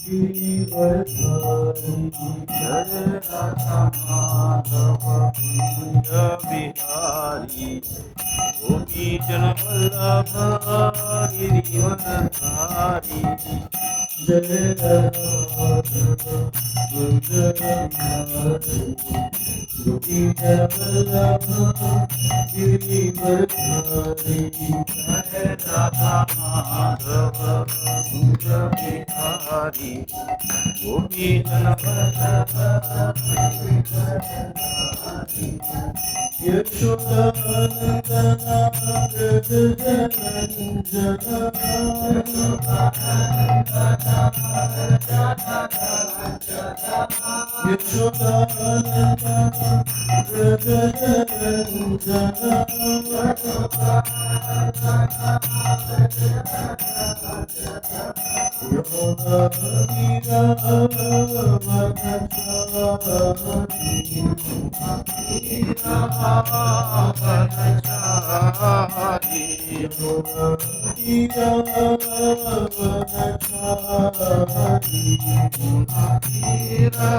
गिरिवरधारी जय राधा माधव कुंज बिहारी गोपी जन वल्लभ गिरिवरधारी जय राधा माधव कुंज बिहारी गोपी जन वल्लभ गिरिवरधारी जय राधा माधव कुंज बिहारी गोपी जन वल्लभ गिरिवरधारी यशोदानंदना व्रज जनंजना यशोदानंदना व्रज जनंजना यमुना तीरा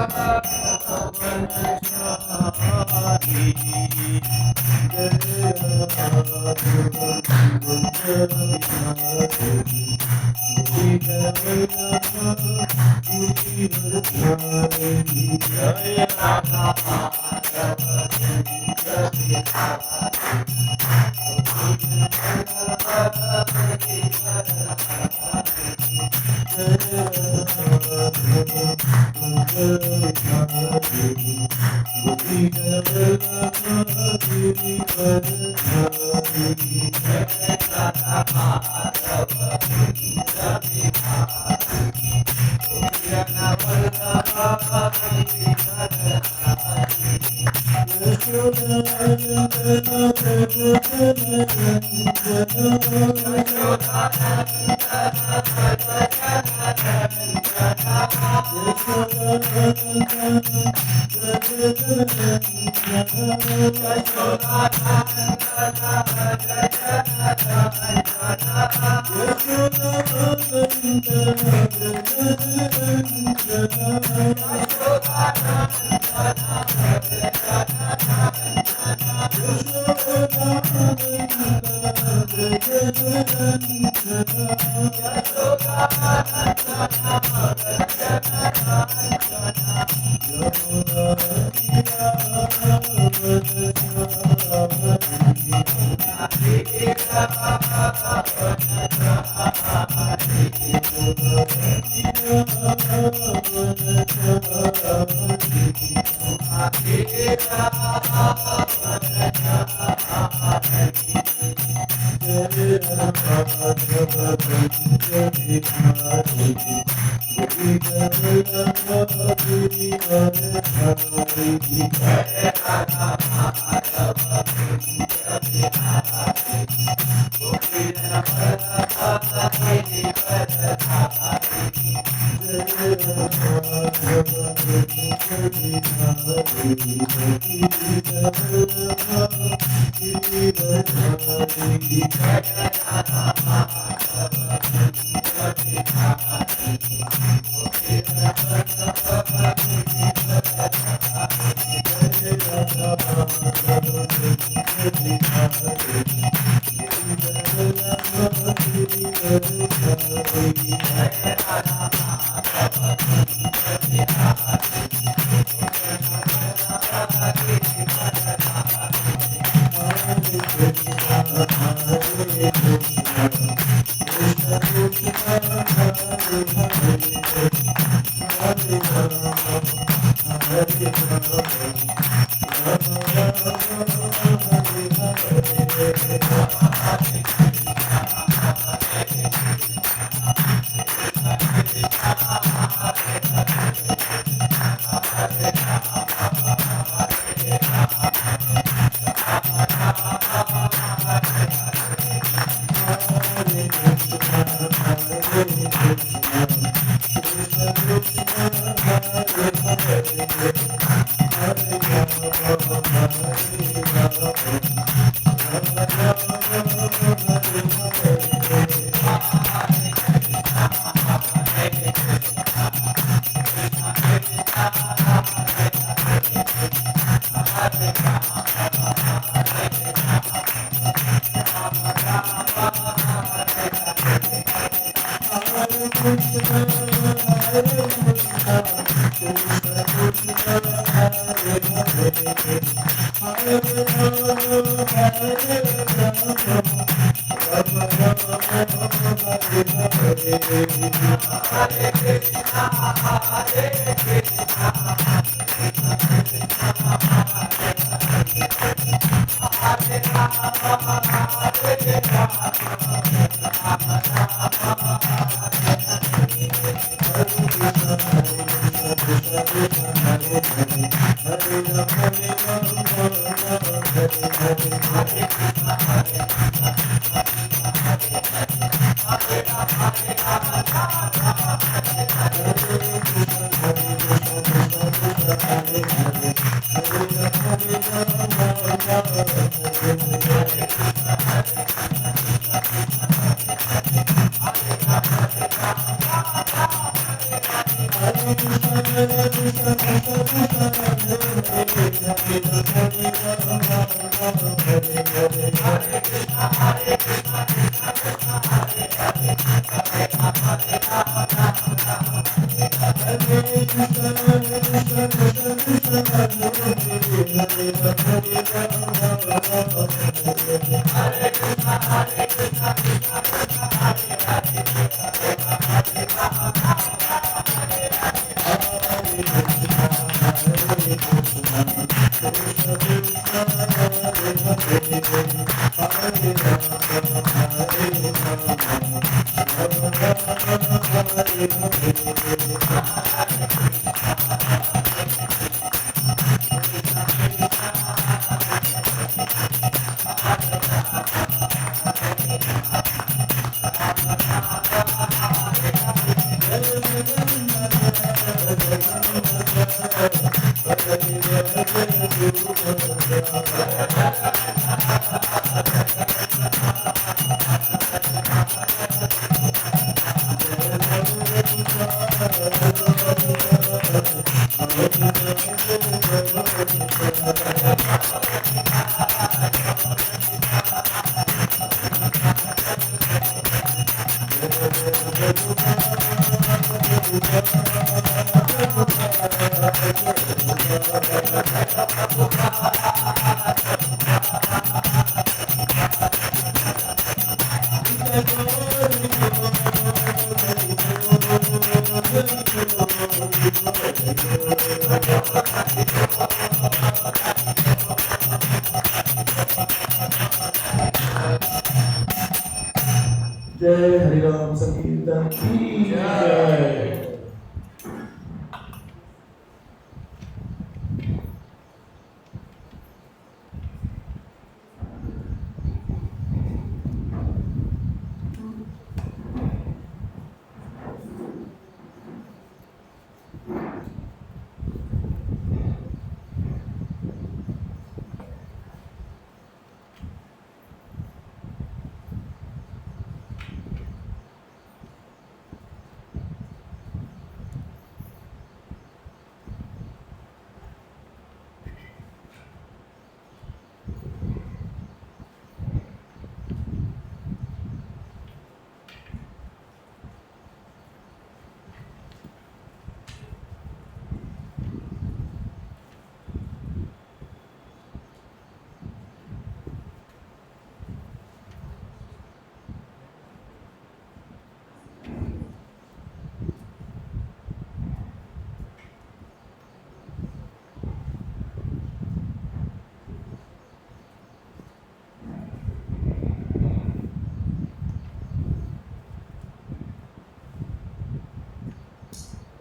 जय हरिराम संकीर्तन की जय।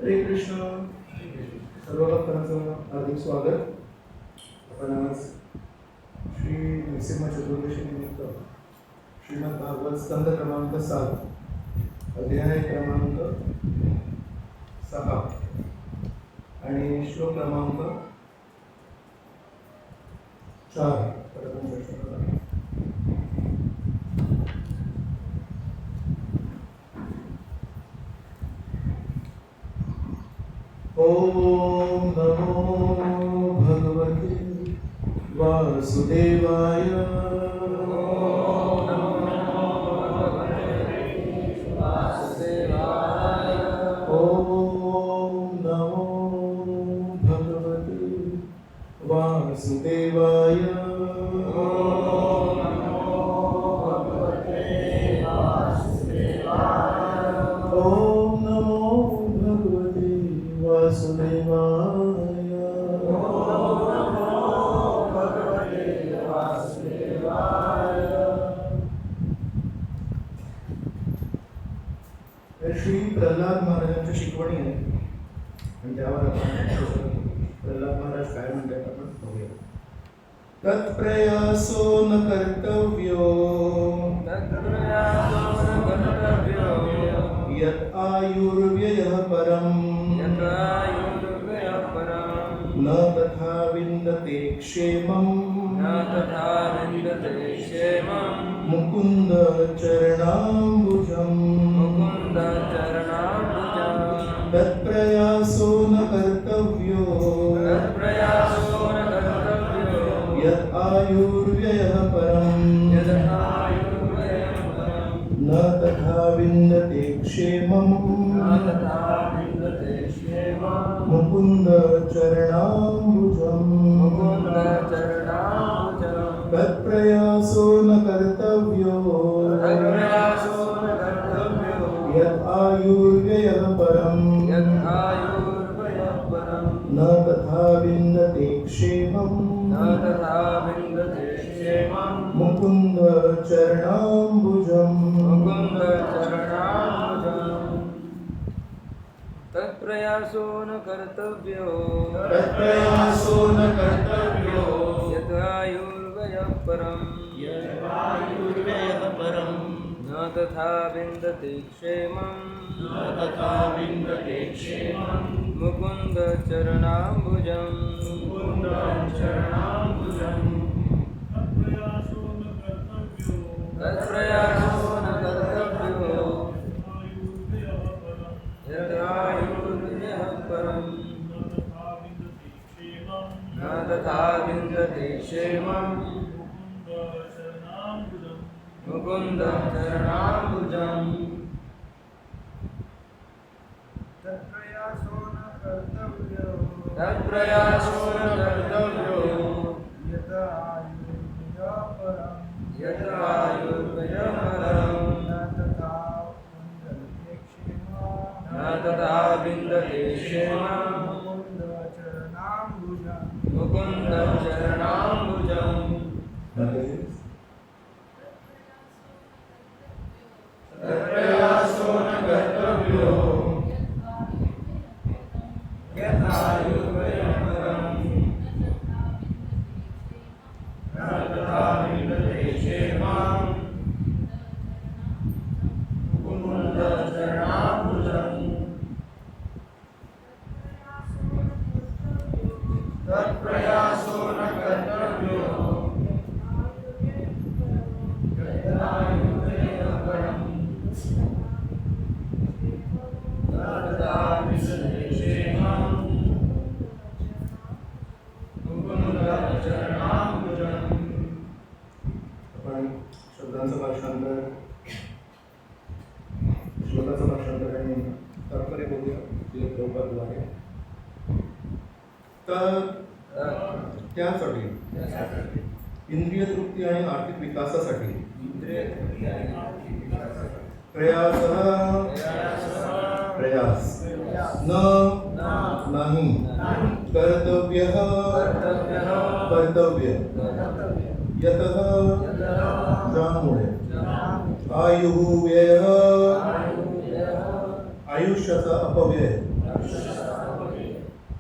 हरे कृष्ण, सर्व भक्तांचं हार्दिक स्वागत. आपण आज श्री नरसिंह चतुर्दशी निमित्त श्रीमद भागवत स्कंद क्रमांक 7 अध्याय क्रमांक 6 आणि श्लोक क्रमांक 4 ओम नमो भगवते वासुदेवाय. ओम नमो भगवते वासुदेवाय. ओम आणि त्यावर आपण प्रल्हाद महाराज काय म्हणतात आपण बघूया. तत्प्रयासो न कर्तव्यो यत् आयुर्व्ययः परम् न तथा विन्दते क्षेमम् मुकुन्द चरणाम्बुजम् तत्प्रयासो न कर्तव्यो यत् आयुर्व्ययः परम् न तथा विन्दते क्षेमम् मुकुन्द चरणाम्बुजम् तत्प्रयासो न कर्तव्यो यत् आयुर्व्ययः परम् न तथा विन्दते क्षेमम् मुकुन्द चरणाम्बुजम् तत्प्रयासो न कर्तव्यो यत् आयुर्व्ययः परम् न तथा विन्दते क्षेमम् मुकुन्द चरणाम्बुजम् तत्प्रयासो न कर्तव्यो यत् आयुर्व्ययः परम् न तथा विन्दते क्षेमम् मुकुन्द चरणाम्बुजम् तत्प्रयासो न कर्तव्यो यत् आयुर्व्ययः परम् न तथा विन्दते क्षेमम् मुकुन्द चरणाम्बुजम् तत्प्रयासो न कर्तव्यो यत् आयुर्व्ययः परम् न तथा विन्दते क्षेमम् मुकुन्द चरणाम्बुजम् तत्प्रयासो न कर्तव्यो यत् आयुर्व्ययः परम् न तथा विन्दते क्षेमम् मुकुन्द चरणाम्बुजम्. आपण शब्दांचं भाषांतर श्लोकाचं भाषांतर आणि तात्पर्य बघूया प्रभुपादाद्वारे. तर त्यासाठी इंद्रिय तृप्ती आणि आर्थिक विकासासाठी प्रयास नाही कर्तव्य यतः ज्यामुळे आयुर्व्यय आयुष्याचा अपव्यय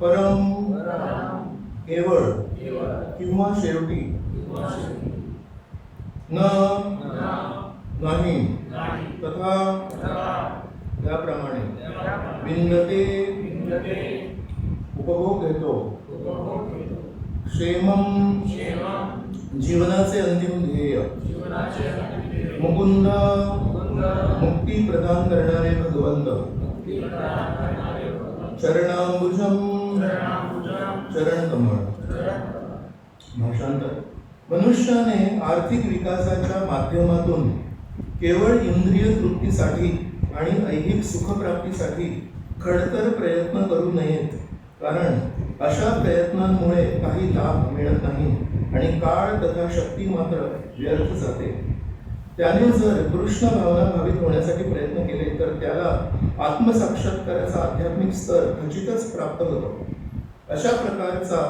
परम केवळ किंवा शेवटी नाही तथा त्याप्रमाणे विन्दते उपभोग घेतो क्षेमम जीवनाचे अंतिम ध्येय मुकुंद मुक्ती प्रदान करणारे भगवंत चरणांबुजम चरण कमळ. भाषांतर. मनुष्याने आर्थिक विकासाच्या माध्यमातून केवळ इंद्रिय तृप्तीसाठी आणि ऐहिक सुखप्राप्तीसाठी खडतर प्रयत्न करू नयेत, कारण अशा प्रयत्नांमुळे काही लाभ मिळत नाही आणि काळ तथा शक्ती मात्र व्यर्थ जाते. त्याने जर कृष्ण भावना भावित होण्यासाठी प्रयत्न केले तर त्याला आत्मसाक्षात्काराचा आध्यात्मिक स्तर खचितच प्राप्त होतो. अशा प्रकारचा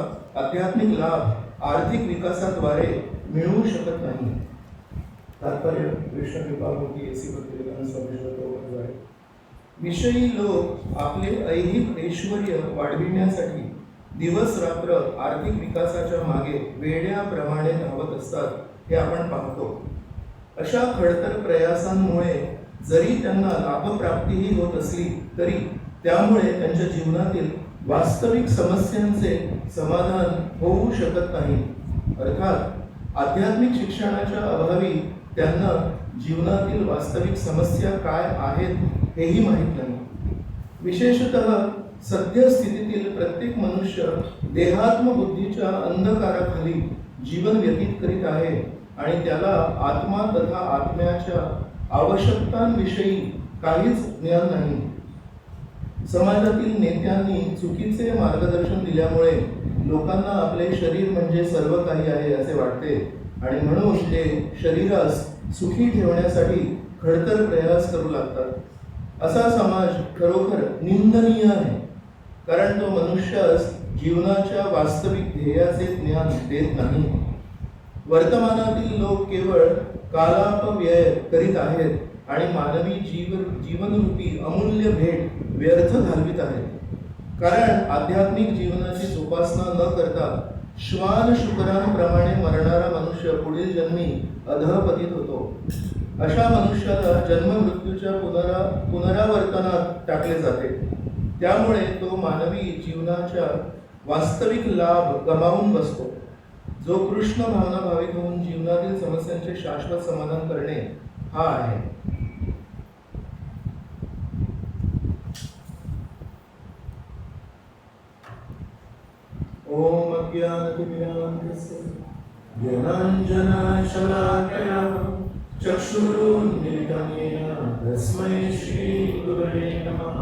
आध्यात्मिक लाभ आर्थिक विकासाद्वारे मिळू शकत नाही. तात्पर्य कृष्ण कृपा होती एसी भक्तिवेदांत स्वामी श्रीद्वारे विषयी लोक आपले ऐहिक ऐश्वर्य वाढविण्यासाठी दिवस रात्र आर्थिक विकासाच्या मागे वेड्याप्रमाणे धावत असतात हे आपण पाहतो. अशा खडतर प्रयासांमुळे जरी त्यांना लाभप्राप्तीही होत असली तरी त्यामुळे त्यांच्या जीवनातील वास्तविक समस्यांचे समाधान होऊ शकत नाही. अर्थात आध्यात्मिक शिक्षणाच्या अभावी त्यांना जीवनातील वास्तविक समस्या काय आहेत हेही माहीत नाही. विशेषतः सद्यस्थितीतील प्रत्येक मनुष्य देहात्मबुद्धीच्या अंधकाराखाली जीवन व्यतीत करीत आहे आणि त्याला आत्मा तथा आत्म्याच्या आवश्यकतांविषयी काहीच ज्ञान नाही. समाजातील नेत्यांनी चुकीचे मार्गदर्शन दिल्यामुळे लोकांना आपले शरीर म्हणजे सर्व काही आहे असे वाटते आणि म्हणून ते शरीरास सुखी ठेवण्यासाठी खडतर प्रयास करू लागतात. असा समाज खरोखर निंदनीय आहे, कारण तो मनुष्यास जीवनाच्या वास्तविक ध्येयाचे ज्ञान देत नाही. वर्तमानातील लोक केवळ कालापव्यय करीत आहेत आणि मानवी जीवनरूपी अमूल्य भेट व्यर्थ घालवित आहेत. कारण आध्यात्मिक जीवनाची जोपासना न करता श्वान शुकरांप्रमाणे मरणारा मनुष्य पुढील जन्मी अधःपतित होतो. अशा मनुष्याला जन्ममृत्यूच्या पुनरावर्तनात टाकले जाते. त्यामुळे तो मानवी जीवनाच्या वास्तविक लाभ गमावून बसतो. जो कृष्ण भावना भावित होऊन जीवनातील समस्यांचे शाश्वत समाधान करणे हा आहे. ओम अज्ञानतिमिरान्धस्य ज्ञानाञ्जनशलाकया चक्षुरुन्मीलितं येन तस्मै श्रीगुरवे नमः.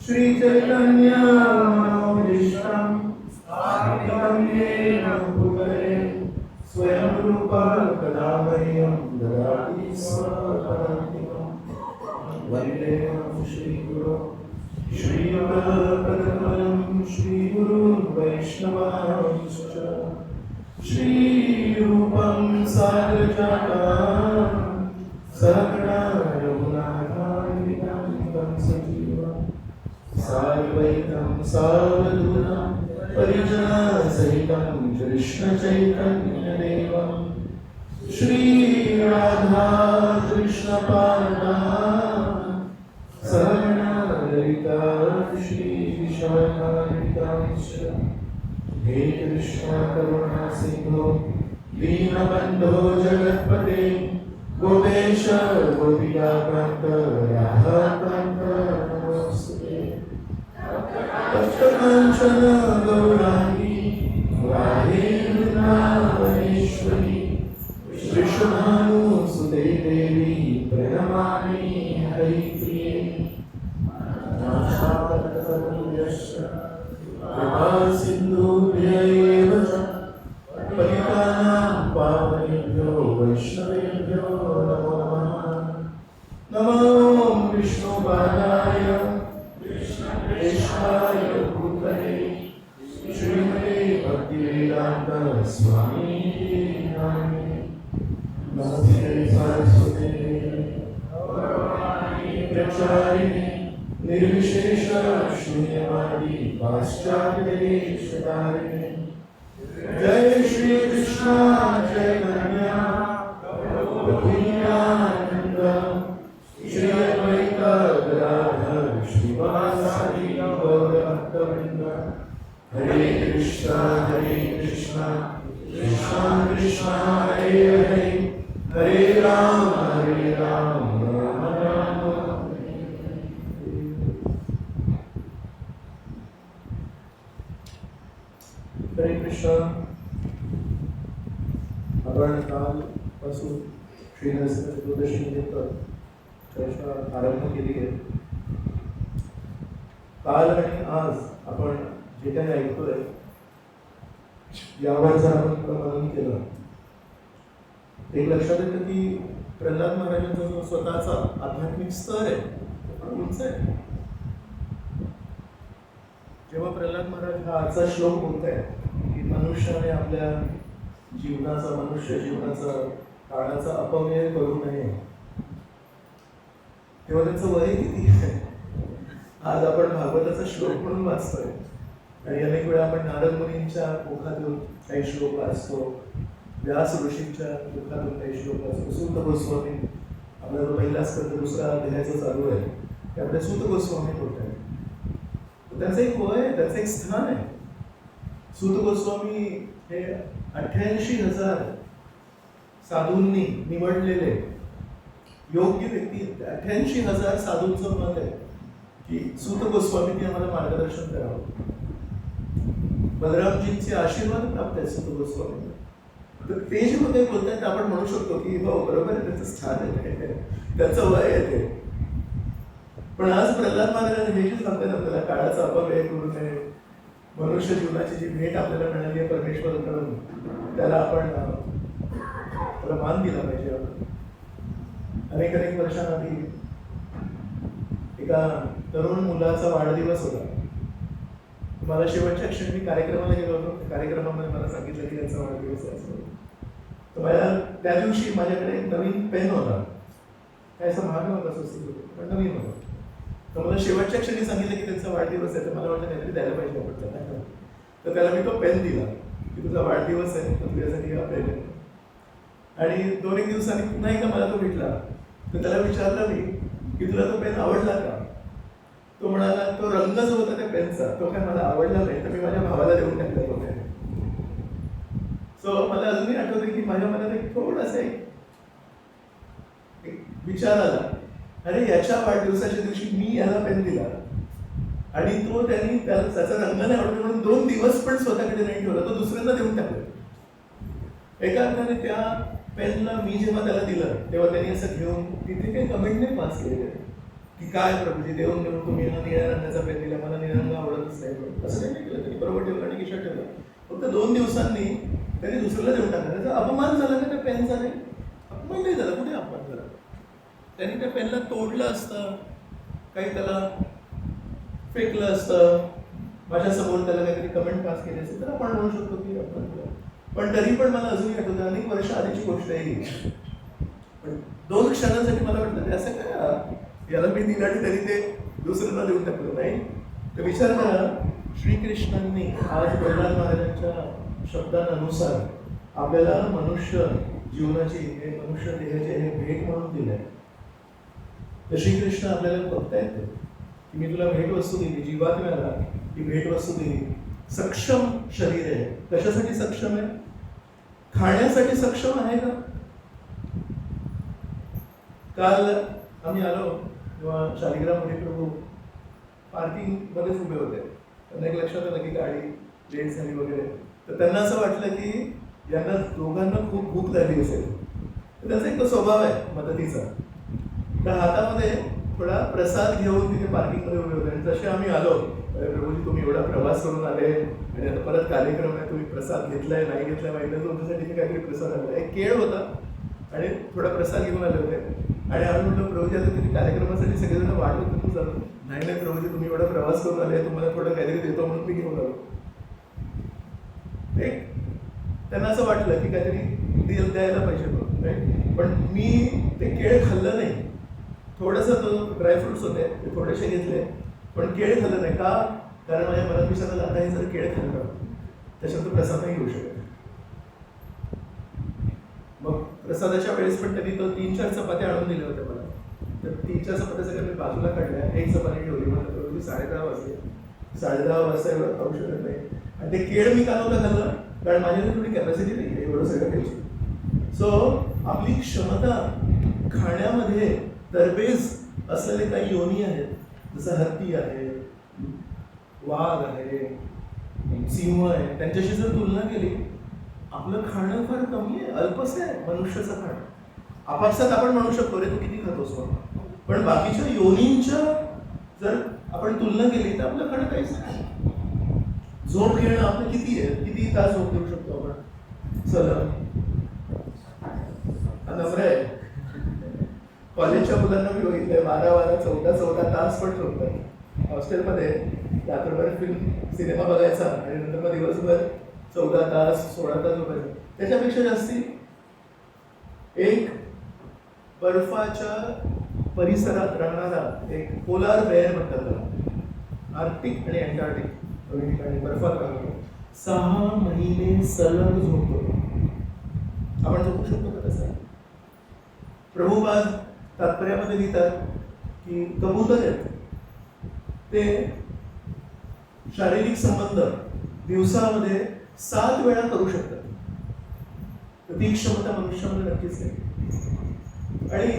श्रीचैतन्यमनोभीष्टं स्थापितं येन भूतले स्वयं रूपा कदा मह्यं ददाति स्वपदान्तिकं. वन्देऽहं श्रीगुरो श्रीयुतपदकमलं श्रीगुरुन् वैष्णवांश्च. श्रीरूपं साग्रजातं सहगणा रघुनाथान्वितं तं सजीवं साद्वैतं सावधूतं परिजनसहितं कृष्णचैतन्यदेवं श्रीराधा कृष्णपादान् सहगणा ललिता श्रीविशाखान्वितांश्च. हे कृष्ण करुणा सिंधो दीनबन्धो जगत्पते गोपेश गोपिकान्त राधाकान्त नमोऽस्तुते. तप्तकाञ्चन गौराङ्गी राधे वृन्दावनेश्वरी वृषभानुसुते देवी प्रणमामि हरिप्रिये. कृपा सिन्धुभ्य एव च पतितानां पावनेभ्यो वैष्णवेभ्यो नमो नमः. नमो विष्णुपादाय कृष्णाय भूतले श्रीमते भक्तिवेदान्त स्वामिने नामिने. नमस्ते सरस्वते प्रचारिणे निर्विशेष शून्यवादी पाश्चात्यदेशतारिणे. जय श्री कृष्ण चैतन्य प्रभु नित्यानंद श्री अद्वैत गदाधर श्रीवासादि गौरभक्तवृंद. हरे कृष्णा कृष्णा कृष्णा हरे हरे हरे राम राम राम. हरे कृष्ण. आपण कालपासून श्री नरसिंह चतुर्दशी निमित्त चर्चा आरंभ केली आहे. काल आणि आज आपण जे काही ऐकतोय यावर जर आपण मनन केलं एक लक्षात येतं की प्रल्हाद महाराजांचा जो स्वतःचा आध्यात्मिक स्तर आहे तो पण उंच आहे. जेव्हा प्रल्हाद महाराज हा आजचा श्लोक बोलताय की मनुष्याने आपल्या मनुष्य जीवनाचा काळाचा अपव्यय करू नये, तेव्हा त्याचं वय किती आहे? आज आपण भागवताचा श्लोक म्हणून वाचतोय आणि अनेक वेळा आपण नारद मुनींच्या मुखातून काही श्लोक वाचतो, व्यास ऋषींच्या मुखातून काही श्लोक वाचतो. सूत गोस्वामी, आपला जो पहिला स्कंद दुसरा अध्यायाचा चालू आहे त्यामध्ये सूत गोस्वामी होत आहे. त्यांचं एक वय आहे, त्यांचं एक स्थान आहे. सूत गोस्वामी हे 88,000 साधूंनी निवडलेले योग्य व्यक्ती. 88,000 साधूंचं मत आहे की सूत गोस्वामींनी आम्हाला मार्गदर्शन करावं. बलरामजींचे आशीर्वाद प्राप्त आहेत सूत गोस्वामी. तर ते जे काही बोलतात आपण म्हणू शकतो की हो बरोबर आहे, त्यांचं स्थान आहे, त्यांचं वय आहे ते. पण आज प्रल्हाद महाराजांनी हे जे सांगतात आपल्याला, काळाचा अपव्यय करू नये, मनुष्य जीवनाची जी भेट आपल्याला मिळाली आहे परमेश्वराकडून त्याला आपण त्याला मान दिला पाहिजे. अनेक वर्षांआधी एका तरुण मुलाचा वाढदिवस होता. मला शेवटच्या क्षणी मी कार्यक्रमाला गेलो होतो. कार्यक्रमामध्ये मला सांगितलं की त्यांचा वाढदिवस आहे असं. तर मला त्या दिवशी माझ्याकडे एक नवीन पेन होता. काय असं महाग नव्हता, स्वस्त होतं, पण नवीन होता. तर मला शेवटच्या क्षणी सांगितलं की त्यांचा वाढदिवस आहे. तर मला वाटतं काहीतरी द्यायला पाहिजे आपण त्याला. तर त्याला मी तो पेन दिला की तुझा वाढदिवस आहे तर तुझ्यासाठी हा पेन आहे. आणि 2-1 दिवसांनी पुन्हा एकदा मला तो भेटला. तर त्याला विचारलं मी की तुला तो पेन आवडला का? तो म्हणाला तो रंग जो होता त्या पेनचा तो काय मला आवडला नाही, तर मी माझ्या भावाला देऊन टाकला तो पेन. सो मला अजूनही आठवतं की माझ्या मनात एक थोडासा एक विचार आला, अरे याच्या वाढदिवसाच्या दिवशी मी याला पेन दिला आणि तो त्यांनी त्याचा रंग नाही आवडला म्हणून 2 दिवस पण स्वतःकडे नाही ठेवला, तो दुसऱ्यांना देऊन टाकला. एका अर्थाने त्या पेनला मी जेव्हा त्याला दिलं तेव्हा त्यांनी असं घेऊन तिथे काही कमेंट नाही पास केलेले की काय प्रभूजी देऊन तुम्ही मला निळ्या रंगाचा पेन दिला, मला निळा रंग आवडतच नाही, असं नाही केलं. त्यांनी बरोबर ठेवलं आणि खिशात ठेवलं. फक्त 2 दिवसांनी त्यांनी दुसऱ्याला देऊन टाकलं. त्याचा अपमान झाला का त्या पेनचा? नाही, अपमान नाही झाला. कुठे अपमान झाला? त्यांनी त्या पेनला तोडलं असतं, काही त्याला फेकलं असतं, माझ्यासमोर त्याला काहीतरी कमेंट पास केली असेल तर आपण म्हणू शकतो की अपमान केला. पण तरी पण मला अजूनही आठवतं, अनेक वर्ष आधीची गोष्ट आहे ही. पण 2 क्षणांसाठी मला वाटलं ते असं काय याला मी दिलं आणि तरी ते दुसऱ्यांना देऊन टाकलं नाही. तर विचार करा, श्रीकृष्णांनी आज प्रल्हाद महाराजांच्या शब्दांनुसार आपल्याला मनुष्य जीवनाची हे मनुष्य देहाची हे भेट म्हणून दिलंय. तर श्रीकृष्ण आपल्याला बघतायत की मी तुला भेटवस्तू दिली, जीवात्म्याला ही भेटवस्तू दिली. सक्षम शरीर आहे. कशासाठी सक्षम आहे? खाण्यासाठी सक्षम आहे का? काल आम्ही आलो तेव्हा शालिग्राम हरिप्रभू पार्किंग मध्येच उभे होते. त्यांना एक लक्षात आलं की गाडी लेट झाली वगैरे. तर त्यांना असं वाटलं की यांना दोघांना खूप भूक लागली असेल. तर त्याचा एक तो स्वभाव आहे मदतीचा. तर हातामध्ये थोडा प्रसाद घेऊन तिथे पार्किंगमध्ये उभे होते. आणि जसे आम्ही आलो, प्रभूजी तुम्ही एवढा प्रवास करून आले आणि आता परत कार्यक्रम आहे, तुम्ही प्रसाद घेतलाय नाही घेतलाय माहिती नाही, तुमच्यासाठी तिथे काहीतरी प्रसाद आला. एक केळ होता आणि थोडा प्रसाद घेऊन आले होते. आणि आम्ही म्हटलं प्रभूजी आता तुम्ही कार्यक्रमासाठी सगळेजण वाट बघतो चालू. नाही नाही प्रभूजी तुम्ही एवढा प्रवास करून आले, तुम्हाला थोडं काहीतरी देतो म्हणून मी घेऊन आलो. एक त्यांना असं वाटलं की काहीतरी द्यायला पाहिजे म्हणून. पण मी ते केळ खाल्लं नाही. थोडंसं तो ड्रायफ्रुट्स होते ते थोडेसे घेतले, पण केळ खाल्लं नाही. का? कारण माझ्या मनात विचार आला आता हे जर केळ खाल्लं त्याच्यात तो प्रसाद नाही घेऊ शकत. मग प्रसादाच्या वेळेस पण त्यांनी तो 3-4 चपात्या आणून दिल्या होत्या मला. तर 3-4 चपात्या सगळ्या मी बाजूला काढल्या, एक चपाती ठेवली. मला तुम्ही 10:30 वाजले, 10:30 वाजता एवढं खाऊ शकत नाही. आणि ते केळ मी का नव्हतं खाल्लं? कारण माझ्याकडे थोडी कॅपॅसिटी नाही आहे एवढं सगळं खायची. सो आपली क्षमता खाण्यामध्ये तरबेज असलेले काही योनी आहेत, जसं हत्ती आहे, वाघ आहे, सिंह आहे, त्यांच्याशी जर तुलना केली आपलं खाणं फार कमी आहे, अल्पच आहे मनुष्याचं खाणं. आपापसात आपण म्हणू शकतो रे तू किती खातोस म्हणून, पण बाकीच्या योनींच्या जर आपण तुलना केली तर आपलं खाणं काहीच नाही. झोप घेणं आपलं किती आहे, किती तास झोप घेऊ शकतो आपण? चला नम्र आहे. कॉलेजच्या मुलांना मी बघितलंय 12-12, 14-14 तास पण झोपतात. हॉस्टेलमध्ये रात्रभर सिनेमा बघायचा आणि नंतर मग दिवसभर 14 तास 16 तास झोपायचं. त्याच्यापेक्षा जास्ती एक बर्फाच्या परिसरात राहणारा एक पोलार बेअर म्हणतात त्याला, आर्क्टिक आणि अँटार्क्टिक दोन्ही ठिकाणी बर्फात राहतो, 6 महिने सलग झोपतो. आपण झोपू शकतो का तसं? प्रभुपाद तात्पर्यामध्ये लिहितात की कबूतर आहेत ते शारीरिक संबंध दिवसामध्ये 7 वेळा करू शकतात. तर ती क्षमता मनुष्यामध्ये नक्कीच आहे. आणि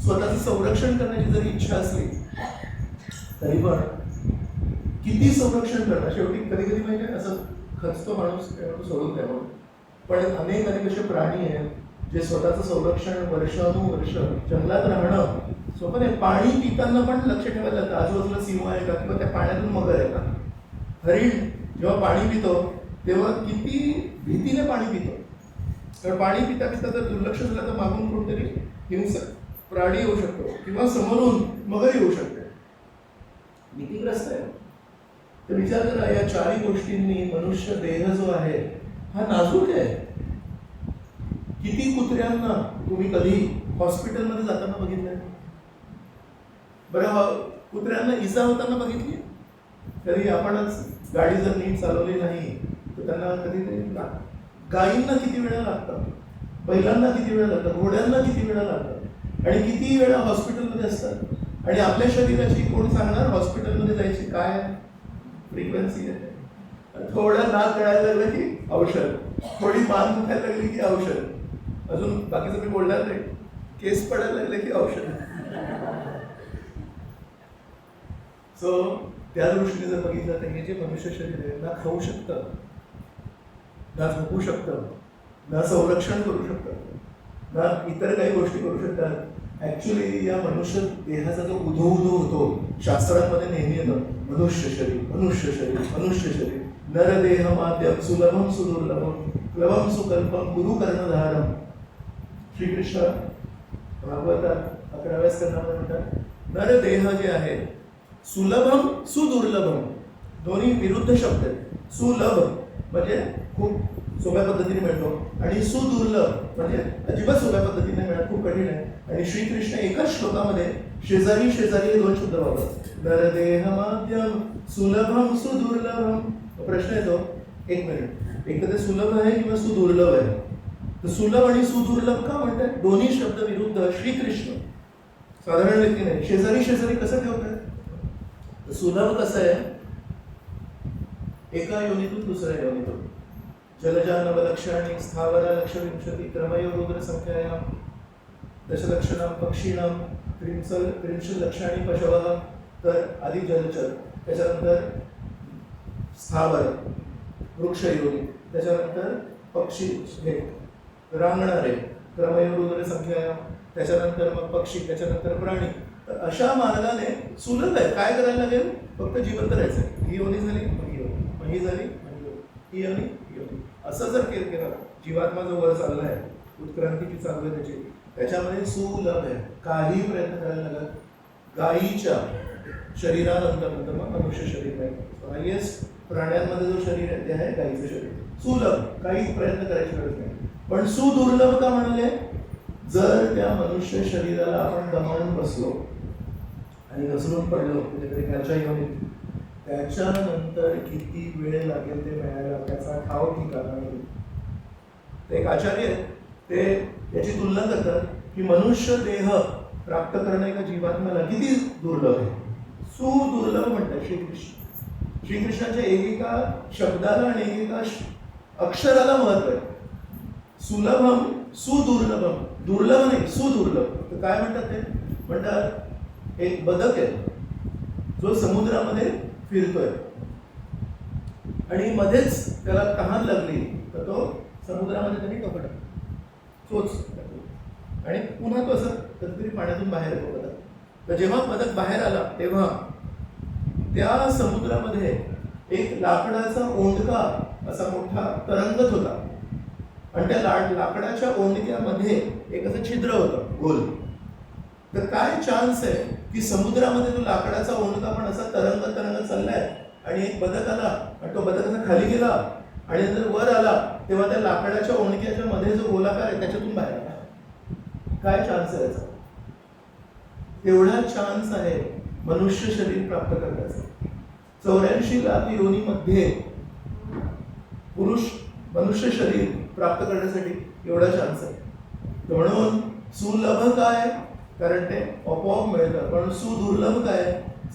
स्वतःचं संरक्षण करण्याची जरी इच्छा असली तरी पण किती संरक्षण करणार? शेवटी कधी कधी माहिती असं खचतो माणूस सोडून द्यावं. पण अनेक असे प्राणी आहेत जे स्वतःचं संरक्षण वर्षानुवर्ष जंगलात राहणं सोपं नाही. पाणी पिताना पण लक्ष ठेवायला लागतं, आजूबाजूला सिंह आहे का किंवा त्या पाण्यातून मगर आहे का. हरिण जेव्हा पाणी पितो तेव्हा किती भीतीने पाणी पितो, कारण पाणी पिता पिता जर दुर्लक्ष झालं तर मागून कोणतरी हिंसक प्राणी येऊ शकतो किंवा समोरून मगर येऊ शकते. भीतीग्रस्त आहे. तर विचार करा, या 4 गोष्टींनी मनुष्य देह जो आहे हा नाजूक आहे. किती कुत्र्यांना तुम्ही कधी हॉस्पिटलमध्ये जाताना बघितलंय? बरं, कुत्र्यांना इजा होताना बघितली? कधी आपणच गाडी जर नीट चालवली नाही तर त्यांना कधीतरी गायींना किती वेळा लागतात, बैलांना किती वेळा लागतात, घोड्यांना किती वेळा लागतात आणि किती वेळा हॉस्पिटलमध्ये असतात. आणि आपल्या शरीराची कोण सांगणार हॉस्पिटलमध्ये जायची काय फ्रिक्वेन्सी आहे? थोडा नाक गळायला लागलं की औषध, थोडी मान दुखायला लागली की औषध, अजून बाकीचं मी बोलणार नाही, केस पडायला लागले की औषध. सो त्या दृष्टीने जर बघितलं तर हे जे मनुष्य शरीर आहे ना खाऊ शकतं, ना झोपू शकतं, ना संरक्षण करू शकतं, ना इतर काही गोष्टी करू शकतात. ऍक्च्युली या मनुष्य देहाचा जो उधो होतो शास्त्रांमध्ये नेहमी येतं, मनुष्य शरीर, मनुष्य शरीर, मनुष्य शरीर, नरदेह माध्यम सुलभम सुदुर्लभम प्लवम सुकल्पम गुरु कर्णधारम. श्रीकृष्ण भागवतात 11व्या स्कंदामध्ये म्हणतात, नरदेह जे आहे सुलभम सुदुर्लभम दोन्ही विरुद्ध शब्द आहेत. सुलभ म्हणजे खूप सोप्या पद्धतीने मिळतो आणि सुदुर्लभ म्हणजे अजिबात सोप्या पद्धतीने मिळत, खूप कठीण आहे. आणि श्रीकृष्ण एकाच श्लोकामध्ये शेजारी शेजारी हे 2 शब्द वापरतात, नरदेह माध्यम सुलभम सुदुर्लभम. प्रश्न येतो, एक मिनिट, एक तर ते सुलभ आहे किंवा सुदुर्लभ आहे? तर सुलभ आणि सुदुर्लभ का म्हणतात? दोन्ही शब्द विरुद्ध. श्रीकृष्ण साधारण रीतीने शेजारी शेजारी कसं ठेवतात? सुलभ कसं आहे? एका योनीतून दुसऱ्या योनीतून, जलजा नवलक्षाणी स्थावरा लक्ष विंशती क्रमयोरुद्र संख्यायां दशलक्षणां पक्षीणां त्रिंशत् लक्षाणी पशवः. तर आधी जलचर, त्याच्यानंतर स्थावर वृक्ष योनी, त्याच्यानंतर पक्षी हे रांगणारे क्रमयोरुद्र संख्यायां, त्याच्यानंतर मग पक्षी, त्याच्यानंतर प्राणी. तर अशा मार्गाने सुलभ आहे. काय करायला लागेल? फक्त जिवंत राहायचं. ही योनी झाली मग ही योनी, मग ही झाली मग ही योनी, ही योनी. असं जर केलं जीवात्मा जो वर चालला आहे, उत्क्रांती जी चालू आहे त्याची, त्याच्यामध्ये सुलभ आहे. काही प्रयत्न करायला लागत. गायीच्या शरीरानंतर मग मनुष्य शरीर आहे. हायेस्ट प्राण्यांमध्ये जो शरीर आहे ते आहे गायीचं शरीर. सुलभ, काही प्रयत्न करायची गरज नाही. पण सुदुर्लभ का म्हणाले? जर त्या मनुष्य शरीराला आपण गमावून बसलो आणि घसरून पडलो कुठेतरी खालच्या योनीत, त्याच्यानंतर किती वेळ लागेल ते मिळायला त्याचा ठाव ठिकाणा नाही. ते एक आचार्य आहेत, ते याची तुलना करतात की मनुष्य देह प्राप्त करणं एका जीवात्म्याला किती दुर्लभ आहे. सुदुर्लभ म्हणतात श्रीकृष्ण. श्रीकृष्णाच्या एकेका शब्दाला आणि एकेका अक्षराला महत्व आहे. सुलभम सुदुर्लभम, दुर्लभ नाही सुदुर्लभ. तर काय म्हणतात ते? म्हणतात एक बदक आहे जो समुद्रामध्ये फिरतोय आणि मध्येच त्याला तहान लागली तर तो समुद्रामध्ये त्यांनी टोकट चोच आणि पुन्हा तो असं कधीतरी पाण्यातून बाहेर येतो बदक. तर जेव्हा बदक बाहेर आला तेव्हा त्या समुद्रामध्ये एक लाकडाचा ओंडका असा मोठा तरंगत होता आणि त्या लाकडाच्या ओंडक्यामध्ये एक असं छिद्र होतं गोल. तर काय चान्स आहे की समुद्रामध्ये तो लाकडाचा ओंडका पण असा तरंगत चाललाय आणि एक बदक आला आणि तो बदक असा खाली गेला आणि नंतर वर आला तेव्हा त्या लाकडाच्या ओंडक्याच्या मध्ये जो गोलाकार आहे त्याच्यातून बाहेर आला. काय चान्स आहे याचा? एवढा चान्स आहे मनुष्य शरीर प्राप्त करण्याचा. 84 लाख योनीमध्ये पुरुष मनुष्य शरीर प्राप्त करण्यासाठी एवढा चान्स आहे. म्हणून सुलभ काय, कारण ते आपोआप मिळतं, पण सुदुर्लभ काय,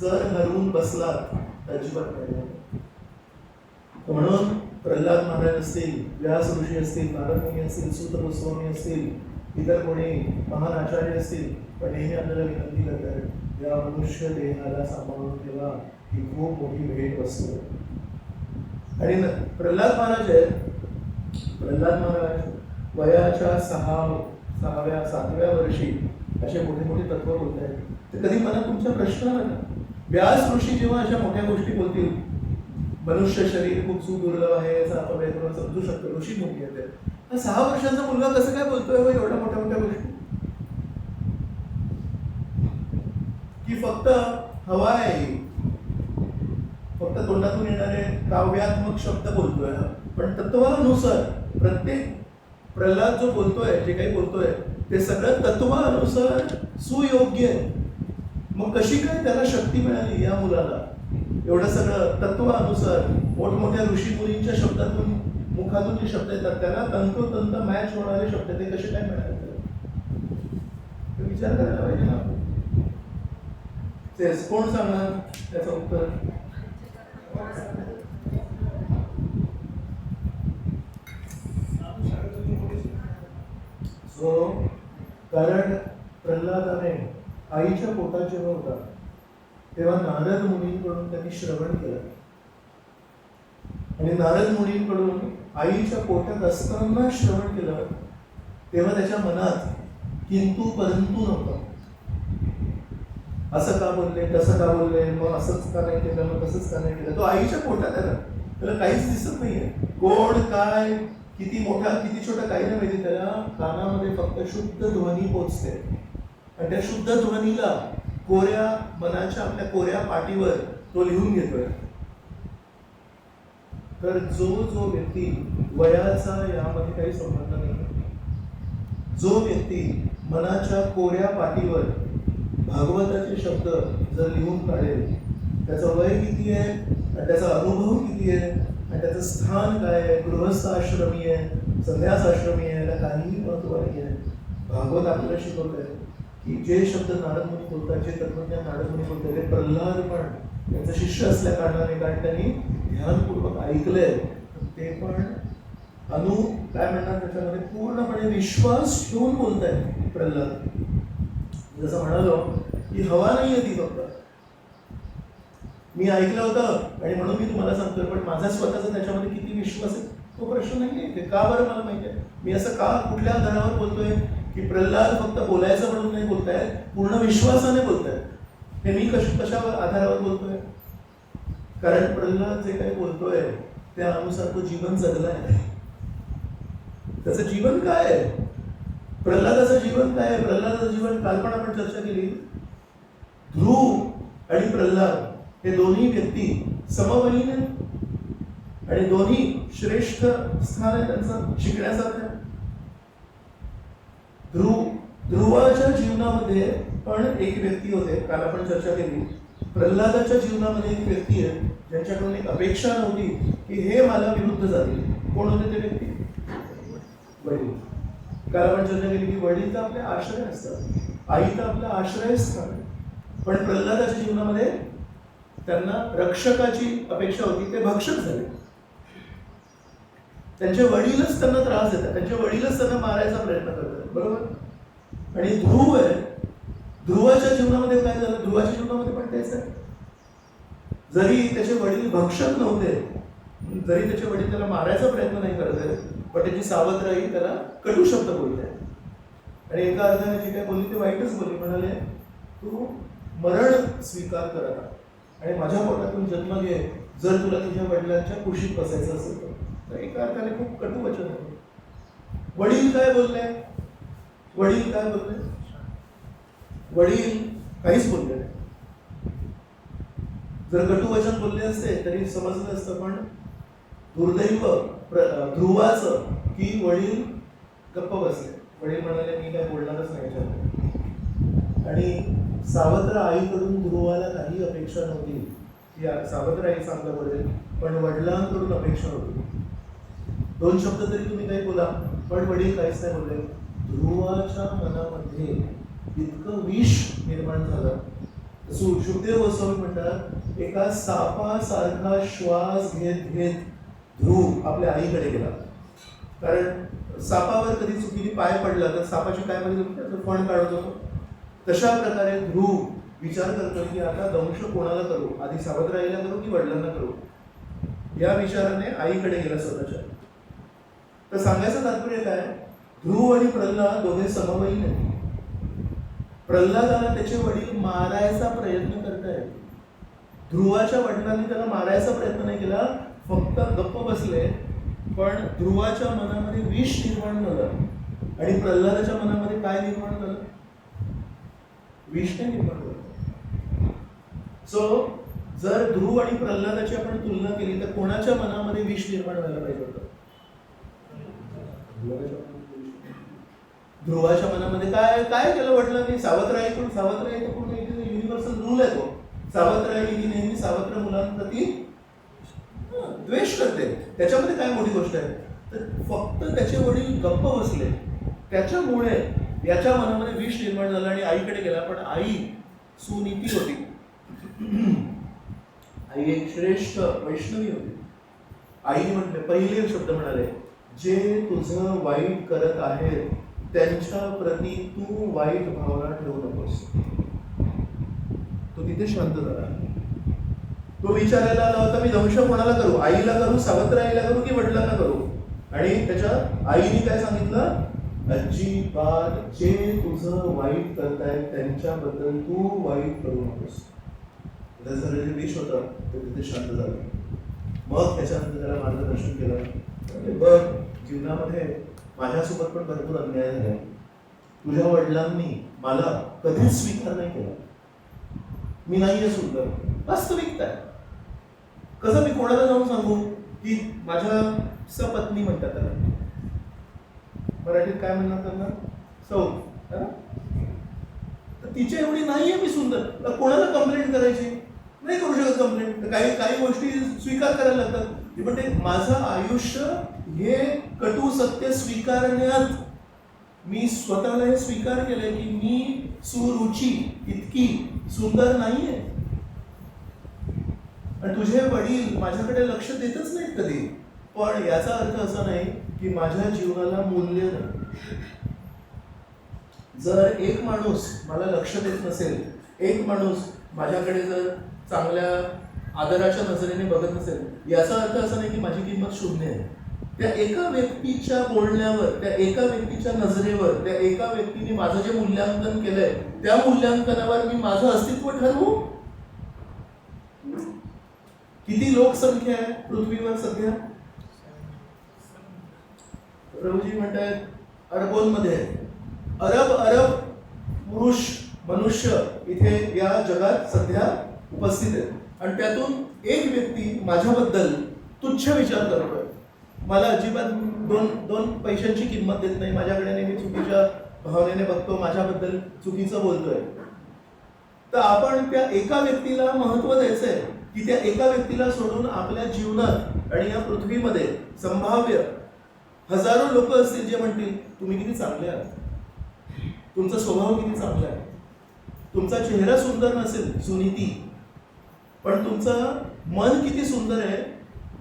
जर हरवून बसलात तर अजिबात मिळणार नाही. म्हणून प्रल्हाद महाराज असतील, व्यास ऋषी असतील, नारद मुनी असतील, सूत गोस्वामी असतील, इतर कोणी महान आचार्य असतील, पण नेहमी आपल्याला विनंती करतात, या मनुष्य देहाला सांभाळून ठेवा, ही खूप मोठी भेट असते. आणि प्रल्हाद महाराज आहेत, प्रल्हाद महाराज वयाच्या 7व्या वर्षी असे मोठे मोठे तत्व बोलत आहेत. तर कधी मला तुमचा प्रश्न आला ना, व्यास ऋषी जेव्हा अशा मोठ्या गोष्टी बोलतील, मनुष्य शरीर खूप सुदुर्लभ आहे याचा आपण वेगळं समजू शकतो, ऋषी मोठी आहे, 6 वर्षांचा मुलगा कसं काय बोलतोय एवढ्या मोठ्या मोठ्या गोष्टी, की फक्त हवा आहे, फक्त तोंडातून येणारे काव्यात्मक शब्द बोलतोय, पण तत्वानुसार प्रत्येक प्रल्हाद जो बोलतोय, जे काही बोलतोय ते सगळं तत्वानुसार सुयोग्य आहे. मग कशी काय त्याला शक्ती मिळाली या मुलाला, एवढं सगळं तत्वानुसार मोठमोठ्या ऋषी मुलींच्या शब्दातून, मुखातून जे शब्द येतात त्याला तंतोतंत मॅच होणारे शब्द ते कसे काय मिळाले, विचार करायला पाहिजे ना. तेच कोण सांगणार त्याचं उत्तर? कारण प्रल्हादाने आईच्या पोटात जेव्हा होता तेव्हा नारद मुनींकडून त्यांनी श्रवण केलं, आणि नारद मुनींकडून आईच्या पोटात असताना श्रवण केलं, तेव्हा त्याच्या मनात किंतु परंतु नव्हतं. असं का बोलले, तसं का बोलले, मग असंच का नाही केलं, मग तसंच का नाही केलं. तो आईच्या पोटात आहे ना, त्याला काहीच दिसत नाहीये, कोण काय किती मोठा किती छोटा काही नाही माहिती. त्याला कानामध्ये फक्त शुद्ध ध्वनी पोचते, आणि त्या शुद्ध ध्वनीला कोऱ्या मनाच्या आपल्या कोऱ्या पाटीवर तो लिहून घेतोय. तर जो व्यक्ती वयाचा यामध्ये काही संबंध नाही, जो व्यक्ती मनाच्या कोऱ्या पाटीवर भागवताचे शब्द जर लिहून काढेल, त्याचं वय किती आहे आणि त्याचा अनुभव किती आहे आणि त्याचं स्थान काय आहे, गृहस्थ आश्रमी आहे, संन्यास आश्रमी आहे, याला काहीही महत्व नाही आहे. भागवत आपल्याला शिकवत आहे की जे शब्द नारद मुनी बोलतात, जे तत्वज्ञान नारद मुनी बोलतात, ते प्रल्हाद पण त्यांचा शिष्य असल्या कारणाने, कारण त्यांनी ध्यानपूर्वक ऐकलंय, ते पण काय म्हणणार त्याच्यामध्ये पूर्णपणे विश्वास ठेवून बोलतायत प्रल्हाद. जसं म्हणालो की हवा नाही आहे ती, फक्त मी ऐकलं होतं आणि म्हणून मी तुम्हाला सांगतोय, पण माझा स्वतःचा त्याच्यामध्ये किती विश्वास आहे तो प्रश्न नाही आहे. का बरं मला माहिती आहे, मी असं का कुठल्या आधारावर बोलतोय की प्रल्हाद फक्त बोलायचं म्हणून नाही बोलताय, पूर्ण विश्वासाने बोलताय. हे मी कशावर आधारावर बोलतोय, कारण प्रल्हाद जे काही बोलतोय त्यानुसार तो जीवन जगलाय. त्याचं जीवन काय आहे, प्रल्हादाचं जीवन काय आहे, प्रल्हादाचं जीवन काल पण आपण चर्चा केली. ध्रुव आणि प्रल्हाद हे दोन्ही व्यक्ती समवयीन आहेत आणि दोन्ही श्रेष्ठ स्थान आहे त्यांचं शिकण्यासारखं. ध्रुवाच्या जीवनामध्ये पण एक व्यक्ती होते, काल आपण चर्चा केली. प्रल्हादाच्या जीवनामध्ये एक व्यक्ती आहे ज्यांच्याकडून एक अपेक्षा नव्हती की हे मला विरुद्ध जातील. कोण होते ते व्यक्ती? वडील. काल आपण चर्चा केली की वडील तर आपले आश्रय असतात, आई तर आपला आश्रयस्थान आहे, पण प्रल्हादाच्या जीवनामध्ये त्यांना रक्षकाची अपेक्षा होती, ते भक्षक झाले. त्यांचे वडीलच त्यांना त्रास देतात, त्यांचे वडीलच त्यांना मारायचा प्रयत्न करतात, बरोबर. आणि ध्रुव आहे, ध्रुवाच्या जीवनामध्ये काय झालं, ध्रुवाच्या जीवनामध्ये पण तेच आहे. जरी त्याचे वडील भक्षक नव्हते, जरी त्याचे वडील त्याला मारायचा प्रयत्न नाही करत आहेत, पण त्याची सावत्राई त्याला कटू शब्द बोलते. आणि एका अर्थाने जी काय बोलली ते वाईटच बोलली. म्हणाले तू मरण स्वीकार करत आणि माझ्या पोटातून जन्म घे जर तुला तुझ्या वडिलांच्या कुशीत बसायचं असेल तर. एका अर्थाने खूप कटू वचन आहे. वडील काय बोलले, वडील काय बोलले, वडील काहीच बोलले नाही. जर कटू वचन बोलले असते तरी समजलं असतं, पण दुर्दैव ध्रुवाचं की वडील गप्प बसले. वडील म्हणाले मी काय बोलणारच नाही याच्यात. आणि सावत्र आईकडून ध्रुवाला काही अपेक्षा नव्हती की सावत्र चांगलं बोलेल, पण वडिलांकडून अपेक्षा होती. 2 शब्द तरी तुम्ही काही बोला, पण वडील काहीच नाही बोलले. ध्रुवाच्या मनामध्ये इतकं विष निर्माण झालं. सुखदेव गोस्वामी म्हणतात, एका सापासारखा श्वास घेत घेत ध्रुव आपल्या आईकडे गेला. कारण सापावर कधी चुकीने पाय पडला तर सापाची काय म्हणजे फण काढत होतो. तशा प्रकारे ध्रुव विचार करतो की आता दंश कोणाला करू, आधी सावत्र आईला करू की वडिलांना करू. या विचाराने आईकडे गेला स्वतःच्या. तर सांगायचं तात्पर्य काय, ध्रुव आणि प्रल्हाद दोघे समवयीन आहेत. प्रल्हादाला त्याचे वडील मारायचा प्रयत्न करतायत. ध्रुवाच्या वडिलांनी त्याला मारायचा प्रयत्न नाही केला, फक्त गप्प बसले. पण ध्रुवाच्या मनामध्ये विष निर्माण झालं आणि प्रल्हादाच्या मनामध्ये काय निर्माण झालं, विष नाही निर्माण झालं. सो जर ध्रुव आणि प्रल्हादाची आपण तुलना केली तर कोणाच्या मनामध्ये विष निर्माण व्हायला पाहिजे होतं, ध्रुवाच्या मनामध्ये. काय काय केलं वडिलांनी, सावत्र आई तर पूर्ण युनिव्हर्सल रूल आहे तो. सावत्र आई ही नेहमी सावत्र मुलांप्रती द्वेष करते. त्याच्यामध्ये काय मोठी गोष्ट आहे, तर फक्त त्याचे वडील गप्प बसले, त्याच्यामुळे याच्या मनामध्ये विष निर्माण झालं आणि आईकडे गेला. पण आई सुनीती होती, आई एक श्रेष्ठ वैष्णवी होती. आईने म्हटले, पहिले शब्द म्हणाले, जे तुझं वाईट करत आहेत त्यांच्या प्रती तू वाईट भावना ठेवू नकोस. तो तिथे शांत झाला. तो विचारायला आला होता, मी दंश कोणाला करू, आईला करू, सावत्र आईला करू की वडिलांना करू. आणि त्याच्या आईने काय सांगितलं, अजिबात जे तुझं वाईट करतायत त्यांच्याबद्दल तू वाईट करू नकोस. त्याचं जे विष होतं ते तिथे शांत झालं. मग त्याच्यानंतर त्याला मार्गदर्शन केलं, बघ जीवनामध्ये माझ्यासोबत पण भरपूर अन्याय झाला. तुझ्या वडिलांनी मला कधीच स्वीकार नाही केला. मी नाहीये सुंदर, वास्तविकता आहे. कसं मी कोणाला जाऊन सांगू की माझ्या सपत्नी म्हणतात त्याला, मराठीत काय म्हणणार त्यांना, सौ, तर तिच्या एवढी नाहीये मी सुंदर, तर कोणाला कंप्लेंट करायची, नाही करू शकत कंप्लेंट. काही काही गोष्टी स्वीकार करायला लागतात. ती म्हणते माझं आयुष्य हे कटू सत्य स्वीकारण्यात मी स्वतःला हे स्वीकार केलंय की मी सुरुची इतकी सुंदर नाहीये. आणि तुझे वडील माझ्याकडे लक्ष देतच नाहीत कधी. पण याचा अर्थ असा नाही की माझ्या जीवनाला मूल्य नाही. जर एक माणूस मला लक्ष देत नसेल, एक माणूस माझ्याकडे जर चांगल्या आदराच्या नजरेने बघत नसेल, याचा अर्थ असा नाही की माझी किंमत शून्य आहे. त्या एका व्यक्तीच्या बोलण्यावर, त्या एका व्यक्तीच्या नजरेवर, त्या एका व्यक्तीने माझं जे मूल्यांकन केलंय त्या मूल्यांकनावर मी माझं अस्तित्व ठरवू. किती लोकसंख्या आहे पृथ्वीवर सध्या, प्रभूजी म्हणतात अरबोंमध्ये अरब पुरुष मनुष्य इथे या जगात सध्या उपस्थित आहेत. आणि त्यातून एक व्यक्ती माझ्याबद्दल तुच्छ विचार करतोय, मला अजिबात दोन पैशांची किंमत देत नाही, माझ्याकडे नेहमी चुकीच्या भावनेने बघतो, माझ्याबद्दल चुकीचं बोलतोय. तर आपण त्या एका व्यक्तीला महत्व द्यायचंय की त्या एका व्यक्तीला सोडून आपल्या जीवनात आणि या पृथ्वीमध्ये संभाव्य हजारो लोक असतील जे म्हणतील तुम्ही किती चांगले आहात, तुमचा स्वभाव किती चांगला आहे, तुमचा चेहरा सुंदर नसेल सुनीती, पण तुमचं मन किती सुंदर आहे.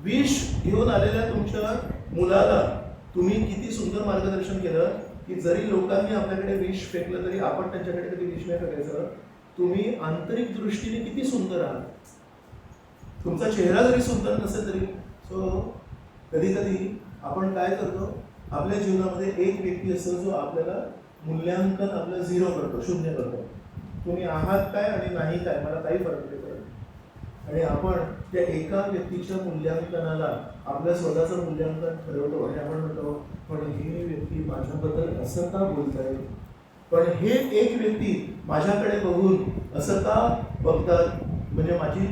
विष घेऊन आलेल्या तुमच्या मुलाला तुम्ही किती सुंदर मार्गदर्शन केलं की जरी लोकांनी आपल्याकडे विष फेकलं तरी आपण त्यांच्याकडे कधी विष नाही फेकायचं. तुम्ही आंतरिक दृष्टीने किती सुंदर आहात, तुमचा चेहरा जरी सुंदर नसेल तरी. सो कधी कधी आपण काय करतो, आपल्या जीवनामध्ये एक व्यक्ती असतो जो आपल्याला मूल्यांकन आपलं 0 करतो, 0 करतो. तुम्ही आहात काय आणि नाही काय मला काही फरक नाही पडत. आणि आपण त्या एका व्यक्तीच्या मूल्यांकनाला आपल्या स्वतःचं मूल्यांकन ठरवतो आणि आपण म्हणतो पण हे व्यक्ती माझ्याबद्दल असं का बोलत आहे, पण हे एक व्यक्ती माझ्याकडे बघून असं का बघतात, म्हणजे माझी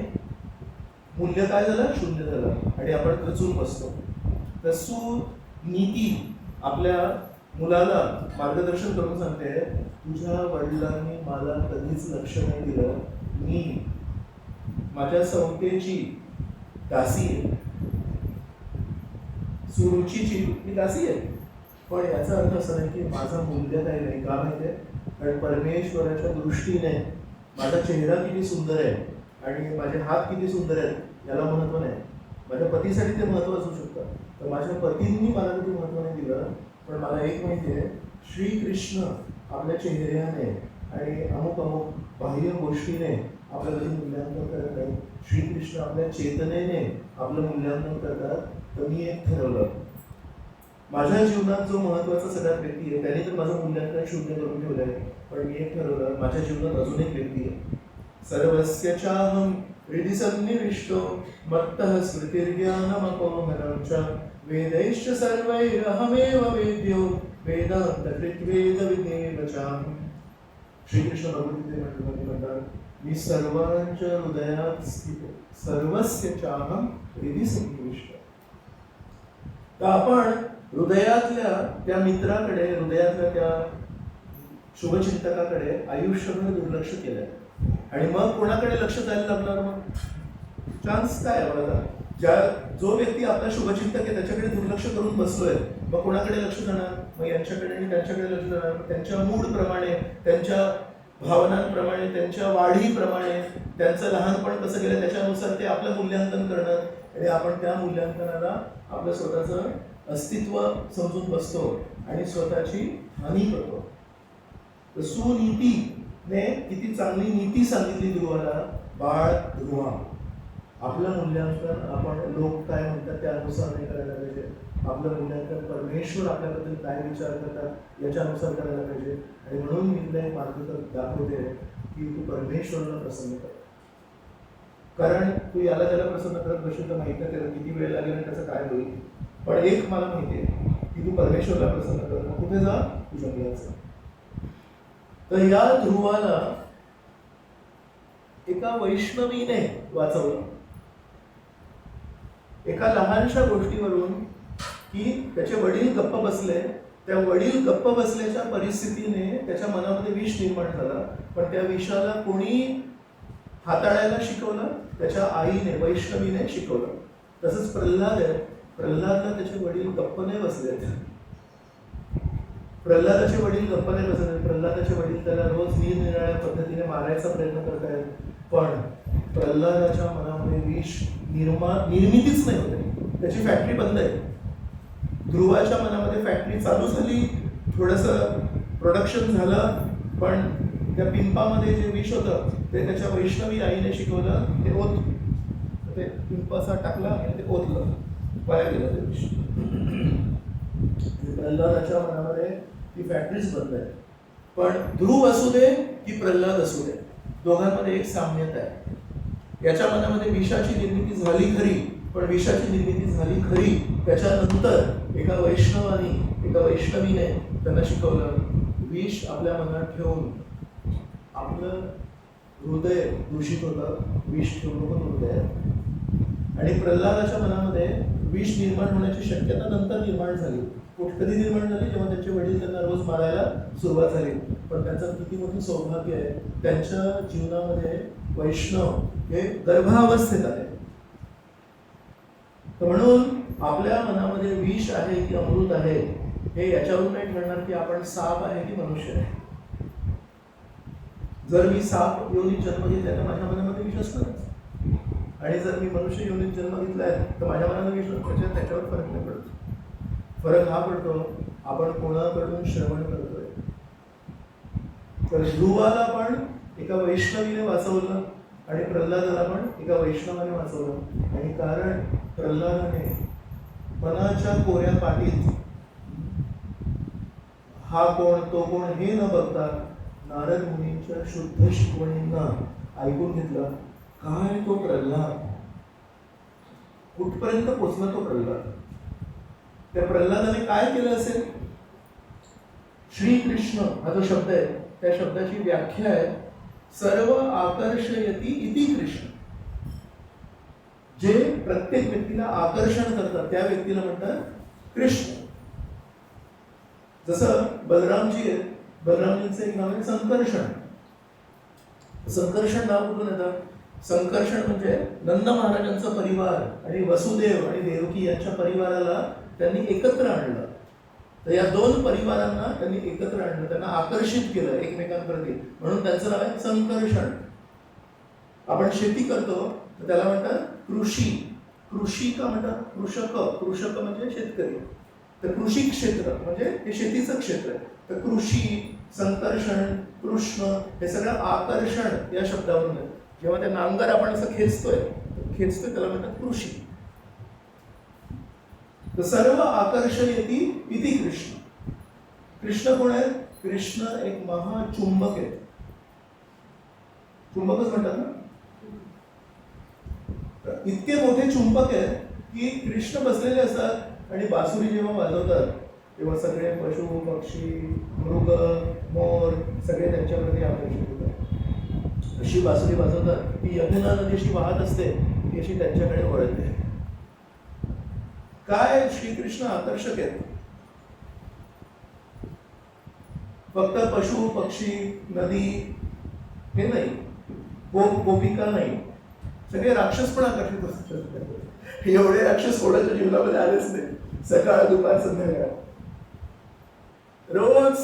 मूल्य काय झालं, 0 झालं. आणि आपण खचून बसतो. तर सुनीती आपल्या मुलाला मार्गदर्शन करून सांगते, तुझ्या वडिलांनी मला कधीच लक्ष नाही दिलं, मी माझ्या संकेची दासी आहे, सुरुचीची मी दासी आहे. पण याचा अर्थ असा नाही की माझं मूल्य काही नाही. का माहिती आहे? कारण परमेश्वराच्या दृष्टीने माझा चेहरा किती सुंदर आहे आणि माझे हात किती सुंदर आहेत याला महत्व नाही. माझ्या पतीसाठी ते महत्व असू शकतं, तर माझ्या पतींनी मला कधी महत्व नाही दिलं. पण मला एक माहिती आहे, श्रीकृष्ण आपल्या चेहऱ्याने आणि अमुक अमुक बाह्य गोष्टीने आपलं कधी मूल्यांकन करत नाही. श्रीकृष्ण आपल्या चेतनेने आपलं मूल्यांकन करतात. तर मी एक ठरवलं, माझ्या जीवनात जो महत्वाचा सगळ्यात व्यक्ती आहे त्याने तर माझं मूल्यांकन शून्य करून ठेवलं आहे. पण मी एक ठरवलं, माझ्या जीवनात अजून एक व्यक्ती आहे. सर्वस्य चाहं हृदि सन्निविष्टो मत्तः स्मृतिर्ज्ञानमपोहनं च वेदैश्च सर्वैरहमेव वेद्यो वेदान्तकृद्वेदविदेव चाहं. श्रीकृष्ण भगवद्गीतेमध्ये म्हणतात, मी सर्वांच्या हृदयात स्थित, सर्वस्य चाहं हृदि सन्निविष्टो. तर आपण हृदयातल्या त्या मित्राकडे, हृदयातल्या त्या शुभचिंतकाकडे आयुष्यभर दुर्लक्ष केलंय. आणि मग कोणाकडे लक्ष द्यायला लागणार? मग चान्स काय आहे बघा. जो व्यक्ती आपला शुभचिंतक आहे त्याच्याकडे दुर्लक्ष करून बसलोय, मग कोणाकडे लक्ष जाणार? मग यांच्याकडे आणि त्यांच्याकडे लक्ष जाणार. त्यांच्या मूड प्रमाणे, त्यांच्या भावनांप्रमाणे, त्यांच्या वाढीप्रमाणे, त्यांचं लहानपण कसं गेलं त्याच्यानुसार ते आपलं मूल्यांकन करणार. आणि आपण त्या मूल्यांकनाला आपलं स्वतःचं अस्तित्व समजून बसतो आणि स्वतःची हानी करतो. तर सुनीतीने किती चांगली नीती सांगितली ध्रुवाला, बाळ ध्रुवा, आपलं मूल्यांकन आपण लोक काय म्हणतात त्यानुसार नाही करायला पाहिजे. आपलं मूल्यांकन परमेश्वर आपल्याबद्दल काय विचार करतात याच्यानुसार करायला पाहिजे. आणि म्हणून मी तुला एक मार्ग दाखवते की तू परमेश्वराला प्रसन्न कर. कारण तू याला त्याला प्रसन्न करत बसशील तर माहिती आहे त्याला किती वेळ लागेल आणि त्याचं काय होईल. पण एक मला माहिती आहे की तू परमेश्वरला प्रसन्न कर. मग कुठे जा? तू जंगलात जा. तर या ध्रुवाला एका वैष्णवीने वाचवलं. एका लहानशा गोष्टीवरून की त्याचे वडील गप्प बसले, त्या वडील गप्प बसल्याच्या परिस्थितीने त्याच्या मनामध्ये विष निर्माण झाला. पण त्या विषाला कोणी हाताळायला शिकवलं? त्याच्या आईने, वैष्णवीने शिकवलं. तसंच प्रल्हाद आहे, प्रल्हादला त्याचे वडील गप्प नाही बसले. प्रल्हादाचे वडील गप्प नाही बसले. प्रल्हादाचे वडील त्याला रोज निरनिराळ्या पद्धतीने मारायचा प्रयत्न करतायत. पण प्रल्हादाच्या मनामध्ये विष निर्मितीच नाही होते. त्याची फॅक्टरी बंद आहे. ध्रुवाच्या मनामध्ये फॅक्टरी चालू झाली, थोडंसं प्रोडक्शन झालं, पण त्या पिंपामध्ये जे विष होतं ते त्याच्या वैष्णवी आईने शिकवलं. ते ओत, ते पिंप असा टाकला आणि ते ओतलं, वाया गेलं ते विष. प्रल्हादाच्या मनामध्ये ती फॅक्टरीच बंद आहे. पण ध्रुव असू दे की प्रल्हाद असू दे, दोघांमध्ये एक साम्यता आहे. याच्या मनामध्ये विषाची निर्मिती झाली खरी, पण विषाची निर्मिती झाली खरी त्याच्यानंतर एका वैष्णवानी, एका वैष्णवीने त्यांना शिकवलं, विष आपल्या मनात ठेवून आपलं हृदय दूषित होतं, विष ठेवून नको हृदयात. आणि प्रल्हादाच्या मनामध्ये विष निर्माण होण्याची शक्यता नंतर निर्माण झाली. कधी निर्माण झाली? जेव्हा त्यांचे वडील त्यांना रोज मारायला सुरुवात झाली. पण त्यांचं किती मोठं सौभाग्य आहे, त्यांच्या जीवनामध्ये वैष्णव हे गर्भावस्थेत आले. तर म्हणून आपल्या मनामध्ये विष आहे की अमृत आहे हे याच्यावरून नाही ठरणार की आपण साप आहे की मनुष्य आहे. जर मी साप योनीत जन्म घेतलाय तर माझ्या मनामध्ये विष असणारच. आणि जर मी मनुष्य योनीत जन्म घेतलाय तर माझ्या मनामध्ये विष असण्याच्या त्याच्यावर फरक नाही पडतो. फरक हा पडतो आपण कोणाकडून श्रवण करतोय. तर ध्रुवाला पण एका वैष्णवीने वाचवलं आणि प्रल्हादाला पण एका वैष्णवाने वाचवलं. आणि कारण प्रल्हादाने मनाच्या कोऱ्या पाटीत हा कोण तो कोण हे न बघता नारद मुनींच्या शुद्ध शिकवणींना ऐकून घेतलं. काय तो प्रल्हाद, कुठपर्यंत पोचला तो प्रल्हाद. त्या प्रल्हादाने काय केलं असेल? श्रीकृष्ण हा जो शब्द आहे त्या शब्दाची व्याख्या आहे सर्व आकर्षयती इति कृष्ण. जे प्रत्येक व्यक्तीला आकर्षण करतात त्या व्यक्तीला म्हणतात कृष्ण. जसं बलरामजी आहेत, बलरामजींचं एक नाव आहे संकर्षण. संकर्षण नाव कुठून येतं? संकर्षण म्हणजे नंद महाराजांचा परिवार आणि वसुदेव आणि देवकी यांच्या परिवाराला त्यांनी एकत्र आणलं. तर या दोन परिवारांना त्यांनी एकत्र आणलं, त्यांना आकर्षित केलं एकमेकांप्रती, म्हणून त्यांचं नाव आहे संकर्षण. आपण शेती करतो तर त्याला म्हणतात कृषी. कृषी का म्हणतात? कृषक. कृषक म्हणजे शेतकरी. तर कृषी क्षेत्र म्हणजे हे शेतीचं क्षेत्र आहे. तर कृषी, संकर्षण, कृष्ण हे सगळं आकर्षण या शब्दावरून आहे. जेव्हा ते नांगर आपण असं खेचतोय त्याला म्हणतात कृषी. तर सर्व आकर्षयती इति कृष्ण. कृष्ण कोण आहे? कृष्ण एक महाचुंबक आहे. चुंबकच म्हणतात ना. इतके मोठे चुंबक आहेत की कृष्ण बसलेले असतात आणि बासुरी जेव्हा वाजवतात तेव्हा सगळे पशु, पक्षी, मृग, मोर सगळे त्यांच्यावरती आकर्षित होतात. अशी बासुरी वाजवतात ती यमुना नदीशी वाहत असते, ती अशी त्यांच्याकडे वळते. काय श्रीकृष्ण आकर्षक आहेत. फक्त पशु, पक्षी, नदी हे नाही, गोपिका नाही, सगळे राक्षस पण आकर्षित असतात. एवढे राक्षस कोणाच्या जीवनामध्ये आलेच नाही. सकाळ, दुपार, संध्याकाळ रोज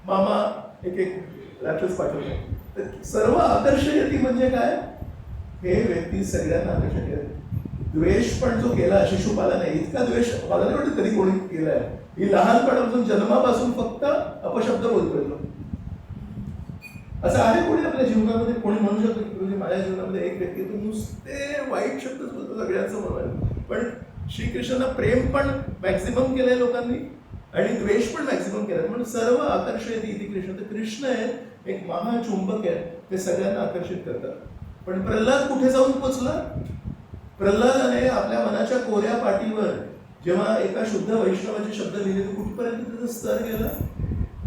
मामा एक राक्षस पाठवतात. तर सर्व आकर्षयती म्हणजे काय? हे व्यक्ती सगळ्यांना आकर्षक आहेत. द्वेष पण जो केला शिशुपालाने, इतका द्वेष मला नाही वाटत कधी कोणी केलाय. ही लहानपणापासून जन्मापासून फक्त अपशब्द बोलतोय तो. असं आहे कोणी आपल्या जीवनामध्ये? कोणी म्हणू शकतो की म्हणजे माझ्या जीवनामध्ये एक व्यक्ती तो नुसते वाईट शब्दच बोलतो सगळ्यांसमोर. पण श्रीकृष्णांना प्रेम पण मॅक्सिमम केलंय लोकांनी आणि द्वेष पण मॅक्सिमम केलाय. म्हणून सर्व आकर्षयती इति कृष्ण. तर कृष्ण आहे एक महाचुंबक आहे, ते सगळ्यांना आकर्षित करतात. पण प्रल्हाद कुठे जाऊन पोचला? प्रल्हादाने आपल्या मनाच्या कोऱ्या पाटीवर जेव्हा एका शुद्ध वैष्णवाचे शब्द लिहिले तर कुठपर्यंत त्याचा स्तर गेला?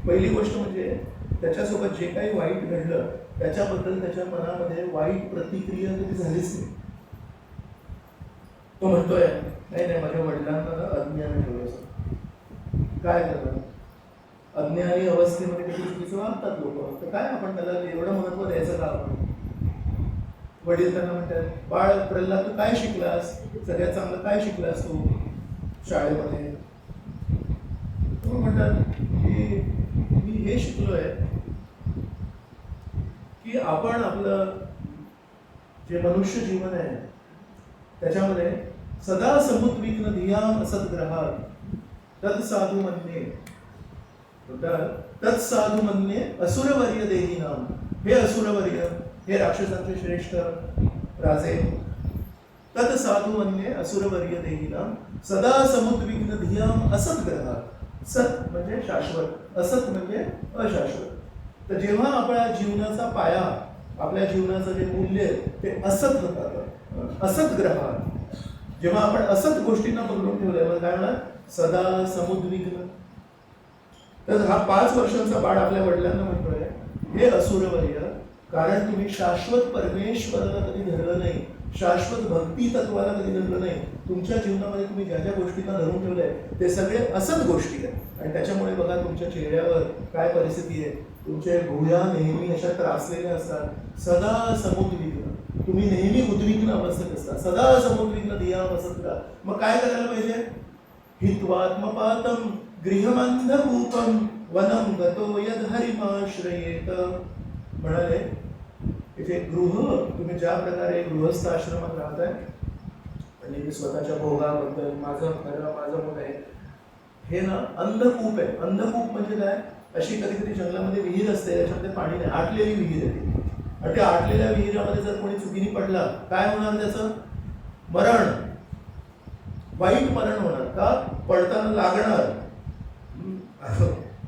पहिली गोष्ट म्हणजे त्याच्यासोबत जे काही वाईट घडलं त्याच्याबद्दल त्याच्या मनामध्ये वाईट प्रतिक्रिया कधी झालीच नाही. तो म्हणतोय नाही, माझ्या वडिलांना अज्ञान ठेवलं. काय करणार? अज्ञानी अवस्थेमध्ये कधी चुकीचं वागतात लोक. तर काय आपण त्याला एवढं महत्व द्यायचं का? आपण वडील त्यांना म्हणतात, बाळ प्रल्हाद तू काय शिकलास? सगळ्यात चांगलं काय शिकलास तू शाळेमध्ये? तो म्हणतात की मी हे शिकलोय की आपण आपलं जे मनुष्य जीवन आहे त्याच्यामध्ये सदा समुद्विग्न धियाम असद्ग्रहात तत्साधु मन्ये तत्साधु मन्ये असुरवर्य देहिनाम. हे असुरवर्य, हे राक्षसांचे श्रेष्ठ राजे, तत्साधु मन्ये असुरवर्य देहिनाम सदा समुद्विग्न धियाम असद्ग्रहात. सत म्हणजे शाश्वत, असत म्हणजे अशाश्वत. तर जेव्हा आपल्या जीवनाचा पाया, आपल्या जीवनाचं जे मूल्य ते असत होतात, असत ग्रहात, जेव्हा आपण असत गोष्टींना पकडून ठेवल्यावर काय होणार? सदा समुद्विग्न. तर हा 5 वर्षांचा बाळ आपल्या वडिलांना म्हणतोय, हे असुरवर्य, कारण तुम्ही शाश्वत परमेश्वराला कधी धरलं नाही, शाश्वत भक्ती तत्वाला कधी धरलं नाही. तुमच्या जीवनामध्ये तुम्ही ज्या ज्या गोष्टींना धरून ठेवलंय ते सगळे असत गोष्टी आहेत. आणि त्याच्यामुळे बघा तुमच्या चेहऱ्यावर काय परिस्थिती आहे. तुमचे भुया नेहमी अशा त्रासलेल्या असतात. सदा समुद्विग्न, तुम्ही नेहमी उद्विग्न अवस्थेत असता. सदा समुद्विग्न धियाम असद्ग्रहात. मग काय करायला पाहिजे? हित्वात्मपातम गृहमंधकूपम वनम गतो यद्हरिमाश्रयेत. म्हणाले इथे गृह, तुम्ही ज्या प्रकारे गृहस्थ आश्रमात राहताय आणि स्वतःच्या भोगाबद्दल माझं खरं, माझं मोठं आहे, हे ना अंधकूप आहे. अंधकूप म्हणजे काय? अशी कधी कधी जंगलामध्ये विहीर असते, त्याच्यामध्ये पाणी नाही, आटलेली विहीर आहे. आणि त्या आटलेल्या विहिरामध्ये जर कोणी चुकीने पडला काय होणार? त्याचं मरण, वाईट मरण होणार. का? पडताना लागणार,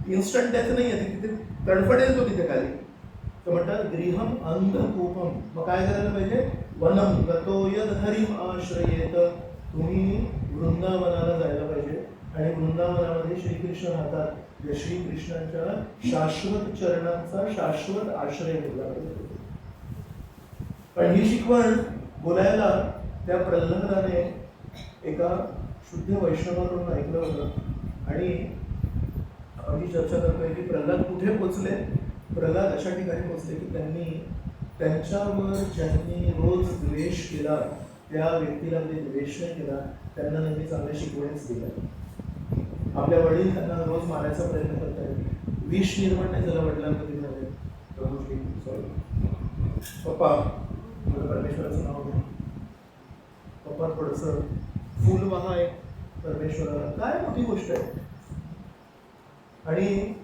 इन्स्टंट डेथ नाही आहे, तिथे तडफडेल तो तिथे खाली. तर म्हणतात गृहम अंधकूपम. मग काय करायला पाहिजे? वनम गतो यद्हरिम आश्रयेत. तुम्ही वृंदावनाला जायला पाहिजे आणि वृंदावनामध्ये श्रीकृष्ण राहतात. या श्रीकृष्णांच्या शाश्वत चरणांचा शाश्वत आश्रय घेतला पाहिजे. पण ही शिकवण बोलायला त्या प्रल्हादाने एका शुद्ध वैष्णवाकडून ऐकलं होतं. आणि आपण ही चर्चा करतोय की प्रल्हाद कुठे पोचले? प्रल्हाद अशा ठिकाणी पोचले की त्यांनी त्यांच्यावर ज्यांनी रोज द्वेष केला त्या व्यक्तीला ते द्वेष नाही केला, त्यांना नेहमी चांगल्या शिकवणीच दिल्या. आपल्या वडील त्यांना रोज मारायचा प्रयत्न करतायत, विष निर्माण नाही झालं वडिलांना कधी झाले. प्रभूजी सॉरी पप्पा, मला परमेश्वराचं नाव घ्या. पप्पा थोडंसं फुल वाहा आहे परमेश्वराला, काय मोठी गोष्ट आहे. आणि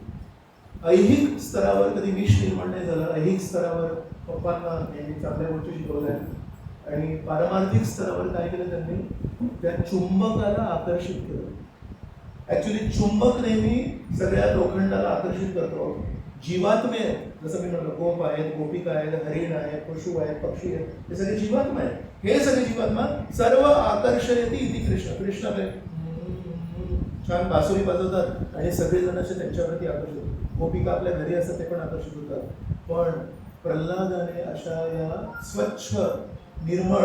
ऐहिक स्तरावर कधी विष निर्माण नाही झालं. ऐहिक स्तरावर पप्पांना नेहमी चांगल्या गोष्टी शिकवल्या. आणि पारमार्थिक स्तरावर काय केलं त्यांनी, त्या चुंबकाला आकर्षित केलं. ऍक्च्युली चुंबक नेहमी सगळ्या लोखंडाला आकर्षित करतो. जीवात्मे आहेत, जसं मी म्हटलं गोप आहेत, गोपिका आहेत, हरिण आहेत, पशु आहेत, पक्षी आहेत, हे सगळे जीवात्मा आहेत. हे सगळे जीवात्मा सर्व आकर्षयती इति कृष्ण. कृष्ण आपले छान बासुरी वाजवतात आणि सगळेजण असे त्यांच्यावरती आकर्षित होतात. गोपिका आपल्या घरी असतात ते पण आकर्षित होतात. पण प्रल्हादाने अशा या स्वच्छ निर्मळ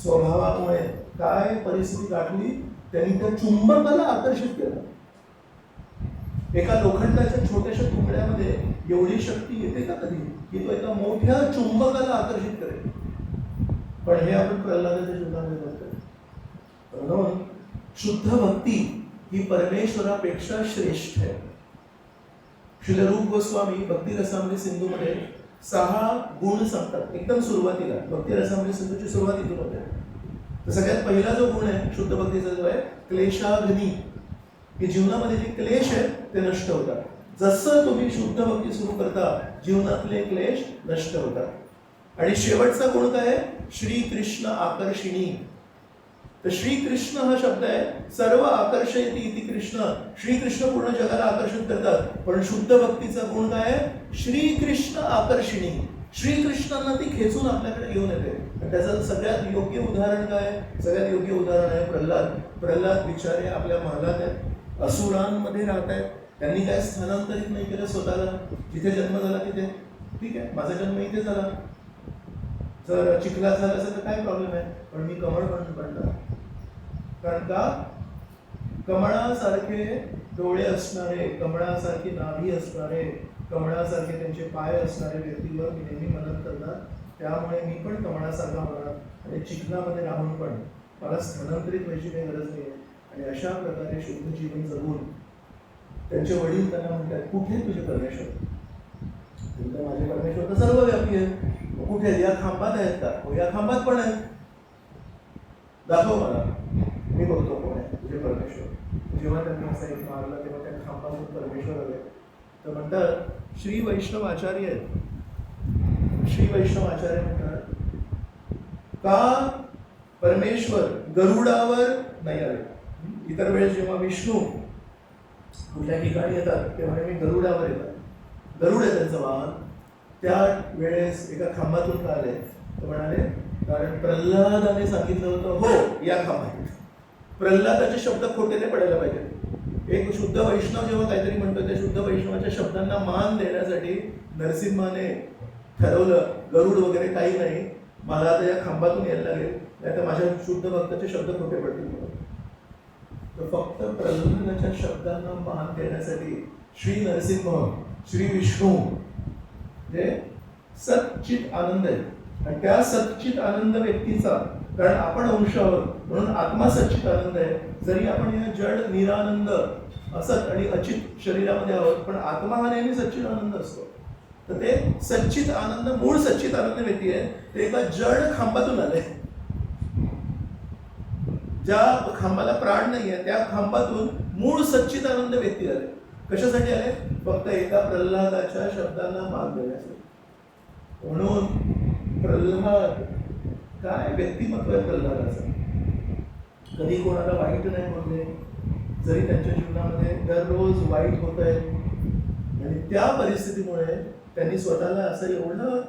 स्वभावामुळे काय परिस्थिती गाठली, त्यांनी त्या चुंबकाला आकर्षित केलं. एका लोखंडाच्या छोट्याशा तुकड्यामध्ये एवढी शक्ती येते का कधी, की तो एका मोठ्या चुंबकाला आकर्षित करेल. पण हे आपण प्रल्हादाच्या जीवनामध्ये बघतो. म्हणून शुद्ध भक्ती ही परमेश्वरापेक्षा श्रेष्ठ आहे. श्रील रूप गोस्वामी भक्ती रसामृत सिंधूमध्ये 6 गुण सांगतात. एकदम सुरुवातीला भक्ती रसामृत सिंधूची सुरुवात इथून होते. तर सगळ्यात पहिला जो गुण आहे शुद्ध भक्तीचा जो आहे क्लेशाग्नी, की जीवनामध्ये जे क्लेश आहेत ते नष्ट होतात. जसं तुम्ही शुद्ध भक्ती सुरू करता जीवनातले क्लेश नष्ट होतात. आणि शेवटचा गुण काय आहे, श्रीकृष्ण आकर्षिणी. तर श्रीकृष्ण हा शब्द आहे, सर्व आकर्षयती इति कृष्ण. श्रीकृष्ण पूर्ण जगाला आकर्षित करतात. पण शुद्ध भक्तीचा गुण काय आहे, श्रीकृष्ण आकर्षिणी. श्रीकृष्णांना ती खेचून आपल्याकडे घेऊन येते. आणि त्याचं सगळ्यात योग्य उदाहरण काय आहे, सगळ्यात योग्य उदाहरण आहे प्रल्हाद. प्रल्हाद बिचारे आपल्या महलात आहेत, असुरांमध्ये राहत आहेत. त्यांनी काय स्थानांतरित नाही केलं स्वतःला. जिथे जन्म झाला तिथे ठीक आहे, माझा जन्म इथे झाला, जर चिखलात झाला असेल तर काय प्रॉब्लेम आहे, पण मी कमळ बनणार. कारण का, कमळासारखे डोळे असणारे, कमळासारखी नाभी असणारे, कमळासारखे त्यांचे पाय असणारे व्यक्तीवर मी नेहमी मनन करणार. त्यामुळे मी पण कमळासारखा होणार आणि चिखलामध्ये राहून पण मला स्थलांतरित व्हायची काही गरज नाही आहे. आणि अशा प्रकारे शुद्ध जीवन जगून त्यांचे वडील त्यांना म्हणतात, कुठे तुझे परमेश्वर? तुमचा माझे परमेश्वर तर सर्वव्यापी आहे. कुठे आहेत? या खांबात आहेत का? हो, या खांबात पण आहेत. दाखव मला, मी बघतो कोण आहे तुझे परमेश्वर. जेव्हा त्यांनी असा एक मारला तेव्हा त्या खांबातून परमेश्वर आले. तर म्हणतात श्री वैष्णव आचार्य आहेत. श्री वैष्णव आचार्य म्हणतात, का परमेश्वर गरुडावर नाही आले? इतर वेळेस जेव्हा विष्णू कुठल्या ठिकाणी येतात तेव्हा मी गरुडावर येतात. गरुड आहे त्यांचं वाहन. त्या वेळेस एका खांबातून का आले? तर म्हणाले, कारण प्रल्हादाने सांगितलं होतं, हो या खांबात. प्रल्हादाचे शब्द खोटे नाही पडायला पाहिजे. एक शुद्ध वैष्णव जेव्हा काहीतरी म्हणतो त्या शुद्ध वैष्णवाच्या शब्दांना मान देण्यासाठी नरसिंहाने ठरवलं, गरुड वगैरे काही नाही, मला आता या खांबातून यायला लागेल, नाही तर माझ्या शुद्ध भक्ताचे शब्द खोटे पडतील. तर फक्त प्रल्हादाच्या शब्दांना मान देण्यासाठी श्री नरसिंह, श्री विष्णू जे सच्चित आनंद आहे. आणि त्या सच्चित आनंद व्यक्तीचा, कारण आपण अंश आहोत म्हणून आत्मा सच्चित आनंद आहे. जरी आपण या जड निरानंद असत आणि अचित शरीरामध्ये आहोत, पण आत्मा हा नेहमी सच्चित आनंद असतो. तर ते सच्चित आनंद, मूळ सच्चित आनंद व्यक्ती आहे, ते एका जड खांबातून आले. ज्या खांबाला प्राण नाही आहे त्या खांबातून मूळ सच्चित आनंद व्यक्ती आले. कशासाठी आले? फक्त एका प्रल्हादाच्या शब्दांना मान देण्यासाठी. म्हणून प्रल्हाद, काय व्यक्तिमत्व आहे प्रल्हादाचं. कधी कोणाला वाईट नाही बोलले, जरी त्यांच्या जीवनामध्ये दररोज वाईट होत आहे आणि त्या परिस्थितीमुळे त्यांनी स्वतःला असं एवढं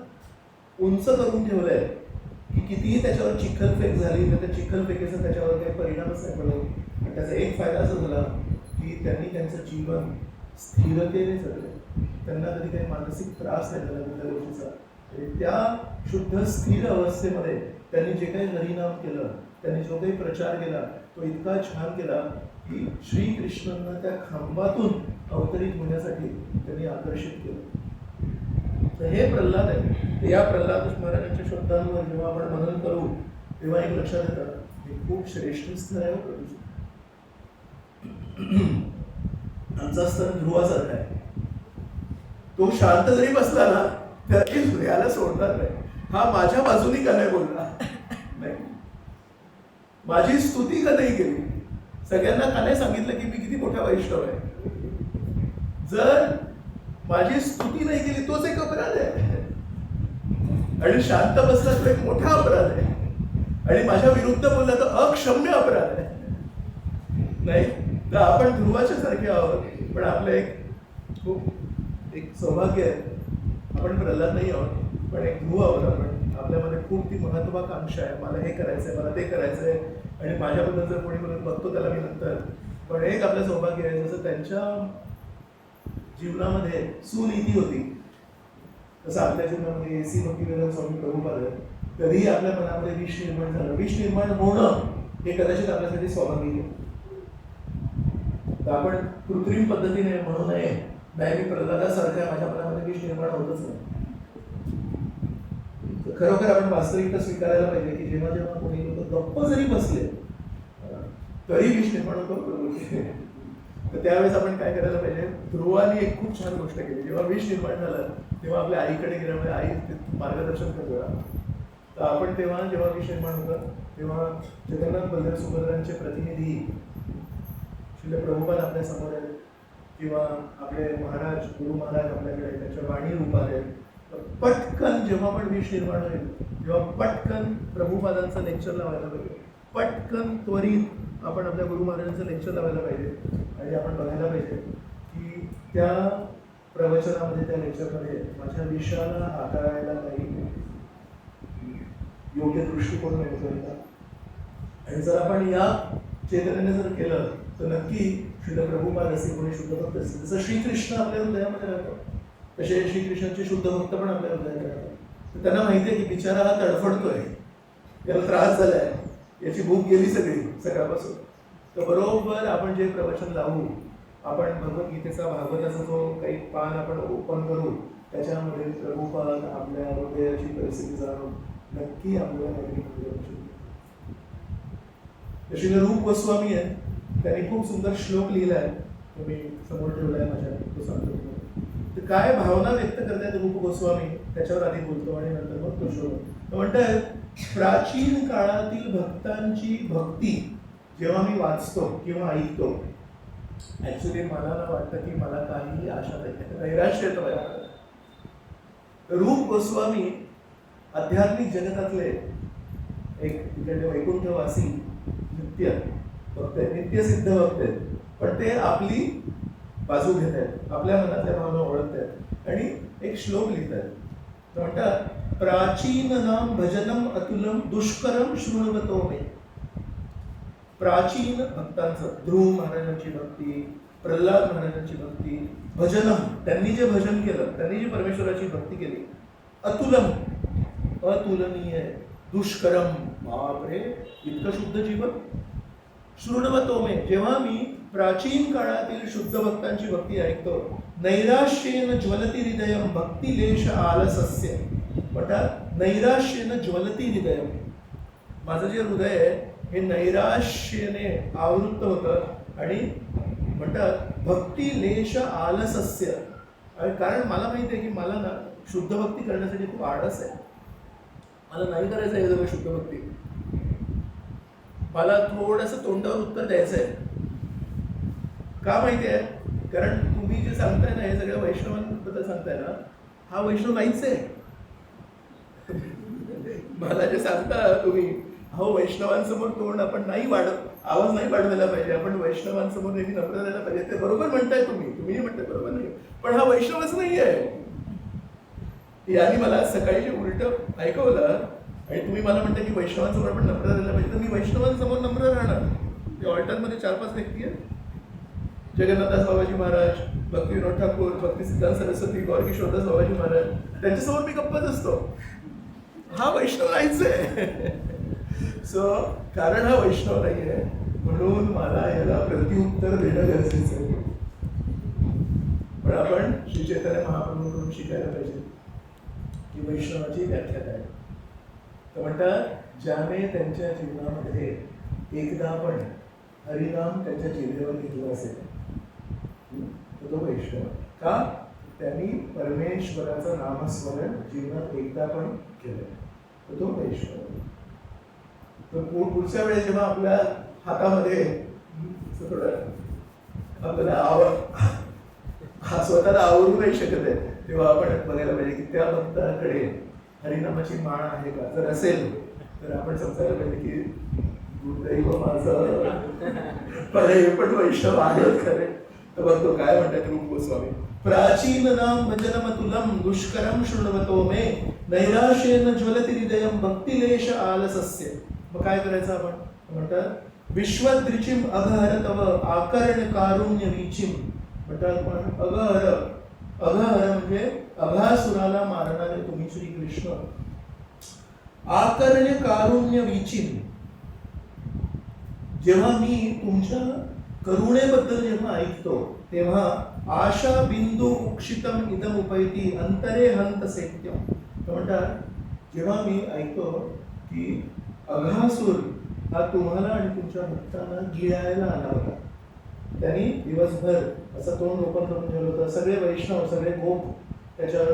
उंच करून ठेवलंय की कितीही त्याच्यावर चिखलफेक झाली तर त्या चिखलफेकीचा त्याच्यावर काही परिणामच नाही पडत. आणि त्याचा एक फायदा असा झाला की त्यांनी त्यांचं जीवन स्थिरतेने जगले. त्यांना कधी काही मानसिक त्रास नाही झाला त्या गोष्टीचा. आणि त्या शुद्ध स्थिर अवस्थेमध्ये त्यांनी जे काही हरिनाम केलं, त्यांनी जो काही प्रचार केला तो इतका छान केला की श्रीकृष्णांना त्या खांबातून अवतरित होण्यासाठी त्यांनी आकर्षित केलं. तर हे प्रल्हाद आहे. या प्रल्हाद महाराजांच्या शब्दांवर जेव्हा आपण मनन करू तेव्हा एक लक्षात येतं हे खूप श्रेष्ठ स्थळ आहे प्रभूजी. आमचा स्तर ध्रुवासारखा आहे. तो शांत जरी बसला ना तरी सूर्याला सोडणार नाही. हा माझ्या बाजूनी का नाही बोलला, नाही माझी स्तुती का नाही केली, सगळ्यांना का नाही सांगितलं की मी किती मोठा वैष्णव आहे. जर माझी स्तुती नाही केली तोच एक अपराध आहे आणि शांत बसला तो एक मोठा अपराध आहे आणि माझ्या विरुद्ध बोलला तर अक्षम्य अपराध आहे. नाही तर आपण ध्रुवाच्या सारखे आहोत, पण आपलं एक सौभाग्य आहे. आपण प्रल्हाद नाही आहोत पण एक ध्रुव आहोत. आपण आपल्यामध्ये खूप ती महत्वाकांक्षा आहे, मला हे करायचंय, मला ते करायचंय आणि माझ्याबद्दल जर कोणी बोलत बघतो त्याला मी नंतर. पण एक आपलं सौभाग्य आहे, जसं त्यांच्या जीवनामध्ये सुनीती होती तसं आपल्या जीवनामध्ये एसी भक्तिवेदांत स्वामी प्रभुपाद आहे. कधीही आपल्या मनामध्ये विष निर्माण झालं, विष निर्माण होणं हे कदाचित आपल्यासाठी स्वाभाविक आहे. तर आपण कृत्रिम पद्धतीने म्हणू नये नाही मी प्रल्हादासारख्या माझ्या मनामध्ये विष निर्माण होतच नाही. खरोखर आपण वास्तविकता स्वीकारायला पाहिजे की जेव्हा जेव्हा कोणी लोक गप्प जरी बसले तरी विष निर्माण होतो. तर त्यावेळेस आपण काय करायला पाहिजे, ध्रुवाने एक खूप छान गोष्ट केली. जेव्हा विष निर्माण झालं तेव्हा आपल्या आईकडे गेल्यामुळे आई मार्गदर्शन करतो. तर आपण तेव्हा जेव्हा विष निर्माण होतं तेव्हा जगन्नाथ बलदेव सुभद्रांचे प्रतिनिधी श्री प्रभुपाद आपल्या समोर आहेत किंवा आपले महाराज गुरु महाराज आपल्याकडे त्यांच्या वाणी रूपात आहेत. पटकन जेव्हा पण विष निर्माण होईल तेव्हा पटकन प्रभुपादांचं लेक्चर लावायला पाहिजे. पटकन त्वरित आपण आपल्या गुरु महाराजांचं लेक्चर लावायला पाहिजे आणि आपण बघायला पाहिजे की त्या प्रवचनामध्ये त्या लेक्चरमध्ये माझ्या विषयाला हाताळायला काही योग्य दृष्टिकोन मिळतोय का. आणि जर आपण या चेतनेने जर केलं तर नक्की शुद्ध प्रभुपाद असे कोणी शुद्ध भक्त असतील. जसं श्रीकृष्ण आपल्या हृदयामध्ये राहतो तसे श्रीकृष्णाचे शुद्ध भक्त पण आपल्या हृदयात राहतात. तर त्यांना माहिती आहे की बिचारा हा तडफडतोय, याला त्रास झालाय, याची भूक गेली सगळी सकाळपासून. तर बरोबर आपण जे प्रवचन लावू, आपण भगवद्गीतेचा भागवताचा जो काही पान आपण ओपन करू त्याच्यामध्ये प्रभुपाद आपल्या हृदयाची परिस्थिती जाणून नक्की आपल्याला काहीतरी. श्री रूप गोस्वामी आहे, त्यांनी खूप सुंदर श्लोक लिहिला आहे, तो मी समोर ठेवलाय माझ्या, तो सांगतो. तर काय भावना व्यक्त करतायत रूप गोस्वामी त्याच्यावर आधी बोलतो आणि नंतर मग तो श्लोक म्हणतात. प्राचीन काळातील भक्तांची भक्ती जेव्हा मी वाचतो किंवा ऐकतो ऍक्च्युली मला ना वाटतं की मला काही आशा नाही, नैराश्य येतं माझ्या. रूप गोस्वामी आध्यात्मिक जगतातले एक तिकडे वैकुंठवासी नित्य भक्त आहेत, नित्यसिद्ध भक्त आहेत. पण ते आपली बाजू घेत आहेत, आपल्या मनातल्या भावना ओळखत आहेत आणि एक श्लोक लिहित आहेत. म्हणतात प्राचीन नाम भजनम अतुलम दुष्करम शृण्वतो मे. प्राचीन भक्तांचं, ध्रुव महाराजांची भक्ती, प्रल्हाद महाराजांची भक्ती, भजनम त्यांनी जे भजन केलं, त्यांनी जी परमेश्वराची भक्ती केली, अतुलम अतुलनीय, दुष्करम बापरे इतकं शुद्ध जीवन, शृण्वतो मे जेव्हा मी प्राचीन काळातील शुद्ध भक्तांची भक्ती ऐकतो, नैराश्येन ज्वलती हृदयम भक्तिलेश आलसस्य. म्हणतात नैराश्येन ज्वलती हृदयम, माझं जे हृदय आहे हे नैराश्येने आवृत्त होतं आणि म्हणतात भक्तिलेश आलसस्य. कारण मला माहिती आहे की मला ना शुद्ध भक्ती करण्यासाठी खूप आळस आहे, मला नाही करायचं आहे सगळं शुद्ध भक्ती. मला थोडंसं तोंडावर उत्तर द्यायचं आहे. का माहिती आहे, कारण तुम्ही जे सांगताय ना हे सगळ्या वैष्णवांबद्दल सांगताय ना, हा वैष्णव नाहीच आहे. मला जे सांगता तुम्ही, हो वैष्णवांसमोर तोंड आपण नाही आवाज नाही वाढवायला पाहिजे, आपण वैष्णवांसमोर नेहमी नम्र राहायला पाहिजे, ते बरोबर म्हणताय तुम्ही म्हणताय बरोबर नाही, पण हा वैष्णवच नाही आहे. यांनी मला सकाळी जे उलट ऐकवलं आणि तुम्ही मला म्हणता की वैष्णवांसमोर आपण नम्र राहायला पाहिजे, तर मी वैष्णवांसमोर नम्र राहणार. ते ऑल्टरमध्ये 4-5 व्यक्ती आहेत, जगन्नाथदास बाबाजी महाराज, भक्तिविनोद ठाकूर, भक्तिसिद्धांत सरस्वती, गौरकिशोरदास बाबाजी महाराज, त्यांच्यासमोर मी गप्पच असतो. हा वैष्णव नाहीच आहे. सो कारण हा वैष्णव नाही आहे म्हणून मला याला प्रत्युत्तर देणं गरजेचं आहे. पण आपण श्री चैतन्य महाप्रभूंकडून शिकायला पाहिजे. की वैष्णवाची व्याख्या काय. तर म्हणतात ज्याने त्यांच्या जीवनामध्ये एकदा पण हरिनाम त्यांच्या जिल्ह्यावर घेतलं असेल तर तो वैष्णव. का? त्यांनी परमेश्वराचं नामस्मरण जीवनात एकदा पण केलं तर तो वैष्णव. तर पुढच्या वेळेस जेव्हा आपल्या हातामध्ये थोडं आपल्याला हा स्वतःला आवरू नाही शकत आहे तेव्हा आपण बघायला पाहिजे की त्या भक्ताकडे हरिनामाची माळ आहे का. जर असेल तर आपण समजायला पाहिजे की दुर्दैव माझं पण वैष्णव आहे खरे. तर बघतो काय म्हणतात रूप गोस्वामी. प्राचीन नाम भजनमतुलम दुष्करम शृण्वतो मे नैराश्येन ज्वलति हृदयम भक्तिलेश आलसस्य. मग काय करायचं आपण म्हणतात विश्वद्रिचिम अघहर तव आकर्ण कारुण्य वीचिम. म्हणतात पण अघहर म्हणजे अघासुराला मारणारे तुम्ही श्रीकृष्ण. आकर्ण कारुण्य वीचिम. जेव्हा मी तुमच्या करुणेबद्दल जेव्हा ऐकतो तेव्हा आशा बिंदू उक्षितम इदम उपैती अंतरे हंत सैत्यम. म्हणतात जेव्हा मी ऐकतो की अघासुर हा तुम्हाला आणि तुमच्या भक्तांना गिळायला आला होता. त्यांनी दिवसभर असं तोंड ओपन करून ठेवलं होतं. सगळे वैष्णव सगळे गोप त्याच्यावर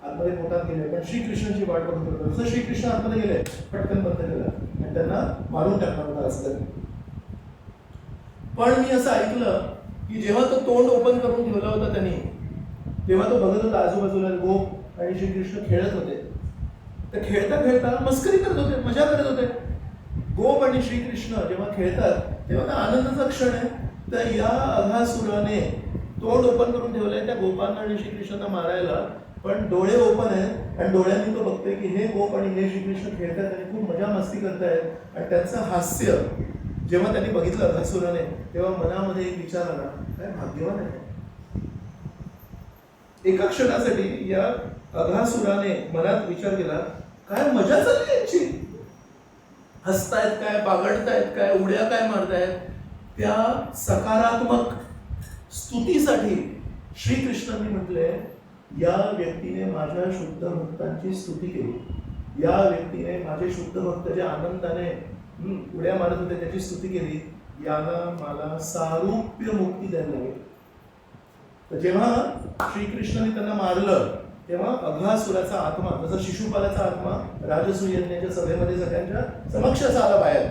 आतमध्ये पोटात गेले पण श्रीकृष्णाची वाट बघत होतं. जसं श्रीकृष्ण आतमध्ये गेले पटकन बंद केलं आणि त्यांना मारून टाकणार होता असं. पण मी असं ऐकलं की जेव्हा तो तोंड ओपन करून ठेवला होता त्यांनी तेव्हा तो बघत होता आजूबाजूला गोप आणि श्रीकृष्ण खेळत होते. तर खेळता खेळता मस्करी करत होते, मजा करत होते. गोप आणि श्रीकृष्ण जेव्हा खेळतात तेव्हा आनंदाचा क्षण आहे. तर या अघासुराने तोंड ओपन करून ठेवलंय त्या गोपांना आणि श्रीकृष्णांना मारायला. पण डोळे ओपन आहेत आणि डोळ्यांनी तो बघतोय की हे गोप आणि हे श्रीकृष्ण खेळतात आणि खूप मजा मस्ती करतायत. आणि त्यांचं हास्य जेव्हा त्यांनी बघितलं अघासुराने तेव्हा मनामध्ये एक विचार आला काय भाग्यवान आहे. एका क्षणासाठी या अघासुराने मनात विचार केला काय मजा चालली यांची. हसतायत काय, बागडतायत काय, उड्या काय मारतायत. त्या सकारात्मक स्तुतीसाठी श्रीकृष्णांनी म्हटले या व्यक्तीने माझ्या शुद्ध भक्तांची स्तुती केली. या व्यक्तीने माझे शुद्ध भक्त जे आनंदाने उड्या मारत होते त्याची स्तुती केली. याला मला सारूप्य मुक्ती द्यायला लागेल. तर जेव्हा श्रीकृष्णाने त्यांना मारलं तेव्हा अघासुराचा आत्मा जसा शिशुपालाचा आत्मा राजसूय यज्ञाच्या सभेमध्ये सगळ्यांच्या समक्ष आला बाहेर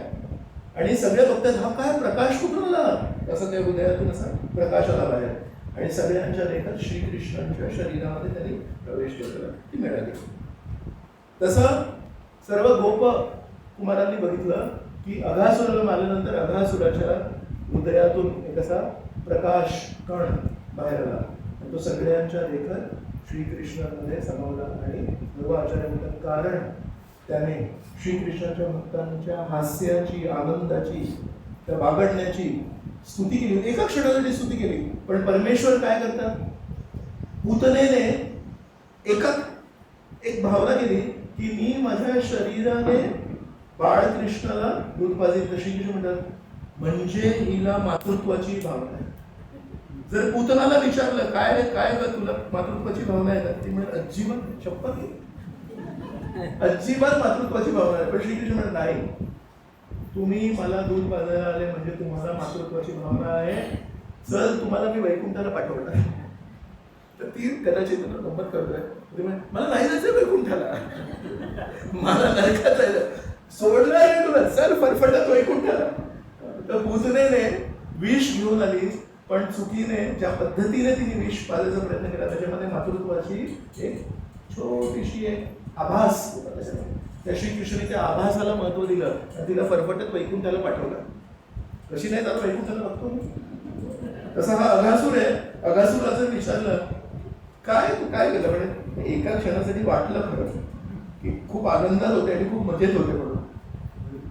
आणि सगळे बघतात हा काय प्रकाश कुठून आला. तसं त्या हृदयातून असा प्रकाश आला बाहेर आणि सगळ्यांच्या लेखात श्रीकृष्णांच्या शरीरामध्ये त्यांनी प्रवेश केला. ती मिळाली. तसं सर्व गोप कुमारांनी बघितलं की अघासुराला मारल्यानंतर अघासुराच्या हृदयातून एक असा प्रकाश कण बाहेर आला आणि तो सगळ्यांच्या लेखात श्रीकृष्णांमध्ये सामावला. आणि ध्रुव आचार्य म्हणतात कारण त्याने श्रीकृष्णाच्या भक्तांच्या हास्याची, आनंदाची, त्या बागडण्याची स्तुती केली. एका क्षणासाठी स्तुती केली. पण परमेश्वर काय करतात पूतनेने एक भावना केली की मी माझ्या शरीराने बाळकृष्णाला दूध पाजेल. श्रीकृष्ण म्हणतात म्हणजे हिला मातृत्वाची भावना आहे. जर पूतनाला विचारलं काय काय ग तुला मातृत्वाची भावना आहे का ती म्हणत अजिबात शपथ अजिबात मातृत्वाची भावना आहे. पण श्रीकृष्ण म्हणत नाही तुम्ही मला दूध पाजायला आले म्हणजे तुम्हाला मातृत्वाची भावना आहे. जर तुम्हाला मी वैकुंठाला पाठवणार तर ती कदाचित गंमत करतोय मला नाही जायचं वैकुंठाला मला नरकात जायचं सोडलं आहे तुला सर फरफटत वैकुंठाला. तर पूतनेने विष घेऊन आली पण चुकीने ज्या पद्धतीने तिने विष पाजायचा प्रयत्न केला त्याच्यामध्ये मातृत्वाची एक छोटीशी एक आभास होता. त्या श्रीकृष्णाने त्या आभासाला महत्व दिलं आणि तिला फरफटत वैकुंठाला पाठवलं. कशी नाही जात वैकुंठाला बघतो. तसा हा अघासूर आहे. अघासुराचं विचारलं काय तू काय केलं म्हणजे एका क्षणासाठी वाटलं खरं की खूप आनंदात होते आणि खूप मजेत होते म्हणून.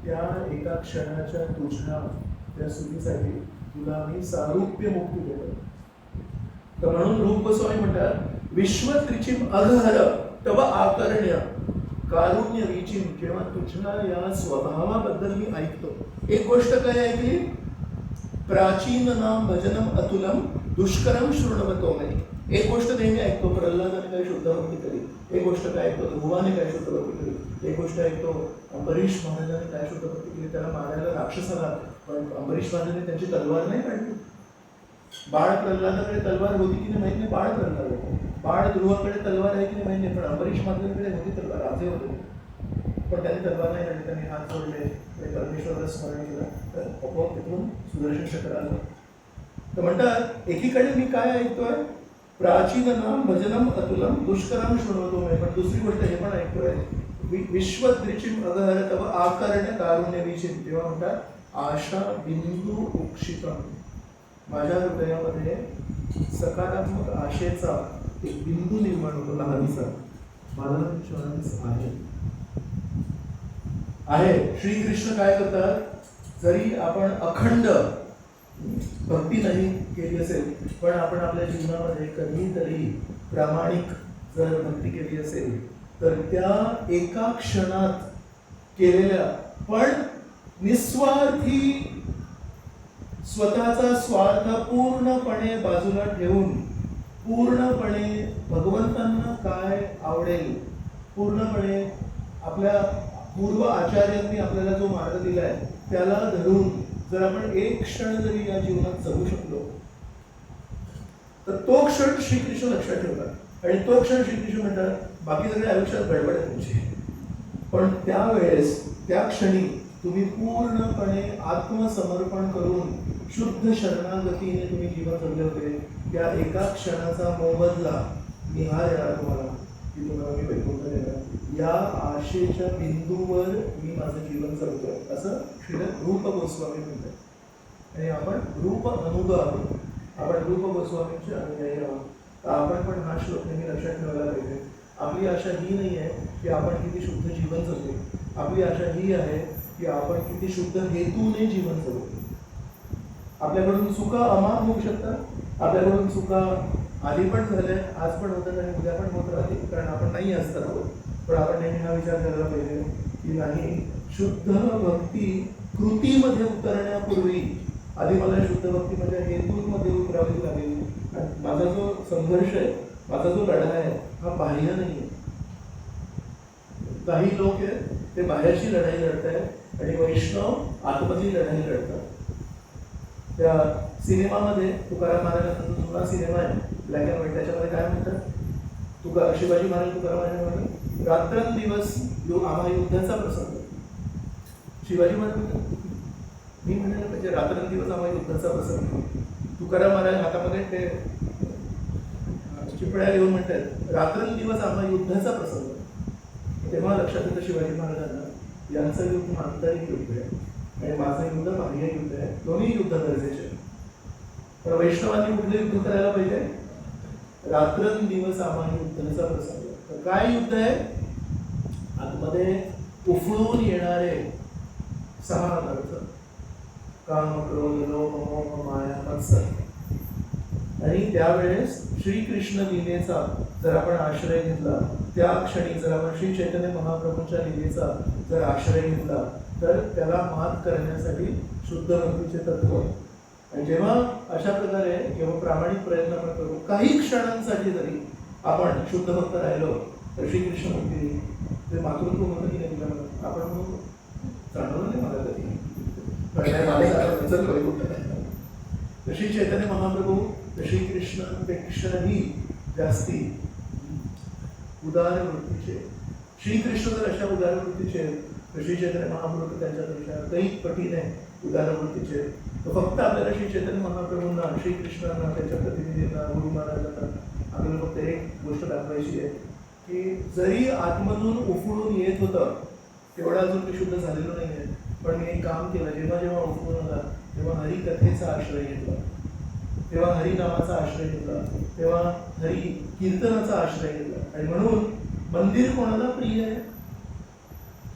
त्या एका क्षणाच्या तुझ्या त्या स्तुतीसाठी तुला मी सारूप्य मुक्ती देतो. तर म्हणून रूप गोस्वामी म्हणतात विश्वत्रिचिम अघहर तव आकर्ण्य कारुण्य वीचिम. जेव्हा तुझ्या या स्वभावाबद्दल मी ऐकतो एक गोष्ट काय ऐकली प्राचीन नाम भजनम अतुलम दुष्करम शृण्वतो मे. एक गोष्ट नेहमी ऐकतो, प्रल्हादाने काय शुद्ध भक्ती केली. एक गोष्ट काय ऐकतो, ध्रुवाने काय शुद्ध भक्ती केली. एक गोष्ट ऐकतो, अंबरीश महाराजांनी काय शुद्ध भक्ती केली. त्याला मारायला राक्षस आला, पण अंबरीश महाराजांनी त्यांची तलवार नाही काढली. बाळ प्रल्हादाकडे तलवार होती की नाही माहित नाही, बाळ प्रल्हाद होता. बाळ ध्रुवाकडे तलवार आहे की नाही माहित नाही, पण अंबरीश महाराजांकडे होती तलवार, राजे होते. पण त्यांनी तलवार नाही काढली, त्यांनी हात जोडले, परमेश्वराचं स्मरण केलं, तर आपोआप तिथून सुदर्शन चक्र आलं. तर म्हणतात एकीकडे मी काय ऐकतोय, प्राचीन नाम भजनम अतुलम दुष्करम शृण्वतो मे. पण दुसरी गोष्ट हे पण ऐकतोय, विश्वद्रिचिम अगहर तव आकर्ण कारुण्य विचित. तेव्हा म्हणतात आशा बिंदू उक्षितम. माझ्या हृदयामध्ये सकारात्मक आशेचा एक बिंदू निर्माण होतो लहानसा. मला चान्स आहे. श्रीकृष्ण काय करतात, जरी आपण अखंड भक्ती नाही केली असेल, पण आपण आपल्या जीवनामध्ये कधीतरी प्रामाणिक जर भक्ती केली असेल, तर त्या एका क्षणात केलेल्या पण निस्वार्थी स्वतःचा स्वार्थ पूर्णपणे बाजूला ठेवून, पूर्णपणे भगवंतांना काय आवडेल, पूर्णपणे आपल्या पूर्व आचार्यांनी आपल्याला जो मार्ग दिलाय त्याला धरून जर आपण एक क्षण जरी या जीवनात जगू शकलो, तर तो क्षण श्रीकृष्ण लक्षात ठेवतात. आणि तो क्षण श्रीकृष्ण म्हणतात बाकी सगळे आयुष्यात गडबड आहे तुमची, पण त्यावेळेस त्या क्षणी तुम्ही पूर्णपणे आत्मसमर्पण करून शुद्ध शरणागतीने तुम्ही जीवन जगले होते. त्या एका क्षणाचा मोबदला निहार येणार तुम्हाला, की तुम्हाला मी वैकुंठ देणार. या आशेच्या बिंदूवर मी माझं जीवन जगतोय, असं श्री रूप गोस्वामी म्हणतात. आणि आपण रूप अनुग आहोत, आपण रूप गोस्वामींचे अनुयायी आहोत. तर आपण पण हा श्लोक नेहमी लक्षात ठेवायला पाहिजे. आपली आशा ही नाही आहे की आपण किती शुद्ध जीवन जगू, आपली आशा ही आहे की आपण किती शुद्ध हेतूने जीवन जगू. आपल्याकडून चुका अमाप होऊ शकतात, आपल्याकडून चुका आधी पण झाल्या, आज पण होतात आणि उद्या पण होत राहतील, कारण आपण नाही असतात आहोत. पण आपण नेहमी हा विचार करायला पाहिजे की नाही, शुद्ध भक्ती कृतीमध्ये उतरण्यापूर्वी आधी मला शुद्ध भक्ती माझ्या हेतूमध्ये उतरावी लागेल. आणि माझा जो संघर्ष आहे, माझा जो लढा आहे, हा बाह्य नाही आहे. काही लोक आहेत ते बाहेरची लढाई लढत आहेत आणि वैष्णव आतमधली लढाई लढतात. त्या सिनेमामध्ये तुकाराम महाराजांचा जो जुना सिनेमा आहे ब्लॅक अँड व्हाईट, त्याच्यामध्ये काय म्हणतात, शिवाजी महाराज तुकाराम महाराजांमध्ये रात्रंदिवस आम्हा युद्धाचा प्रसंग. शिवाजी महाराज मी म्हणायला पाहिजे रात्रंदिवस आम्हा युद्धाचा प्रसंग. तुकाराम महाराज हातामध्ये ते चिपळ्या घेऊन म्हणतात रात्रंदिवस आम्हा युद्धाचा प्रसंग. तेव्हा लक्षात येतं शिवाजी महाराजांना यांचं युद्ध आंतरिक युद्ध आहे आणि माझं युद्ध बाह्य युद्ध आहे. दोन्ही युद्ध गरजेचे. पण वैष्णवांनी कुठलं युद्ध करायला पाहिजे, रात्रंदिवस आम्हा युद्धाचा प्रसंग. तर काय युद्ध आहे, आतमध्ये उफळून येणारे 6 पदार्थ, काम क्रोध लोभ मोह माया मत्सर. आणि त्यावेळेस श्रीकृष्ण लीलेचा जर आपण आश्रय घेतला, त्या क्षणी जर आपण श्री चैतन्य महाप्रभूंच्या लीलेचा जर आश्रय घेतला, तर त्याला मात करण्यासाठी शुद्ध भक्तीचे तत्व. आणि जेव्हा अशा प्रकारे जेव्हा प्रामाणिक प्रयत्न आपण करू, काही क्षणांसाठी जरी आपण शुद्ध भक्त राहिलो, तर श्रीकृष्ण म्हणतील ते मातृत्व होतं की नाही तुला, आपण म्हणून जाणवलं नाही मला कधी, पण श्री चैतन्य महाप्रभू श्रीकृष्णांपेक्षाही जास्ती उदार वृत्तीचे. श्रीकृष्ण जर अशा उदार वृत्तीचे, श्री चैतन्य महाप्रभू त्यांच्यापेक्षा कैक पटीने उदार वृत्तीचे. तर फक्त आपल्याला श्री चैतन्य महाप्रभूंना, श्रीकृष्णांना, त्यांच्या प्रतिनिधींना, गुरु महाराजांना आपल्याला फक्त एक गोष्ट दाखवायची आहे की जरी आतमधून उफळून येत होतं, तेवढं अजून मी शुद्ध झालेलो नाही आहे, पण मी एक काम केलं. जेव्हा जेव्हा उफळून होता तेव्हा हरिकथेचा आश्रय घेतला, तेव्हा हरिनामाचा आश्रय घेतला, तेव्हा हरी कीर्तनाचा आश्रय घेतला. आणि म्हणून मंदिर कोणाला प्रिय आहे,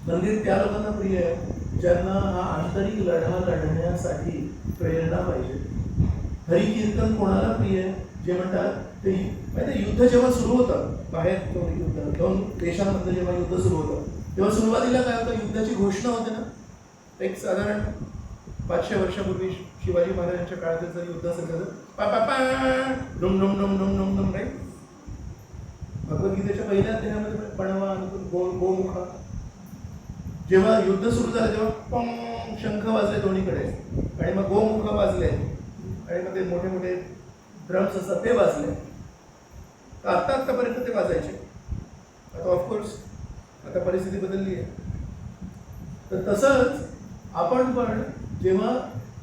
मंदिर त्या लोकांना प्रिय आहे ज्यांना हा आंतरिक लढा लढण्यासाठी प्रेरणा पाहिजे. हरी कीर्तन कोणाला प्रिय आहे, जे म्हणतात ते माहिती युद्ध जेव्हा सुरू होतं बाहेर, तो युद्ध 2 देशांमध्ये जेव्हा युद्ध सुरू होतं, तेव्हा सुरुवातीला काय होतं, युद्धाची घोषणा होते ना, एक साधारण 500 वर्षापूर्वी शिवाजी महाराजांच्या काळात जर युद्ध असेल तर पा पा पा डुम डुम डुम डुम डुम डुम राईट. भगवद्गीतेच्या पहिल्या अध्यायामध्ये पणवा गोमुखा, जेव्हा युद्ध सुरू झालं तेव्हा पॉंग शंख वाजले दोन्हीकडे आणि मग गोमुख वाजले आणि मग ते मोठे मोठे ड्रम्स असतात ते वाजले. आत्तापर्यंत ते वाजायचे. आता ऑफकोर्स आता परिस्थिती बदलली आहे. तर तसंच आपण पण जेव्हा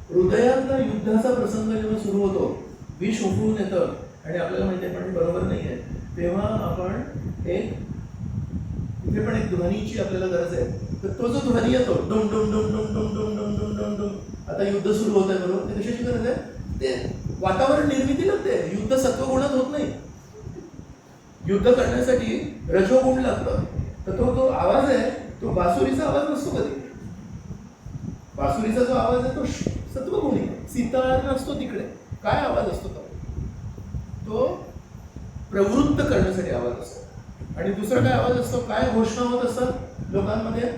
हृदयातला युद्धाचा प्रसंग जेव्हा सुरू होतो, विष उफळून येतं आणि आपल्याला माहिती आहे पण हे बरोबर नाही आहे, तेव्हा आपण तिथे पण एक ध्वनीची आपल्याला गरज आहे. तर तो जो ध्वनी येतो डुम डुम डुम डुम डुम डुम डुम डुम डुम डुम, आता युद्ध सुरू होत आहे बरोबर, ते कशाची गरज आहे? ते वातावरण निर्मिती लागते. युद्ध सत्वगुणात होत नाही. युद्ध करण्यासाठी रजोगुण लागतं. तर तो जो आवाज आहे तो बासुरीचा आवाज नसतो कधी. बासुरीचा जो आवाज आहे तो सत्वगुणी, सितार नसतो तिकडे. काय आवाज असतो तो प्रवृत्त करण्यासाठी आवाज असतो. आणि दुसरा काय आवाज असतो, काय घोषणा होत असतात लोकांमध्ये.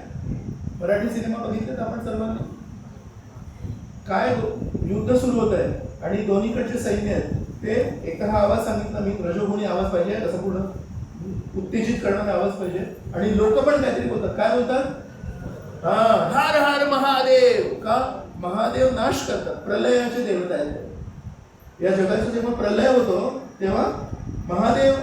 मराठी सिनेमा बघितले तर आपण सर्वांनी, काय युद्ध सुरू होत आहे आणि दोन्हीकडचे सैन्य आहेत, ते एक हा आवाज सांगितला मी, रजोगुणी आवाज पाहिजे, कसं पुढं उत्तेजित करणारा आवाज पाहिजे. आणि लोक पण काहीतरी बोलतात. काय बोलतात? हर हर महादेव. का? महादेव नाश करतात, प्रलयाचे देवता आहेत. या जगाचा जेव्हा प्रलय होतो तेव्हा महादेव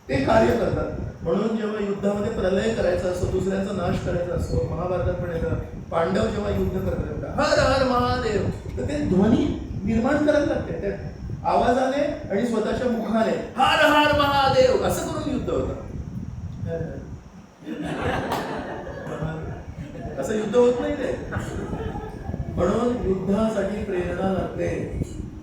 ते कार्य करतात. म्हणून जेव्हा युद्धामध्ये प्रलय करायचा असतो, दुसऱ्यांचा नाश करायचा असतो, महाभारतात पण येतं, पांडव जेव्हा युद्ध करतात हर हर महादेव, तर ते ध्वनी निर्माण करायला लागते त्या आवाजाने आणि स्वतःच्या मुखाने हर हर महादेव असं करून युद्ध होतं. असं युद्ध होत नाही ते. म्हणून युद्धासाठी प्रेरणा लागते,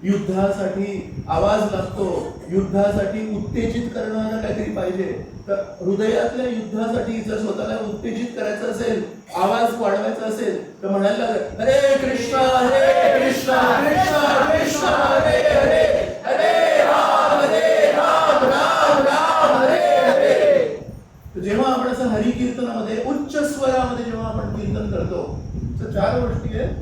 युद्धासाठी आवाज लागतो, युद्धासाठी उत्तेजित करणारा काहीतरी पाहिजे. तर हृदयातल्या युद्धासाठी जर स्वतःला उत्तेजित करायचं असेल, आवाज वाढवायचा असेल, तर म्हणायला लागेल हरे कृष्णा कृष्णा कृष्ण हरे हरे, हरे राम राम हरे हरे. तर जेव्हा आपण असं हरी कीर्तनामध्ये उच्च स्वरामध्ये जेव्हा आपण कीर्तन करतो तर 4 गोष्टी आहेत.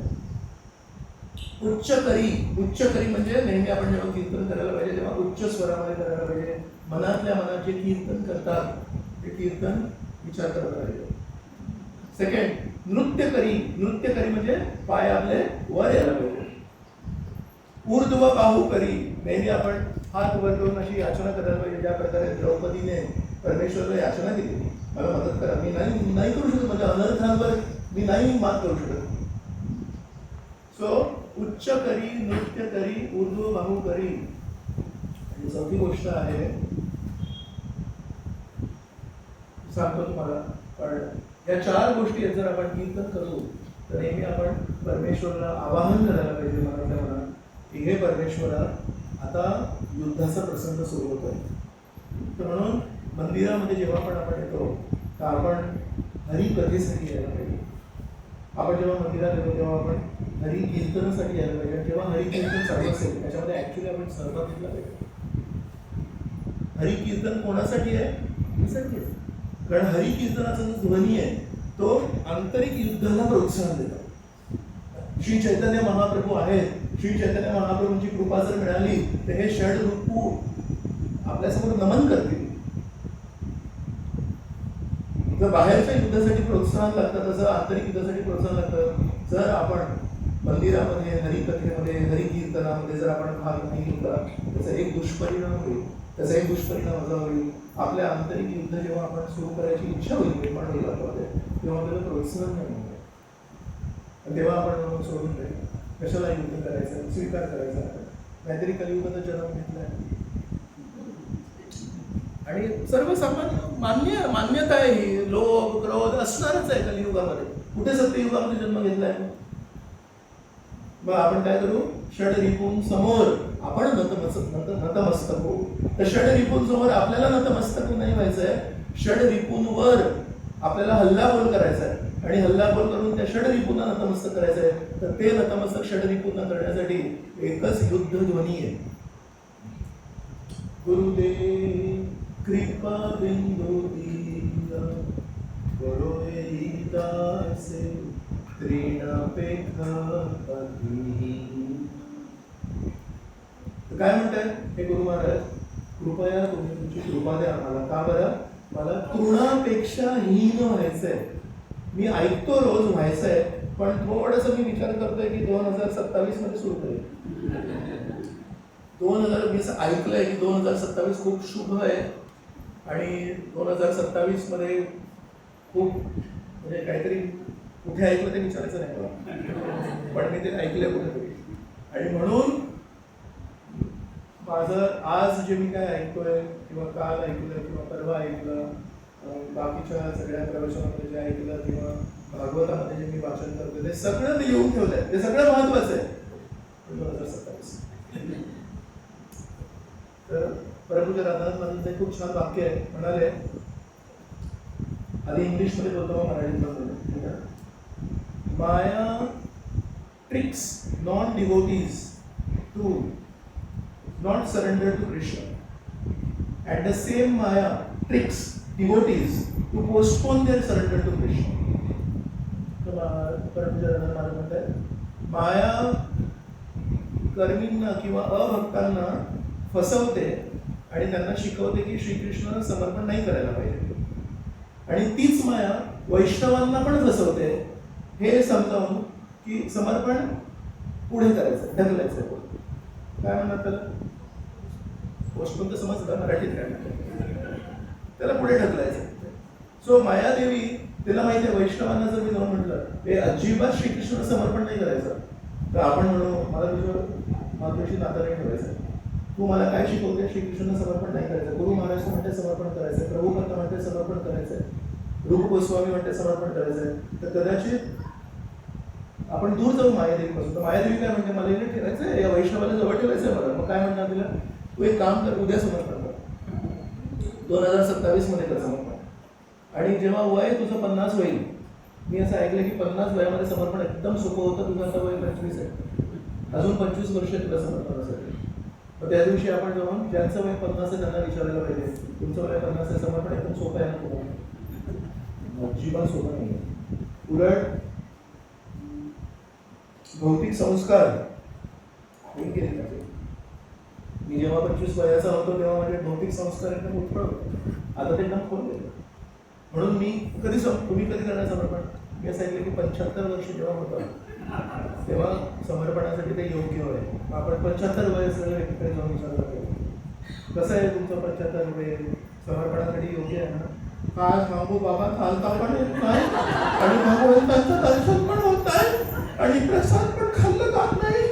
उच्चकरी म्हणजे नेहमी आपण जेव्हा कीर्तन करायला पाहिजे तेव्हा उच्च स्वरामध्ये करायला पाहिजे. मनातल्या मनात जे कीर्तन करतात ते कीर्तन विचार करायला पाहिजे. सेकंड, नृत्यकरी म्हणजे पाय आपले वर यायला पाहिजे. ऊर्ध्व बाहुकरी, नेहमी आपण हात वर करून अशी याचना करायला पाहिजे. ज्या प्रकारे द्रौपदीने परमेश्वरला याचना केली, मला मदत करा, मी नाही करू शकत, म्हणजे अनर्थांवर मी नाही मात करू शकत. सो उच्चकरी, नृत्यकरी, ऊर्ध्व बाहुकरी. आणि चौथी गोष्ट आहे, सांगतो तुम्हाला, पण या 4 गोष्टी जर आपण कीर्तन करू तर नेहमी आपण परमेश्वराला आवाहन करायला पाहिजे मनातल्या मनात की हे परमेश्वरा, आता युद्धाचा प्रसंग सुरू होतोय. तर म्हणून मंदिरामध्ये जेव्हा पण आपण येतो तर आपण हरिकथेसाठी यायला पाहिजे. आपण जेव्हा मंदिरात येतो तेव्हा आपण हरी कीर्तनासाठी यायला पाहिजे. जेव्हा हरी कीर्तन चालू असेल त्याच्यामध्ये ऍक्च्युली आपण सहभाग घेतला पाहिजे. हरी कीर्तन कोणासाठी आहे? कारण हरी कीर्तनाचा जो ध्वनी आहे तो आंतरिक युद्धाला प्रोत्साहन देतो. श्री चैतन्य महाप्रभू आहेत. श्री चैतन्य महाप्रभूंची कृपा जर मिळाली तर हे षडरूपू आपल्यासमोर नमन करतील. जर बाहेरच्या युद्धासाठी प्रोत्साहन लागतं तसं आंतरिक युद्धासाठी प्रोत्साहन लागतं. जर आपण मंदिरामध्ये हरिकथेमध्ये हरिकीर्तनामध्ये जर आपण भाग नाही घेतला त्याचा एक दुष्परिणाम होईल. त्याचा एक दुष्परिणाम असा होईल, आपल्या आंतरिक युद्ध जेव्हा आपण सुरू करायची इच्छा होईल निर्माण होईल आपल्यामध्ये, तेव्हा आपल्याला प्रोत्साहन नाही मिळेल. तेव्हा आपण सोडून दे, कशाला युद्ध करायचं, स्वीकार करायचा. काहीतरी कलियुगाचा जन्म घेतलाय आणि सर्वसामान्य मान्यता आहे ही. लोभ क्रोध असणारच आहे कलियुगामध्ये. कुठे सत्ययुगामध्ये जन्म घेतलाय? मग आपण काय करू? षडरिपूं समोर आपण नतमस्तक होऊ. तर षडरिपूं समोर आपल्याला नतमस्तक नाही व्हायचंय, षडरिपूंवर आपल्याला हल्लाबोल करायचा आहे आणि हल्लाबोल करून त्या षडरिपूंना नतमस्तक करायचं आहे. तर ते नतमस्तक षडरिपूंना करण्यासाठी एकच युद्ध ध्वनी आहे. गुरुदेव कृपा बिंदू दीना, करो दासे तृणपेख काय म्हणताय हे गुरु महाराज, कृपया तुम्ही तुमची कृपा द्या आम्हाला. का बरं? मला तृणापेक्षा हीन व्हायचंय. मी ऐकतो रोज व्हायचंय, पण थोडंसं मी विचार करतोय की 2027 मध्ये सुरू करेल. 2020 ऐकलंय की 2027 खूप शुभ आहे आणि 2027 मध्ये खूप म्हणजे काहीतरी कुठे ऐकलं ते विचारायचं नाही मला, पण मी ते ऐकलंय कुठेतरी. आणि म्हणून माझं आज जे मी काय ऐकतोय किंवा काल ऐकलं किंवा परवा ऐकलं, बाकीच्या सगळ्या प्रवचनामध्ये जे ऐकलं किंवा भागवतामध्ये जे मी वाचन करतोय ते सगळं मी लिहून ठेवलंय. ते सगळं महत्वाचं आहे. 2027 तर प्रभूच्या राधानंद खूप छान वाक्य आहे. म्हणाले, आधी इंग्लिशमध्ये बोलतो मराठीत, maya tricks non devotees to not surrender to Krishna. At the same Maya tricks devotees to postpone their surrender to Krishna. तर माया कर्मींना किंवा अभक्तांना फसवते आणि त्यांना शिकवते की श्रीकृष्णाला समर्पण नाही करायला पाहिजे. आणि तीच माया वैष्णवांना पण फसवते हे समजावून की समर्पण पुढे करायचं, ढकलायचं. काय म्हणतात त्याला? पोस्टपोन तर समजतं मराठीत काय म्हणतात, त्याला पुढे ढकलायचं. सो मायादेवी तिला माहिती आहे वैष्णवांना जर मी जाऊन म्हटलं हे अजिबात श्रीकृष्णाला समर्पण नाही करायचं, तर आपण म्हणू मला तुझ्याशी नातं नाही ठेवायचं. तू मला काय शिकवते? श्रीकृष्णाला समर्पण नाही करायचं. गुरु महाराज म्हणते समर्पण करायचं, प्रभुपंत म्हणते समर्पण करायचंय, रूप गोस्वामी म्हणते समर्पण करायचंय. तर कदाचित आपण दूर जाऊ मायादेवीपासून. तर मायादेवी काय म्हणते, मला इकडे ठेवायचंय, या वैष्णवाला जवळ ठेवायचंय मला. मग काय म्हणणार तिला? तू एक काम कर, उद्या समर्पण कर, 2027 मध्ये कर समर्पण. आणि जेव्हा वय तुझं 50 होईल, मी असं ऐकलं की 50 वयामध्ये समर्पण एकदम सोपं होतं. तुझं आता वय 25 आहे, अजून 25 वर्ष तुला समर्पणासाठी. मग त्या दिवशी आपण जाऊन ज्यांचं वय 50 आहे त्यांना विचारायला पाहिजे, तुमचं वय 50 आहे, समर्पण एकदम सोपं आहे ना तुम्हाला? अजिबात सोपं नाही आहे. उलट भौतिक संस्कार होऊन गेले पाहिजे. मी जेव्हा 25 वयाचा होतो तेव्हा माझे भौतिक संस्कार एकदम उत्पळ होते, आता ते एकदम खोल गेले. म्हणून मी तुम्ही कधी करणार समर्पण? मी असं ऐकलं की 75 वर्ष जेव्हा होतं तेव्हा समर्पणासाठी ते योग्य आहे. आपण 75 वयाचं व्यक्तीकडे जाऊन विचारलं पाहिजे, कसं आहे तुमचं 75 वय समर्पणासाठी योग्य आहे ना? काय सांगू बाबा, चालता पण येत नाही आणि भगवंतांचं दर्शन पण होत आहे आणि प्रसाद पण खाल्लं जात नाही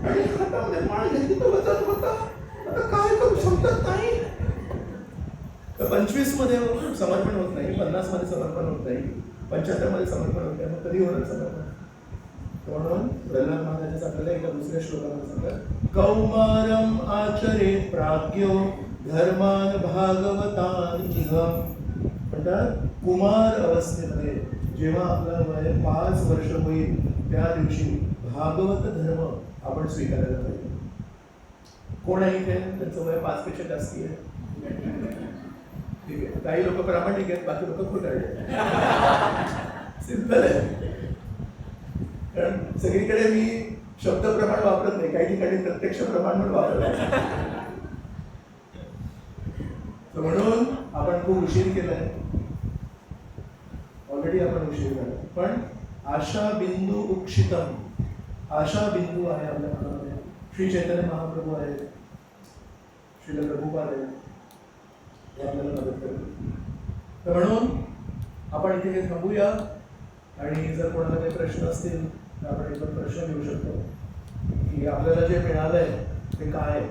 आणि हातामध्ये माळ घेतली तर वजन होतं. आता काय करू समजत नाही. तर 25 मध्ये समर्पण होत नाही, 50 मध्ये समर्पण होत नाही, 75 मध्ये समर्पण होत नाही. मग कधी होणार समर्पण? म्हणून प्रल्हाद महाराज आपल्याला एका दुसऱ्या श्लोकामध्ये सांगतात, कौमारम आचरेत प्राज्ञो धर्मान भागवतान इह. म्हणतात कुमार अवस्थेमध्ये जेव्हा आपलं वय 5 वर्ष होईल त्या दिवशी भागवत धर्म आपण स्वीकारायला पाहिजे. कोण आहे इथे त्यांचं वय 5 पेक्षा जास्ती आहे? ठीक आहे, काही लोक प्रामाणिक आहेत, बाकी लोक खोटारडे आहेत. सिंपल आहे. कारण सगळीकडे मी शब्द प्रमाण वापरत नाही, काही ठिकाणी प्रत्यक्ष प्रमाण म्हणून वापरत. म्हणून आपण खूप उशीर केलाय, ऑलरेडी आपण उशीर झाला. पण आशा बिंदू उक्षितम, आशा बिंदू आहे आपल्या मनामध्ये. श्री चैतन्य महाप्रभू आहेत, श्रील प्रभुपाद आहेत, हे आपल्याला मदत करतील. तर म्हणून आपण इथे हे थांबूया आणि जर कोणाला काही प्रश्न असतील तर आपण एक प्रश्न घेऊ शकतो की आपल्याला जे मिळालंय ते काय आहे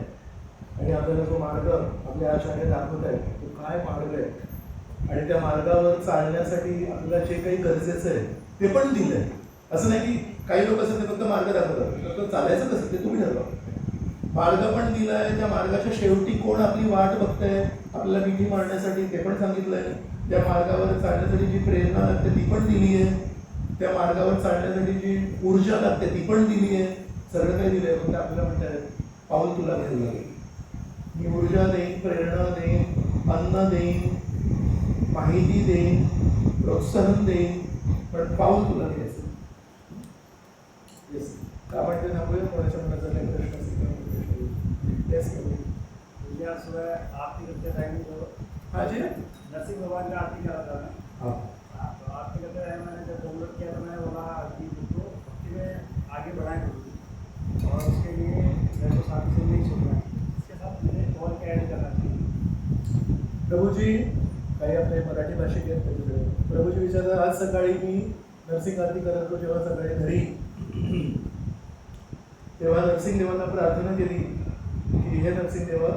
आणि आपल्याला तो मार्ग आपल्या आचार्य दाखवत आहे तो काय मार्ग आहे आणि त्या मार्गावर चालण्यासाठी आपल्याला जे काही गरजेचं आहे ते पण दिलं आहे. असं नाही की काही लोक असं ते फक्त मार्ग दाखवतात, फक्त चालायचं कसं ते तुम्ही ठरवा. मार्ग पण दिलाय, त्या मार्गाच्या शेवटी कोण आपली वाट बघतंय आपल्याला मिठी मारण्यासाठी ते पण सांगितलंय. त्या मार्गावर चालण्यासाठी जी प्रेरणा लागते ती पण दिली आहे, त्या मार्गावर चालण्यासाठी जी ऊर्जा लागते ती पण दिली आहे. सगळं काही दिलंय, फक्त आपल्याला म्हणतात पाऊल तुला घ्यायला लागेल. मी ऊर्जा देईन, प्रेरणा देईन, अन्न देईन, माहिती देईन, प्रोत्साहन देईन, पण पाऊल तुला घ्यायचं. येस आपण ते थांबूया. कोणाच्या मनात जर काही प्रश्न असेल तर आपण प्रश्न घेऊ. येस पूजा सुबह आरती करते टाइम तो हाँ जी नरसिंह भगवान का आरती कर रहा था मैं। हाँ हाँ, तो आरती करते टाइम मैंने जब डाउनलोड किया तो मैंने बोला कि इसको भक्ति में आगे बढ़ाएं जरूर, और उसके लिए मेरे को साथ से नहीं छोड़ना है, इसके साथ मुझे और क्या ऐड करना चाहिए। प्रभूजी काही आपले मराठी भाषिक आहेत त्याच्याकडे. प्रभूजी विचारतात, आज सकाळी मी नरसिंग आरती करत होतो जेव्हा सकाळी घरी, तेव्हा नरसिंग देवांना प्रार्थना केली की हे नरसिंग देवा,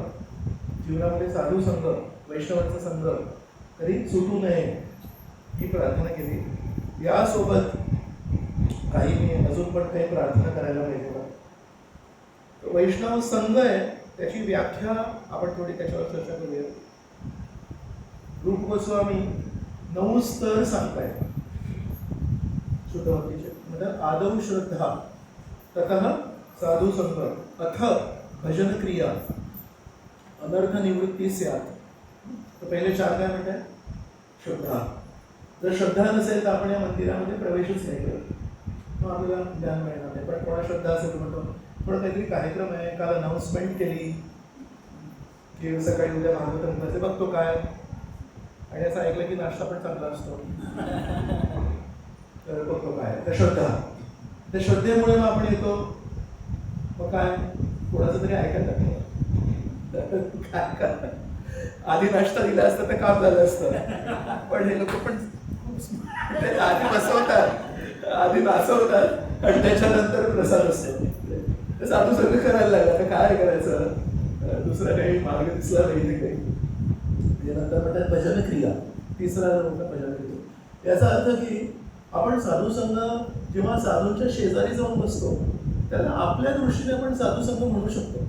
जीवनामध्ये साधू संघ वैष्णवांचा संघ कधी सुटू नये ही प्रार्थना केली. यासोबत काही मी अजून पण काही प्रार्थना करायला पाहिजे का. वैष्णव संघ आहे त्याची व्याख्या आपण थोडी त्याच्यावर चर्चा करूया. रूप गोस्वामी 9 स्तर सांगतायत शुद्ध भक्तीचे. म्हणजे आदौ श्रद्धा, ततः साधू संघ, अथ भजन क्रिया, अनर्थ निवृत्ती स्यात्. तर पहिले 4 काय म्हणतात? श्रद्धा. जर श्रद्धा नसेल तर आपण या मंदिरामध्ये प्रवेशच नाही करत, मग आपल्याला ज्ञान मिळणार नाही. पण कोणा श्रद्धा असेल तर म्हणतो पण काहीतरी कार्यक्रम आहे, काल अनाऊन्समेंट केली की सकाळी उद्या भागवत ग्रंथाचे बघतो काय, आणि असं ऐकलं की नाश्ता पण चांगला असतो तर बघतो काय. तर श्रद्धा, त्या श्रद्धेमुळे मग आपण येतो. मग काय कोणाचं तरी ऐकायला लागतं काय करणार. आधी नाश्ता दिला असता तर काम झालं असतं. पण हे लोक पण खूप smart आहेत. आधी बसवतात, आधी नाचवतात आणि त्याच्यानंतर प्रसाद असतो. तर साधू सगळं करायला लागला. तर काय करायचं, दुसरा काही मार्ग दिसला नाही ते काही. नंतर म्हणतात भजन क्रिया, तिसरा मोठा भजन क्रिया. याचा अर्थ की आपण साधू संघ जेव्हा साधूंच्या शेजारी जाऊन बसतो त्याला आपल्या दृष्टीने आपण साधू संघ म्हणू शकतो.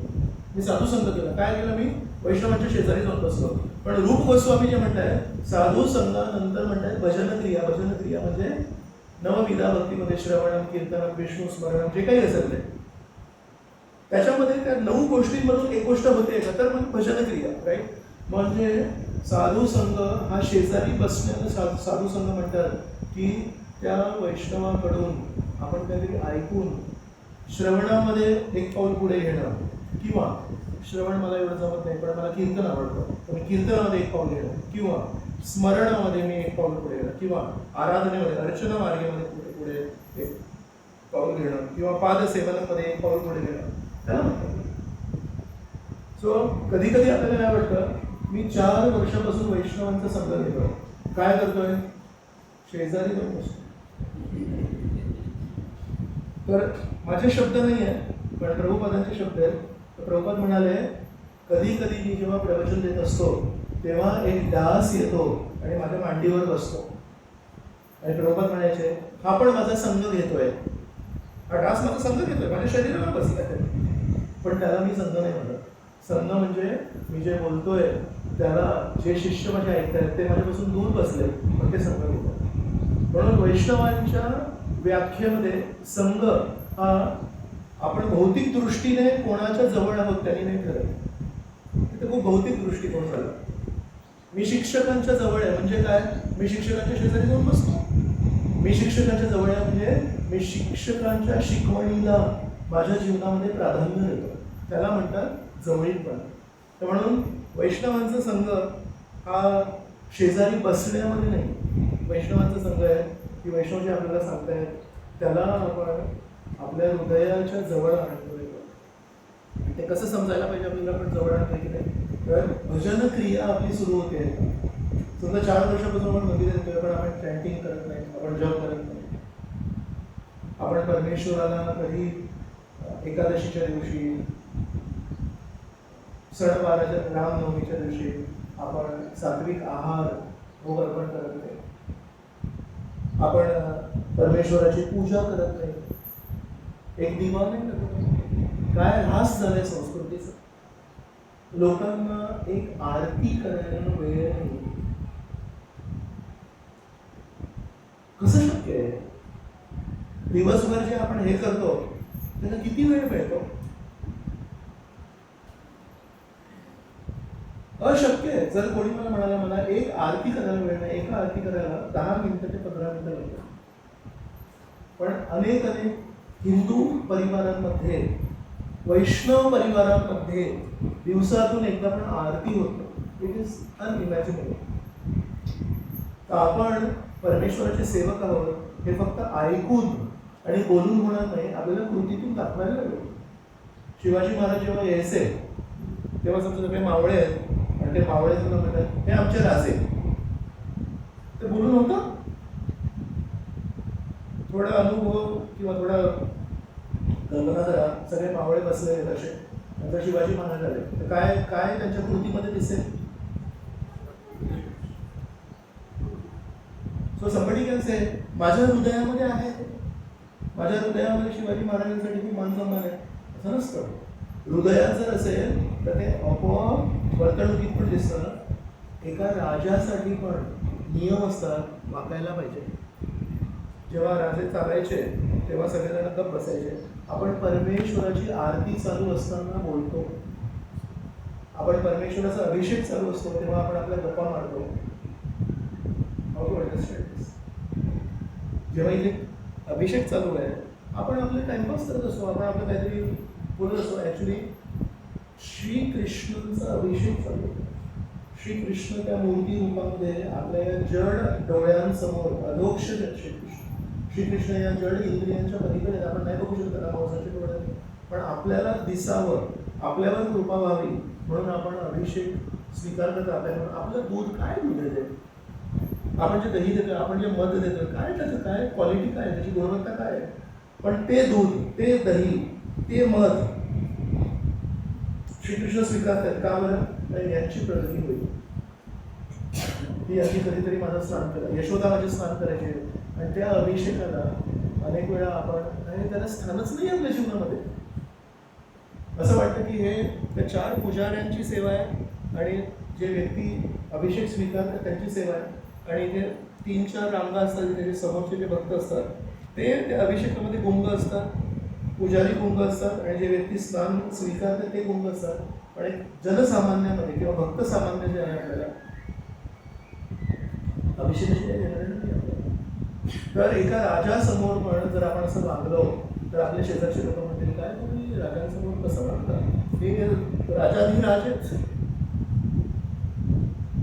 मी साधू संघ केला, काय केलं, मी वैष्णवांच्या शेजारी जाऊन बसलो. पण रूप गोस्वामी जे म्हणतायत साधू संघानंतर म्हणतायत भजन क्रिया. भजन क्रिया म्हणजे नवविधा भक्तीमध्ये श्रवणम, कीर्तनम, विष्णू स्मरणम जे काही असेल ते, त्याच्यामध्ये त्या 9 गोष्टींमधून एक गोष्ट होते का, तर मग भजन क्रिया. राईट. म्हणजे साधू संघ हा शेजारी बसण्याला साधू संघ म्हणतात की त्या वैष्णवाकडून आपण काहीतरी ऐकून श्रवणामध्ये एक पाऊल पुढे घेणं, किंवा श्रवण मला एवढं जमत नाही पण मला कीर्तन आवडतं तर मी कीर्तनामध्ये एक पाऊल घेणं, किंवा स्मरणामध्ये मी एक पाऊल पुढे घेणं, किंवा आराधनेमध्ये अर्चना मार्गामध्ये पुढे एक पाऊल घेणं, किंवा पादसेवनामध्ये एक पाऊल पुढे घेणं, त्याला म्हणतात. सो कधी कधी आपल्याला काय वाटतं, मी 4 वर्षापासून वैष्णवांचा संघ घेतोय, काय करतोय, शेजारी जाऊन बसतो. तर माझे शब्द नाही आहे पण प्रभुपादांचे शब्द आहेत. तर प्रभुपाद म्हणाले, कधी कधी मी जेव्हा प्रवचन देत असतो तेव्हा एक दास येतो आणि माझ्या मांडीवर बसतो. आणि प्रभुपाद म्हणायचे, हा पण माझा संघ घेतोय, हा दास माझा संघ घेतोय, माझ्या शरीरावर बसलाय, पण त्याला मी संघ नाही म्हणत. संघ म्हणजे मी जे बोलतोय त्याला जे शिष्य माझे ऐकतायत ते माझ्यापासून दूर बसले पण ते संघ घेतात. म्हणून वैष्णवांच्या व्याख्येमध्ये संघ हा आपण भौतिक दृष्टीने कोणाच्या जवळ आहोत त्यांनी नाही ठरत. तिथे खूप भौतिक दृष्टिकोन झाला. मी शिक्षकांच्या जवळ आहे म्हणजे काय, मी शिक्षकांच्या शेजारी जाऊन बसतो. मी शिक्षकांच्या जवळ आहे म्हणजे मी शिक्षकांच्या शिकवणीला माझ्या जीवनामध्ये प्राधान्य देतो, त्याला म्हणतात जवळीकपणा. तर म्हणून वैष्णवांचा संघ हा शेजारी बसण्यामध्ये नाही. वैष्णवांचा संघ आहे की वैष्णव जे आपल्याला सांगतायत त्याला आपण आपल्या हृदयाच्या जवळ आणतोय. ते कसं समजायला पाहिजे आपल्याला, आपण जवळ आणतोय की नाही. तर भजन क्रिया आपली सुरू होते. समजा 4 वर्षापासून आपण मंदिरात येतोय पण आपण चॅन्टिंग करत नाही, आपण जप करत नाही. आपण परमेश्वराला कधी एकादशीच्या दिवशी, सणवाराच्या रामनवमीच्या दिवशी आपण सात्विक आहार भोग अर्पण करत नाही. आपण परमेश्वराची पूजा करत नाही, एक दिवा नाही करत. काय ऱ्हास झालाय संस्कृतीचा. लोकांना एक आरती करायला वेळ नाही. कसं शक्य आहे, दिवसभर जे आपण हे करतो त्याला किती वेळ मिळतो. अशक्य आहे. जर कोणी मला म्हणाला मला एक आरती करायला वेळ नाही, एका आरती करायला 10 मिनिटं ते 15 मिनिटं लागतात. पण अनेक हिंदू परिवारांमध्ये, वैष्णव परिवारांमध्ये दिवसातून एकदा पण आरती होत. It is unimaginable. तर आपण परमेश्वराचे सेवक आहोत हे फक्त ऐकून आणि बोलून होणार नाही, आपल्याला कृतीतून दाखवायला लागेल. शिवाजी महाराज जेव्हा यायचे तेव्हा समजा सगळे मावळे आहेत आणि ते मावळे तुला म्हणतात हे आमचे राजे, ते बोलून होतं. थोडा अनुभव किंवा थोडा कल्पना करा, सगळे मावळे बसले असे, नंतर शिवाजी महाराज आले, तर काय काय त्यांच्या कृतीमध्ये दिसेल? सो somebody can say माझ्या हृदयामध्ये आहे, माझ्या हृदयामध्ये शिवाजी महाराजांसाठी खूप मान सन्मान आहे, असं नसतं. हृदयात जर असेल तर ते आपोआप वर्तणुकीत पण दिसतं. एका राजासाठी पण नियम असतात, वागायला पाहिजे. जेव्हा राजे चालायचे तेव्हा सगळेजण गप्प बसायचे. आपण परमेश्वराची आरती चालू असताना बोलतो, आपण परमेश्वराचा अभिषेक चालू असतो तेव्हा आपण आपल्या गप्पा मारतो. हाऊ टू अंडरस्टँड दिस? जेव्हा इथे अभिषेक चालू आहे आपण आपले टाइमपास करत असतो, आपण आपलं काहीतरी बोलत असतो. ॲक्च्युली श्रीकृष्णांचा अभिषेक चालू आहे. श्रीकृष्ण त्या मूर्ती रूपामध्ये आपल्या जड डोळ्यांसमोर अलोक्ष श्रीकृष्ण या जड इंद्रियांच्या पलीकडे आपण नाही बघू शकत माणसाच्या डोळ्याने, पण आपल्याला दिसावं, आपल्यावर कृपा व्हावी म्हणून आपण अभिषेक स्वीकार करत आपल्याला. आपलं दूध काय दूध देते, आपण जे दही देतोय, आपण जे मध देतोय, काय त्याचं काय क्वालिटी काय, त्याची गुणवत्ता काय आहे? पण ते दूध, ते दही, ते मध श्रीकृष्ण स्वीकारतात. का बरं? तर यांची प्रगती होईल. ती यांची कधीतरी माझं स्नान करा, यशोदा माझे स्नान करायचे, आणि त्या अभिषेकाला अनेक वेळा आपण आणि त्याला स्थानच नाही आपल्या जीवनामध्ये. असं वाटतं की हे त्या 4 पुजाऱ्यांची सेवा आहे आणि जे व्यक्ती अभिषेक स्वीकारतात त्यांची सेवा आहे, आणि ते 3-4 रांगा असतात, त्याचे समोरचे जे भक्त असतात ते त्या अभिषेकामध्ये गुंग असतात, पुजारी गुंग असतात, आणि जे व्यक्ती स्नान स्वीकारतात ते गुंग असतात. पण एक जनसामान्यामध्ये किंवा भक्त सामान्य जे आहे आपल्याला अभिषेकाची काही घेणार नाही आपल्याला. तर एका राजासमोर पण जर आपण असं वागलो तर आपल्या शेजारचे लोक म्हणतील काय तुम्ही राजांसमोर कसं वागता, हे राजाधिराज आहेत.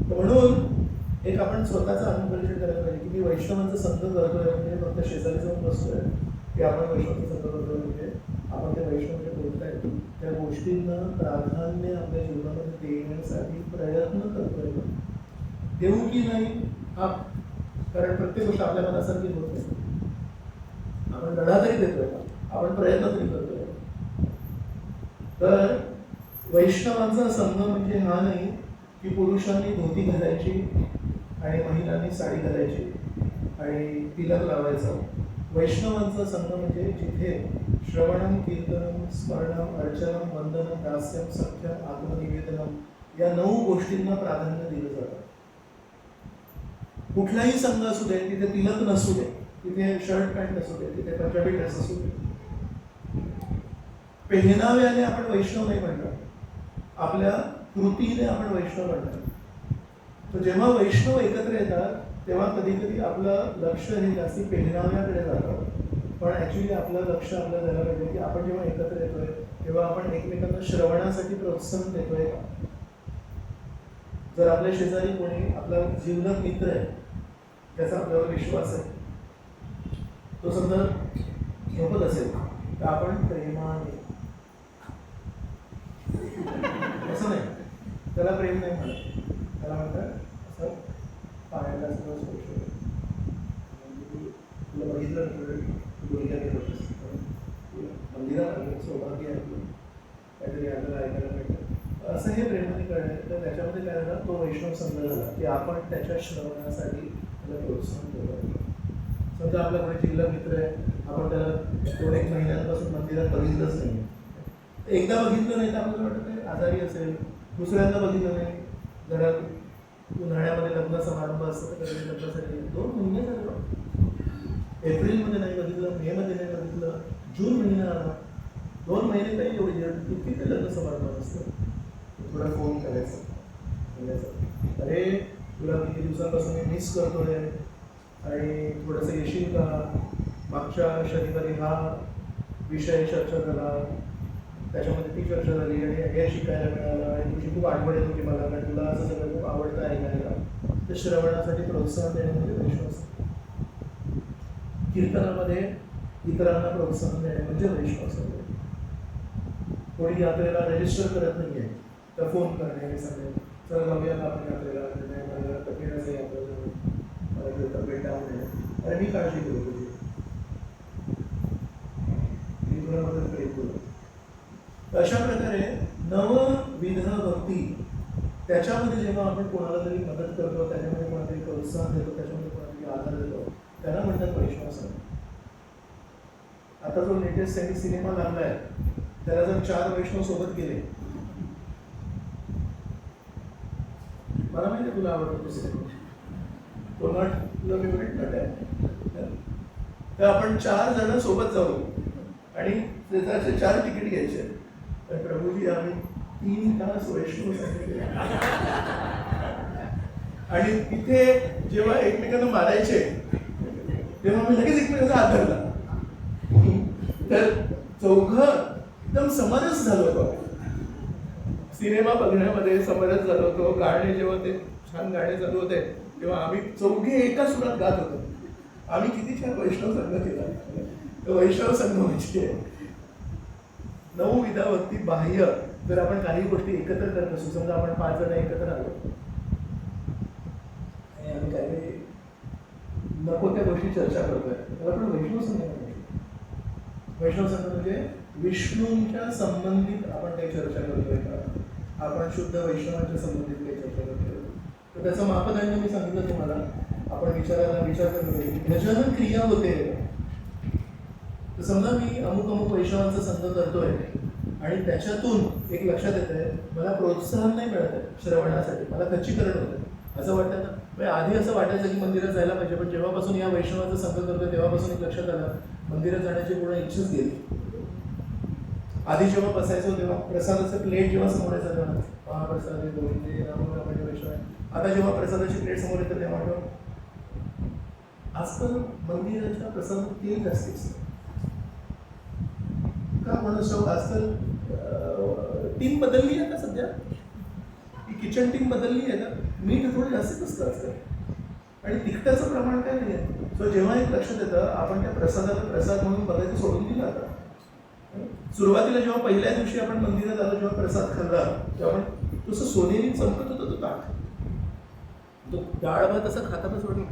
म्हणून एक आपण स्वतःचं अनुकर्षण करायला पाहिजे की मी वैष्णवांचा संघ करतोय म्हणजे फक्त शेजारी जाऊन बसतोय की आपण वैष्णवांचा संघ करतोय म्हणजे आपण ते वैष्णव जे बोलताय त्या गोष्टींना प्राधान्य आपल्या जीवनामध्ये देण्यासाठी प्रयत्न करतोय. देऊ की नाही हा, कारण प्रत्येक गोष्ट आपल्या मनासारखी होत नाही. आपण लढा तरी देतोय का, आपण प्रयत्न तरी करतोय. तर वैष्णवांचा संघ म्हणजे हा नाही की पुरुषांनी धोती घालायची आणि महिलांनी साडी घालायची आणि तिलक लावायचं. वैष्णवांचा संघ म्हणजे जिथे श्रवणम, कीर्तनम, स्मरणम, अर्चनम, वंदनम, दास्यम, सख्यम, आत्मनिवेदनम या 9 गोष्टींना प्राधान्य दिलं जातं. कुठलाही संघ असू दे तिथे तिलक नसू दे, तिथे शर्ट पॅन्ट नसू दे, तिथे पंजाबी ड्रेस असू दे. पेहनाव्याने आपण वैष्णव नाही म्हणणार, आपल्या कृतीने आपण वैष्णव म्हणणार. तर जेव्हा वैष्णव एकत्र येतात तेव्हा कधी कधी आपलं लक्ष हे जास्ती पेहनाव्याकडे जातं, पण ॲक्च्युली आपलं लक्ष आपल्याला द्यायला पाहिजे की आपण जेव्हा एकत्र येतोय तेव्हा आपण एकमेकांना श्रवणासाठी प्रोत्साहन देतोय का. जर आपल्या शेजारी कोणी आपला जीवलग मित्र आहे, त्याचा आपल्यावर विश्वास आहे, तो समजा झोपत असेल तर आपण प्रेमाने, असं नाही त्याला प्रेम नाही म्हणत, त्याला म्हणतात असं पायाला सगळं स्पर्श, तुला बघितलं गुडघ्या गेलं मंदिरात सौभाग्य आहे, काहीतरी आपल्याला ऐकायला भेटतं, असं हे प्रेमाने कळलं. तर त्याच्यामध्ये काय झालं, तो वैष्णव संघ झाला की आपण त्याच्या श्रवणासाठी त्याला प्रोत्साहन देतो. समजा आपला कोणी जिल्हा मित्र आहे, आपण त्याला 2-1 महिन्यांपासून मंदिरात बघितलंच नाही, एकदा बघितलं नाही तर आपल्याला वाटतं ते आजारी असेल, दुसऱ्यांदा बघितलं नाही, घरात उन्हाळ्यामध्ये लग्न समारंभ असतं तर कधी लग्नासाठी 2 महिने झाले, एप्रिलमध्ये नाही बघितलं, मेमध्ये नाही बघितलं, जून महिना आला, 2 महिने काही एवढी किती ते लग्न समारंभ असतं. थोडा फोन करायचा, अरे तुला किती दिवसांपासून मी मिस करतोय आणि थोडंसं येशील का, मागच्या शनिवारी हा विषय चर्चा झाला, त्याच्यामध्ये ती चर्चा झाली आणि हे शिकायला मिळालं आणि तुझी खूप आठवण येत होती मला, कारण तुला असं सगळं खूप आवडतं ऐकायला. तर श्रवणासाठी प्रोत्साहन देणे म्हणजे वैष्णव. कीर्तनामध्ये इतरांना प्रोत्साहन देणे म्हणजे वैष्णव. कोणी यात्रेला रजिस्टर करत नाही आहे तर फोन करणे हे सांगणे, चला जाऊया का आपण यात्रेला, नाही मला कठीणच आहे यात्रेला, मला तब्येत डाऊन आहे, अरे मी काळजी करू तुझी, मी तुला मदत करेन तुला. अशा प्रकारे नवविध भक्ती, त्याच्यामध्ये जेव्हा आपण कोणाला तरी मदत करतो, त्याच्यामध्ये कोणातरी प्रोत्साहन देतो, त्याच्यामध्ये कोणातरी आधार देतो, त्यांना म्हणतात वैष्णव संघ. आता जो लेटेस्ट त्यांनी सिनेमा लागलाय त्याला जर 4 वैष्णव सोबत गेले, मला माहिती तुला आवडतो सिनेमा, तो नट तुला फेवरेट नट आहे, तर आपण 4 जण सोबत जाऊ आणि त्याचे 4 तिकीट घ्यायचे. तर प्रभूजी आम्ही 3 तास वैष्णव संघ आणि तिथे जेव्हा एकमेकांना मारायचे तेव्हा आम्ही लगेच एकमेकांचा हात धरला. तर 4 एकदम समरस झालो होतो, सिनेमा बघण्यामध्ये समरस झालो होतो. गाणे जेव्हा ते छान गाणे चालू होते तेव्हा आम्ही 4 एका सुरात गात होतो. आम्ही किती छान वैष्णव संघ केला. वैष्णव संघ म्हणजे नवविध भक्ती बाह्य. जर आपण काही गोष्टी एकत्र करत असू, समजा आपण 5 जण एकत्र आलो आणि आम्ही काही नको त्या गोष्टी चर्चा करतोय, तर आपण वैष्णव संघ म्हणतो. वैष्णव संघ म्हणजे विष्णूंच्या संबंधित आपण काही चर्चा करतोय का, आपण शुद्ध वैष्णवांच्या संबंधित काही चर्चा करतोय. तर त्याचं मापदंड मी सांगितलं तुम्हाला, आपण विचार करतोय भजन क्रिया होते. तर समजा मी अमुक वैष्णवांचा संघ करतोय आणि त्याच्यातून एक लक्षात येत आहे मला प्रोत्साहन नाही मिळत आहे श्रवणासाठी, मला खच्चीकरण होतं. असं वाटतं ना, म्हणजे आधी असं वाटायचं की मंदिरात जायला पाहिजे, पण जेव्हापासून या वैष्णवाचा संघ करतोय तेव्हापासून एक लक्षात आलं मंदिरात जाण्याची पूर्ण इच्छाच गेली. आधी जेव्हा बसायचो तेव्हा प्रसादाचं प्लेट जेव्हा समोर यायचं तेव्हा महाप्रसाद गोविंदे म्हणजे वैष्णव. आता जेव्हा प्रसादाची प्लेट समोर येतं तेव्हा वाटतं आजकाल मंदिराच्या प्रसादात तेल जास्त असतं का म्हणून. आजकाल टीम बदलली आहे का सध्या, ही किचन टीम बदलली आहे का, मीठ थोडं जास्तच असतं आजकाल आणि तिखटाचं प्रमाण काय नाही आहे. सो जेव्हा एक लक्षात येतं आपण त्या प्रसादाला प्रसाद म्हणून बघायचं सोडून दिलं. आता सुरुवातीला जेव्हा पहिल्या दिवशी आपण मंदिरात आलो, जेव्हा प्रसाद खाल्ला तेव्हा आपण तसं सोनेरी चमकत होतं तो ताट, तो डाळ भात असं खातानाच वाटलं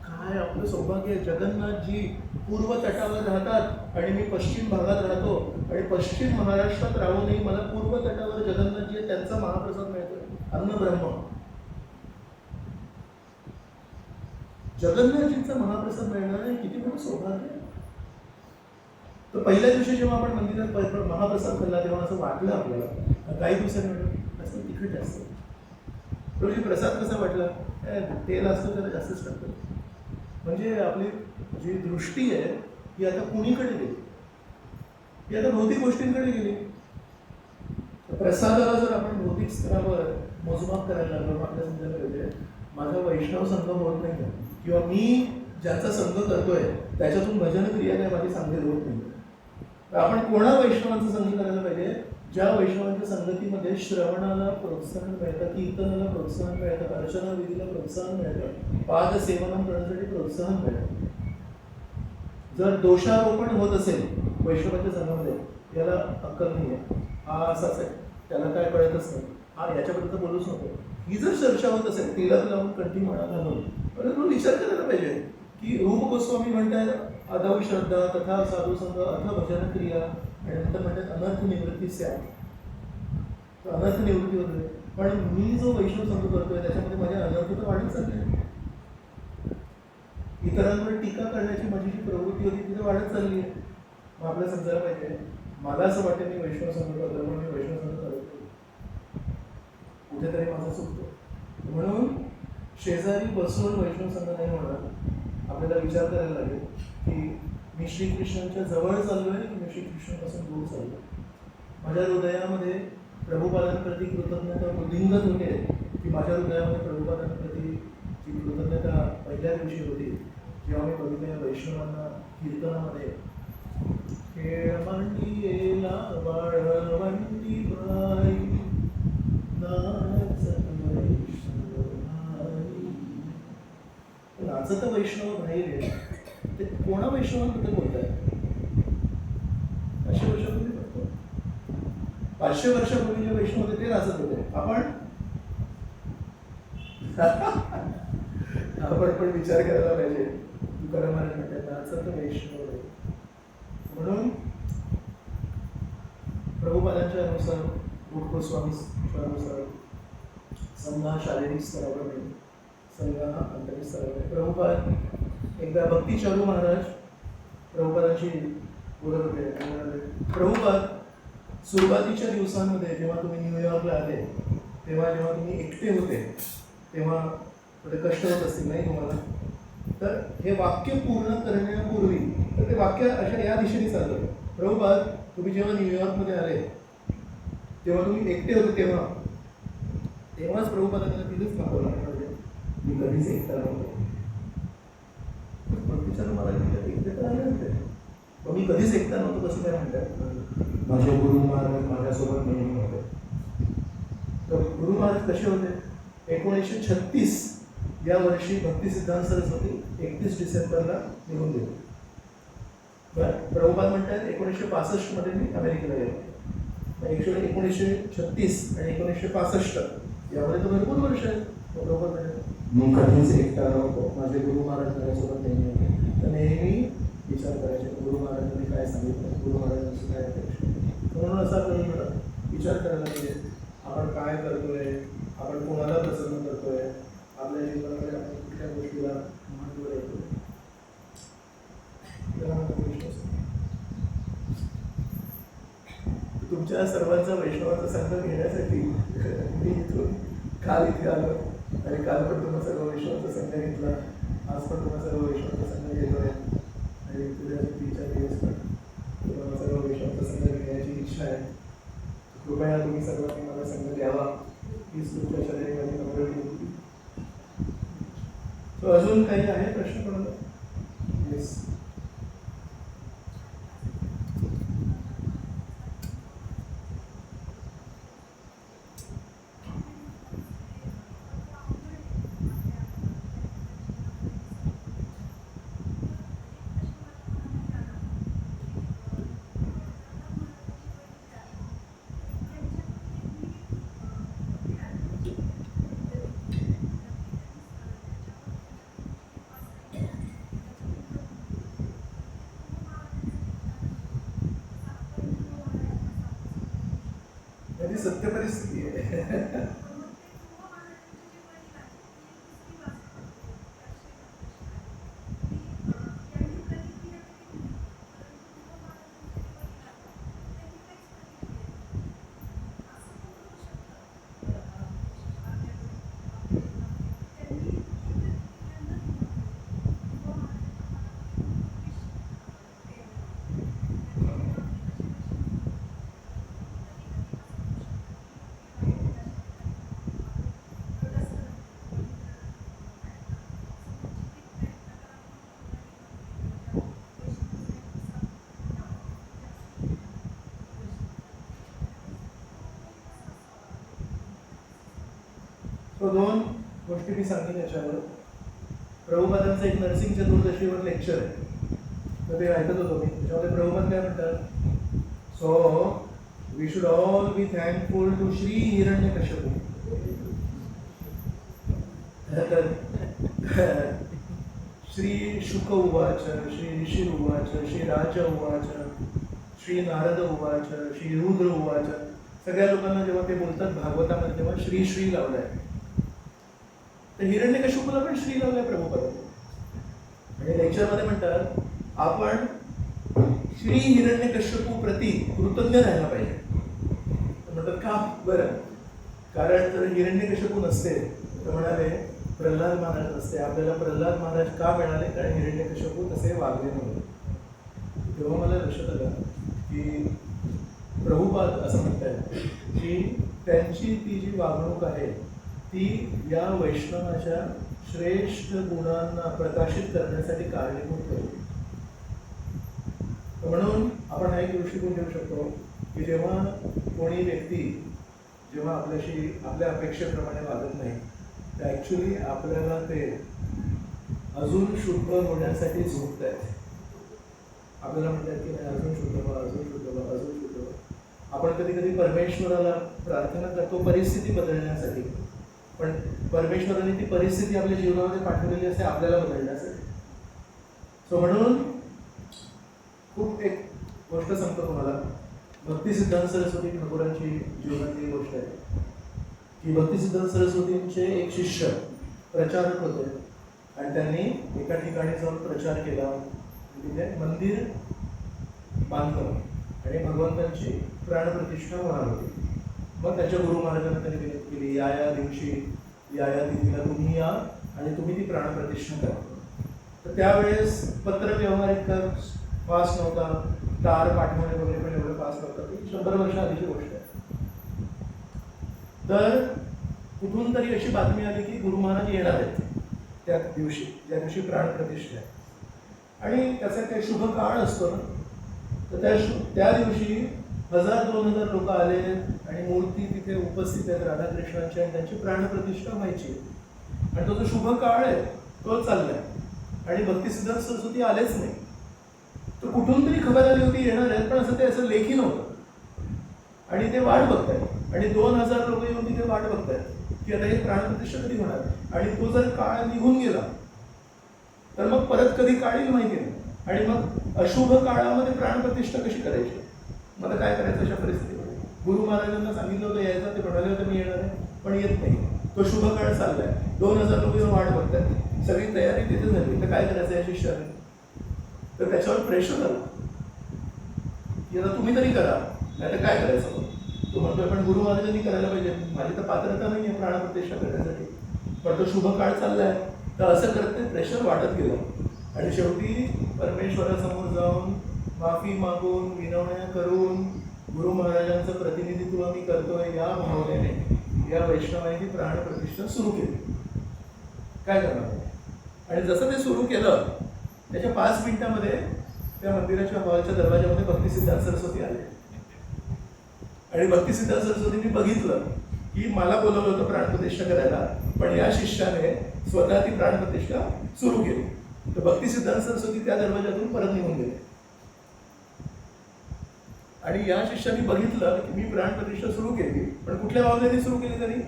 काय आपलं सौभाग्य आहे. जगन्नाथजी पूर्व तटावर राहतात आणि मी पश्चिम भागात राहतो आणि पश्चिम महाराष्ट्रात राहूनही मला पूर्व तटावर जगन्नाथजी त्यांचा महाप्रसाद मिळतो. अन्नब्रह्म जगन्नाथजींचा महाप्रसाद मिळणार किती मोठं सौभाग्य आहे. तर पहिल्या दिवशी जेव्हा आपण मंदिरात महाप्रसाद खाल्ला तेव्हा असं वाटलं आपल्याला, काही दिवसांनी म्हटलं असं तिखट असतं. तो प्रसाद कसा वाटला, तेल असतं त्याला जास्तच टाकतं. म्हणजे आपली जी दृष्टी आहे ही आता कुणीकडे गेली, ही आता भौतिक गोष्टींकडे गेली. प्रसादाला जर आपण भौतिक स्तरावर मोजमाप करायला लागलो, आपल्या समजायला पाहिजे माझा वैष्णव संघ होत नाही किंवा मी ज्याचा संघ करतोय त्याच्यातून भजन क्रिया काय माझी चांगली होत नाही. तर आपण कोणा वैष्णवांचा संघ करायला पाहिजे, ज्या वैष्णवांच्या संगतीमध्ये श्रवणाला प्रोत्साहन मिळतं, कीर्तनाला प्रोत्साहन मिळतं, अर्चना विधीला प्रोत्साहन मिळतं, पाद सेवनं करण्यासाठी प्रोत्साहन मिळतं. जर दोषारोपण होत असेल वैष्णवांच्या संघामध्ये, याला अक्कल नाही आहे, हा असाच आहे, त्याला काय कळतच नाही, हा याच्याबद्दल बोलूच नको, ही जर चर्चा होत असेल तेलात लावून कंठी म्हणा घालून, परंतु विचार करायला पाहिजे की रूप गोस्वामी म्हणतात अदव श्रद्धा तथा साधू संघ अथ भजन क्रिया आणि नंतर म्हणतात अनर्थ निवृत्ती स्यात. अनर्थ निवृत्ती होते, पण मी जो वैष्णव संघ करतोय त्याच्यामध्ये माझ्या अनर्थ तर वाढत चालले, इतरांवर टीका करण्याची माझी जी प्रवृत्ती होती तिथे वाढत चालली आहे. मग आपल्याला समजायला पाहिजे, मला असं वाटतं मी वैष्णव संघ करतो म्हणून मी वैष्णव संघ करतो, कुठेतरी माझा चुकतो. म्हणून शेजारी बसून वैष्णव संघ नाही होणार. आपल्याला विचार करायला लागेल की मी श्रीकृष्णांच्या जवळ चाललो आहे की मी श्रीकृष्णापासून दूर चाललो. माझ्या हृदयामध्ये प्रभुपादांप्रती कृतज्ञता वृद्धिंगत होते की माझ्या हृदयामध्ये प्रभुपादांप्रती जी कृतज्ञता पहिल्या दिवशी होती जेव्हा मी बघितलं वैष्णवांना कीर्तनामध्ये खेळ मांडियेला वाळवंटी बाई, नाचत वैष्णव भाई रे. ते कोणा वैष्णवांबद्दल बोलताय? 500 वर्षापूर्वी बोलतो. 500 वर्षापूर्वी जे वैष्णव होते ते नाचत होते. आपण आपण पण विचार करायला पाहिजे. तुकाराम महाराज म्हणतात नाचत वैष्णव रे. म्हणून प्रभुपादांच्या अनुसार, रूप गोस्वामीच्या अनुसार संघ हा शारीरिक स्तरावर नाही, संघ हा आंतरिक स्तरावर आहे. प्रभुपाद एकदा भक्तिचारू महाराज प्रभुपादांशी बोलत होते. प्रभुपाद, सुरुवातीच्या दिवसांमध्ये जेव्हा तुम्ही न्यूयॉर्कला आले, तेव्हा जेव्हा तुम्ही एकटे होते तेव्हा थोडे कष्ट होत असतील नाही तुम्हाला? तर हे वाक्य पूर्ण करण्यापूर्वी तर ते वाक्य अशा या दिशेने चालतं. प्रभुपाद, तुम्ही जेव्हा न्यूयॉर्कमध्ये आले तेव्हा तुम्ही एकटे होते, तेव्हाच प्रभुपादांना तिथेच थांबवलं म्हणजे मी कधीच एकटा नव्हतो. विचार मला एकटे तर आले होते, मग मी कधीच एकटा नव्हतो कसं काय म्हणतात? माझे गुरु महाराज माझ्यासोबत नेहमी होते. तर गुरु महाराज कसे होते? 1936 या वर्षी भक्ती सिद्धांत सरस्वती 31 डिसेंबरला निघून गेले. प्रभुपाद म्हणतात 1965 मध्ये मी अमेरिकेला गेलो. 1936 आणि 1965 यामध्ये तर भरपूर वर्ष आहेत. प्रभुपाद म्हणतात मी कधीच एकटा नव्हतो, माझे गुरु महाराज माझ्यासोबत नेहमी होते. तर नेहमी विचार करायचे गुरु महाराजांनी काय सांगितलं, गुरु महाराजांची काय अपेक्षा. म्हणून असा करून मला विचार करायला पाहिजे आपण काय करतोय, आपण कोणाला प्रसन्न करतोय, आपल्या जीवनामध्ये आपण कुठल्या गोष्टीला महत्त्व देतोय. तुमच्या सर्वांचा वैष्णवाचा संघ घेण्यासाठी मी इथून काल इथे आलो आणि काल पण तुम्हा सर्व वैष्णवाचा संघ घेतला, आज पण तुम्हा सर्व वैष्णवाचा संघ घेतोय आणि पुढे 3-4 दिवस पण तुम्हाला सर्व वैष्णवाचा संघ घेण्याची इच्छा आहे. कृपया तुम्ही सर्वांनी मला संघ द्यावा हीच तुमच्या शरीराची नम्र विनंती. अजून काही आहे प्रश्न कोणाला? येस. सत्य परिस्थिती आहे. तो 2 गोष्टी मी सांगेन याच्यावर. प्रभुपादांचं एक नरसिंग चतुर्दशीवर लेक्चर आहे, तर ते ऐकत होतो मी. त्याच्यामध्ये प्रभुपाद काय म्हणतात, so we should all be thankful to Shri Hiranyakashipu. Shri Shuka उवाच, श्री ऋषी उवाच, श्री राज उवाच, श्री नारद उवाच, श्री रुद्र उवाच. सगळ्या लोकांना जेव्हा ते बोलतात भागवतामध्ये तेव्हा श्री श्री लावलाय. तर हिरण्यकश्यपूला पण श्री लावलाय प्रभुपादांनी. आणि लेक्चरमध्ये म्हणतात आपण श्री हिरण्यकश्यपू प्रति कृतज्ञ राहायला पाहिजे. म्हणतात का? बरं, कारण जर हिरण्यकश्यपू नसते तर म्हणाले प्रल्हाद महाराज नसते. आपल्याला प्रल्हाद महाराज का मिळाले? कारण हिरण्यकश्यपू तसे वागले नव्हते. तेव्हा मला लक्षात आलं की प्रभुपाद असं म्हणतात की त्यांची ती जी वागणूक आहे ती या वैष्णवाच्या श्रेष्ठ गुणांना प्रकाशित करण्यासाठी कारणीभूत होती. म्हणून आपण हा एक दृष्टिकोन घेऊ शकतो की जेव्हा कोणी व्यक्ती जेव्हा आपल्याशी आपल्या अपेक्षेप्रमाणे वागत नाही तर ॲक्च्युली आपल्याला ते अजून शुद्ध होण्यासाठी झोपत आहेत. आपल्याला म्हणतात की नाही अजून शुद्ध व्हा, अजून शुद्ध व्हा, अजून शुद्ध व्हा. आपण कधी कधी परमेश्वराला प्रार्थना करतो परिस्थिती बदलण्यासाठी, पण परमेश्वराने ती परिस्थिती आपल्या जीवनामध्ये पाठवलेली असते आपल्याला बदलण्यासाठी. सो म्हणून खूप एक गोष्ट सांगतो तुम्हाला. भक्ती सिद्धांत सरस्वती ठाकूरांची जीवनातली गोष्ट आहे की भक्ती सिद्धांत सरस्वतींचे एक शिष्य प्रचारक होते आणि त्यांनी एका ठिकाणी जाऊन प्रचार केला, तिथे मंदिर बांधलं आणि भगवंतांची प्राणप्रतिष्ठा होणार होती. मग त्याच्या गुरु महाराजांना त्यांनी विनंती केली, या दिवशी या तिथीला तुम्ही या आणि तुम्ही ती प्राणप्रतिष्ठा करा. तर त्यावेळेस पत्र व्यवहार इतका फास्ट नव्हता, तार पाठवणे वगैरे पण एवढं फास्ट नव्हतं. ती 100 वर्ष आधीची गोष्ट आहे. तर कुठून तरी अशी बातमी आली की गुरु महाराज येणार आहेत त्या दिवशी, ज्या दिवशी प्राणप्रतिष्ठा आहे. आणि त्याचा काही शुभ काळ असतो ना, तर त्या दिवशी 1000-2000 लोक आले आणि मूर्ती तिथे उपस्थित आहेत राधाकृष्णांची आणि त्यांची प्राणप्रतिष्ठा व्हायची. आणि तो जो शुभ काळ आहे तो चाललाय आणि भक्ती सिद्धांत सरस्वती आलेच नाही. तर कुठून तरी खबर आली होती येणार आहेत, पण असं ते असं लेखी नव्हतं आणि ते वाट बघतायत आणि 2000 लोक येऊन तिथे वाट बघतायत की आता हे प्राणप्रतिष्ठा कधी होणार. आणि तो जर काळ निघून गेला तर मग परत कधी काळ येईल माहिती नाही. आणि मग अशुभ काळामध्ये प्राणप्रतिष्ठा कशी करायची, मग आता काय करायचं अशा परिस्थितीमध्ये. गुरु महाराजांना सांगितलं होतं यायचं, ते म्हणाले होते मी येणार आहे, पण येत नाही. तो शुभ काळ चाललाय, 2000 लोक येऊन वाट बघतात, सगळी तयारी तिथे झाली, तर काय करायचं या शिष्याने. तर त्याच्यावर प्रेशर आलं की आता तुम्ही तरी करा, नाही तर काय करायचं. तो म्हणतोय पण गुरु महाराजांनी करायला पाहिजे, माझी तर पात्रता नाही आहे प्राणप्रतिष्ठा करण्यासाठी, पण तो शुभ काळ चाललाय. तर असं करत ते प्रेशर वाढत गेलं आणि शेवटी परमेश्वरासमोर जाऊन माफी मागून विनवण्या करून गुरु महाराजांचं प्रतिनिधित्व मी करतोय या भावनेने या वैष्णवाने प्राणप्रतिष्ठा सुरू केली. काय करणार. आणि जसं ते सुरू केलं त्याच्या 5 मिनिटामध्ये त्या मंदिराच्या हॉलच्या दरवाजामध्ये भक्ती सिद्धांत सरस्वती आले. आणि भक्ती सिद्धांत सरस्वतींनी बघितलं की मला बोलवलं होतं प्राणप्रतिष्ठा करायला, पण या शिष्याने स्वतः ती प्राणप्रतिष्ठा सुरू केली. तर भक्ती सिद्धांत सरस्वती त्या दरवाजातून परत निघून गेले. आणि या शिष्याने बघितलं की मी प्राणप्रतिष्ठा सुरू केली, पण कुठल्या भावनेने सुरू केली तरी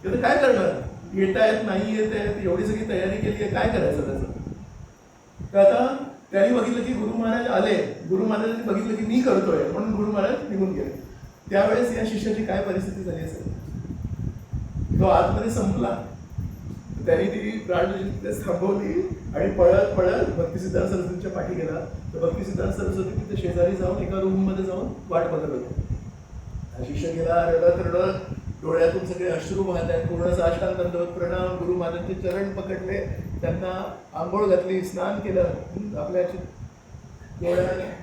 तिथे काय करणार. येत आहेत नाही येत आहेत, एवढी सगळी तयारी केली आहे, काय करायचं त्याचं. तर आता त्यांनी बघितलं की गुरु महाराज आले, गुरु महाराजांनी बघितलं की मी करतोय म्हणून गुरु महाराज निघून गेले. त्यावेळेस या शिष्याची काय परिस्थिती झाली असेल. तो आतमध्ये संपला, त्यांनी ती प्राणप्रतिष्ठा थांबवली आणि पळत पळत भक्ती सिद्धांत सरस्वतीच्या पाठी गेला. तर भक्ती सिद्धांत सरस्वती तिथे शेजारी जाऊन एका रूममध्ये जाऊन वाट बघत होते. शिष्य गेला रडत रडत, डोळ्यातून सगळे अश्रू वाहत आहेत, पूर्ण साष्टांग दंडवत प्रणाम, गुरु महाराजांचे चरण पकडले, त्यांना आंघोळ घातली, स्नान केलं आपल्या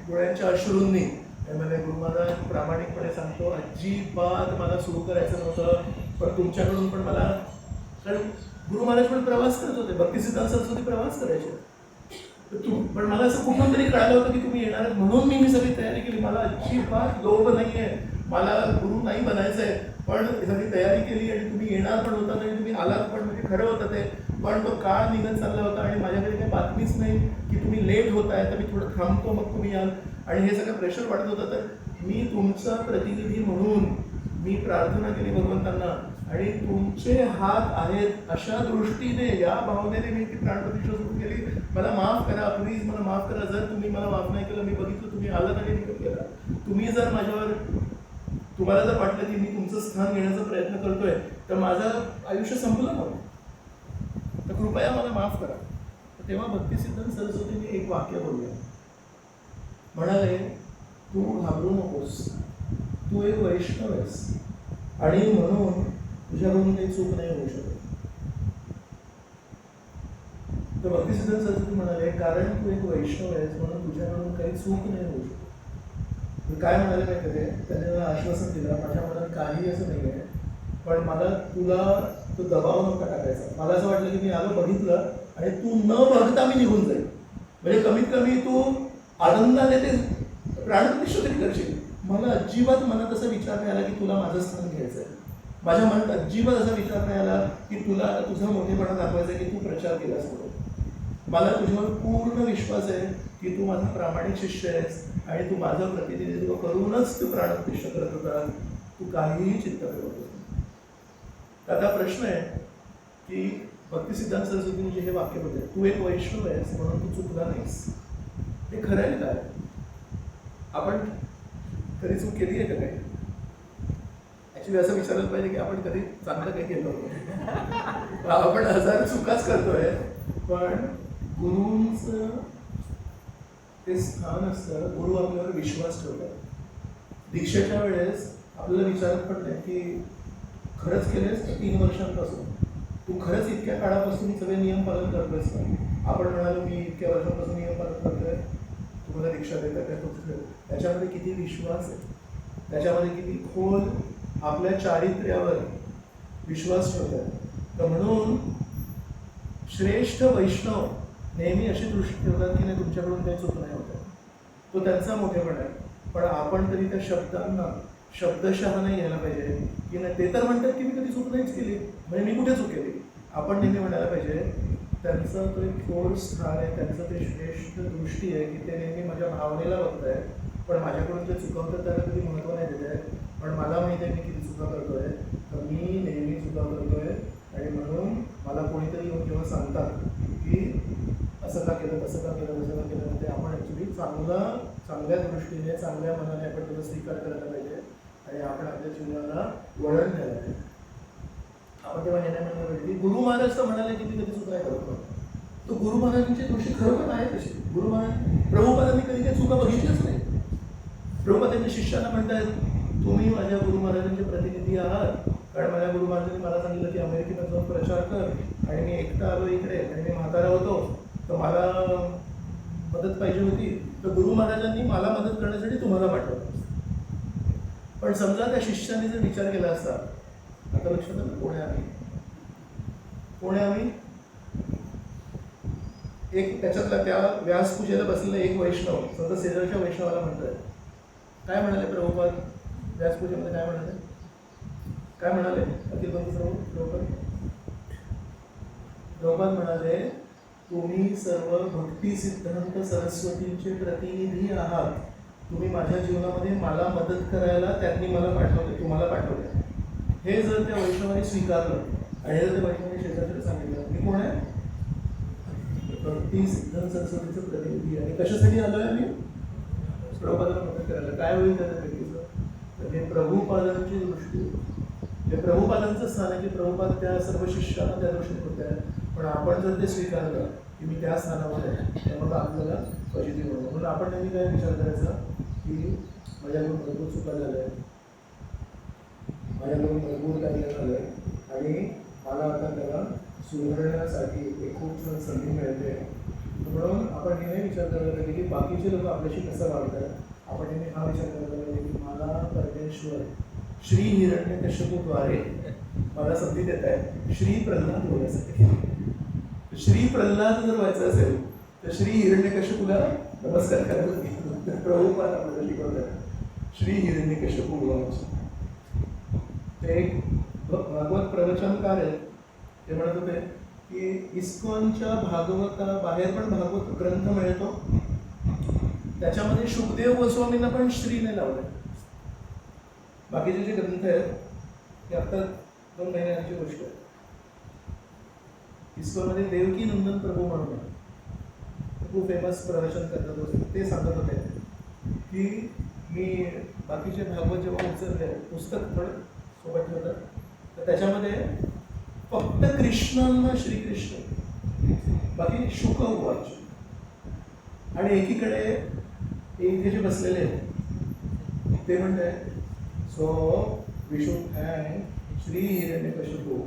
डोळ्यांच्या अश्रूंनी. म्हणजे गुरु महाराज प्रामाणिकपणे सांगतो अजिबात मला सुरू करायचं नव्हतं, पण तुमच्याकडून पण मला, कारण गुरु महाराज पण प्रवास करत होते, भक्ती सिद्धांत सरस्वती प्रवास करायचे, पण मला असं कुठून तरी कळालं होतं की तुम्ही येणार म्हणून मी सगळी तयारी केली. मला अजिबात लोभ नाही आहे, मला गुरु नाही बनायचं आहे, पण सगळी तयारी केली आणि तुम्ही येणार पण होतात आणि तुम्ही आलात पण, म्हणजे खरं होतं ते. पण तो काळ निघत चालला होता आणि माझ्याकडे काही बातमीच नाही की तुम्ही लेट होत आहे, तर मी थोडं थांबतो मग तुम्ही याल. आणि हे सगळं प्रेशर वाढत होतं. तर मी तुमचा प्रतिनिधी म्हणून मी प्रार्थना केली भगवंतांना आणि तुमचे हात आहेत अशा दृष्टीने या भावनेने मी ती प्राणप्रतिष्ठा सुरू केली. मला माफ करा, प्लीज मला माफ करा. जर तुम्ही मला माफ नाही केलं, मी बघितलं तुम्ही आलात आणि निघून गेला, तुम्ही जर माझ्यावर, तुम्हाला जर वाटलं की मी तुमचं स्थान घेण्याचा प्रयत्न करतोय तर माझं आयुष्य संपलं नव्हतं, तर कृपया मला माफ करा. तर तेव्हा भक्ती सिद्धांत सरस्वतीने एक वाक्य बोलले, म्हणाले तू घाबरू नकोस, तू एक वैष्णव आहेस आणि म्हणून तुझ्याकडून काही चूक नाही होऊ शकत. तर भक्ती सिद्धांत सरस्वती म्हणाले कारण तू एक वैष्णव आहेस म्हणून तुझ्याकडून काही चूक नाही होऊ शकत. काय म्हणाले माहिती ते, त्याने मला आश्वासन दिलं माझ्या मनात काही असं नाही आहे, पण मला तुला तो दबाव नव्हता टाकायचा. मला असं वाटलं की मी आलो बघितलं आणि तू न बघता मी निघून जाईल, म्हणजे कमीत कमी तू आनंदाने ते प्राणप्रतिष्ठा तरी करशील. मला अजिबात मनात असा विचार नाही आला की तुला माझं स्थान घ्यायचं आहे. माझ्या मनात अजिबात असा विचार नाही आला की तुला तुझा मोठेपणा दाखवायचा आहे की तू प्रचार केलास म्हणून. मला तुझ्यावर पूर्ण विश्वास आहे की तू माझा प्रामाणिक शिष्य आहेस आणि तू माझं प्रतिनिधित्व करूनच तू प्राणप्रतिष्ठा करत होता. तू काहीही चिंता करत होता. आता प्रश्न आहे की भक्तिसिद्धांत सरस्वतींचे हे वाक्य बघे, तू एक वैष्णव आहेस म्हणून तू चुकला नाहीस. हे खरं आहे काय? आपण कधी चूक केली आहे का काही? ऍक्च्युली असं विचारलं पाहिजे की आपण कधी चांगलं काही केलं होतं. आपण हजार चुकाच करतोय, पण गुरूंचं ते स्थान असतं. गुरु आपल्यावर विश्वास ठेवतात. दीक्षेच्या वेळेस आपल्याला विचारत पण नाही की खरंच केलेस 3 वर्षांपासून तू खरंच इतक्या काळापासून सगळे नियम पालन करतोयस का? आपण म्हणालो मी इतक्या वर्षांपासून नियम पालन करतोय, तुम्हाला दीक्षा देत आहे का? त्याच्यामध्ये किती विश्वास आहे, त्याच्यामध्ये किती खोल आपल्या चारित्र्यावर विश्वास ठेवतात. तर म्हणून श्रेष्ठ वैष्णव नेहमी अशी दृष्टी ठेवतात की नाही तुमच्याकडून काही चूक नाही होत. तो त्यांचा मोठेपणा आहे. पण आपण तरी त्या शब्दांना शब्दशः नाही घ्यायला पाहिजे की नाही. ते तर म्हणतात की मी कधी चूक नाहीच केली, म्हणजे मी कुठे चूक केली. आपण नेहमी म्हणायला पाहिजे त्यांचं तो एक थोर स्थान आहे, त्यांचं ते श्रेष्ठ दृष्टी आहे की ते नेहमी माझ्या भावनेला बघत आहे, पण माझ्याकडून जे चुकवतं त्याला कधी महत्त्व नाही देत आहे. पण मला माहिती आहे मी किती चुका करतोय, तर मी नेहमी चुका करतोय. आणि म्हणून मला कोणीतरी येऊन जेव्हा सांगतात की असं का केलं, तसं का केलं, तसं का केलं, ते आपण ॲक्च्युली चांगल्या दृष्टीने चांगल्या मनाने आपण त्याचा स्वीकार करायला पाहिजे आणि आपण आपल्या जीवनाला वळण द्यायला पाहिजे. आपण तेव्हा हे नाही म्हणायला पाहिजे की गुरु महाराज तर म्हणाले की ती कधी चुका करतो. तो गुरु महाराजांची दृष्टी खरोखर आहे तशी. गुरु महाराज प्रभुपादांनी कधी काही चुका बघितल्याच नाही. प्रभुपाद त्यांच्या शिष्याला म्हणतात तुम्ही माझ्या गुरु महाराजांचे प्रतिनिधी आहात, कारण माझ्या गुरु महाराजांनी मला सांगितलं की अमेरिकेत जाऊन प्रचार कर आणि मी एकटा आलो इकडे आणि मी म्हातारा होतो, तर मला मदत पाहिजे होती, तर गुरु महाराजांनी मला मदत करण्यासाठी तुम्हाला पाठवलं. पण समजा त्या शिष्याने जर विचार केला असता, आता लक्षात आलं कोण आहे आम्ही? एक त्याच्यातला त्या व्यासपूजेला बसलेला एक वैष्णव समजा शेजारच्या वैष्णवाला म्हणतोय, काय म्हणाले प्रभुपाद व्यासपूजेमध्ये? काय म्हणाले अखिल बंधू प्रभुपाद म्हणाले तुम्ही सर्व भक्ती सिद्धांत सरस्वतींचे प्रतिनिधी आहात. तुम्ही माझ्या जीवनामध्ये मला मदत करायला त्यांनी मला पाठवले, तुम्हाला पाठवले. हे जर त्या वैष्णवाने स्वीकारलं आणि जर त्या वैष्णवाने शेजारकडे सांगितलं मी कोण आहे? भक्ती सिद्धांत सरस्वतीचं प्रतिनिधी. आणि कशासाठी आलोय आम्ही? प्रभुपादाला मदत करायला. काय होईल त्याच्या व्यक्तीचं? तर हे प्रभुपादांची दृष्टी, हे प्रभुपादांचं स्थान आहे की प्रभुपाद त्या सर्व शिष्याला त्या दृष्टीत होत आहे. पण आपण जर ते स्वीकारलं की मी त्या स्थानामध्ये आहे, तर मग आपल्याला फजिती होतं. म्हणून आपण नेहमी काय विचार करायचा की माझ्याकडून भरपूर चुका झाल्या आहेत, माझ्याकडून भरपूर काही झालं आहे आणि मला आता त्याला सुधारण्यासाठी एक खूप छान संधी मिळते. म्हणून आपण नेहमी विचार करायला पाहिजे की बाकीचे लोक आपल्याशी कसं वागतात. आपण नेहमी हा विचार करायला पाहिजे की मला परमेश्वर श्री हिरण्यकश्यपूद्वारे मला संधी देत आहे श्री प्रल्हाद होण्यासाठी. श्री प्रल्हाद जर व्हायचं असेल तर श्री हिरण्यकश्यपूला नमस्कार करायला प्रभुपाद आपल्याला शिकवतात श्री हिरण्यकश्यपू व्हायचं. ते एक भागवत प्रवचनकार आहेत, ते म्हणत होते की इस्कॉनच्या भागवता बाहेर पण भागवत ग्रंथ मिळतो, त्याच्यामध्ये शुकदेव गोस्वामींना पण श्रीने लावलंय. बाकीचे जे ग्रंथ आहेत ते आता 2 महिन्यांची गोष्ट आहे. इस्कॉनमध्ये देवकी नंदन प्रभू म्हणून खूप फेमस प्रवचन करतात होते. ते सांगत होते की मी बाकीचे भागवत जेव्हा उचलले पुस्तक थोडं सोबत ठेवतात, तर त्याच्यामध्ये फक्त कृष्णांना श्रीकृष्ण, बाकी शुक उवाच. आणि एकीकडे इथे जे बसलेले आहेत ते म्हणते so we should thank Shri Hiranyakashipu.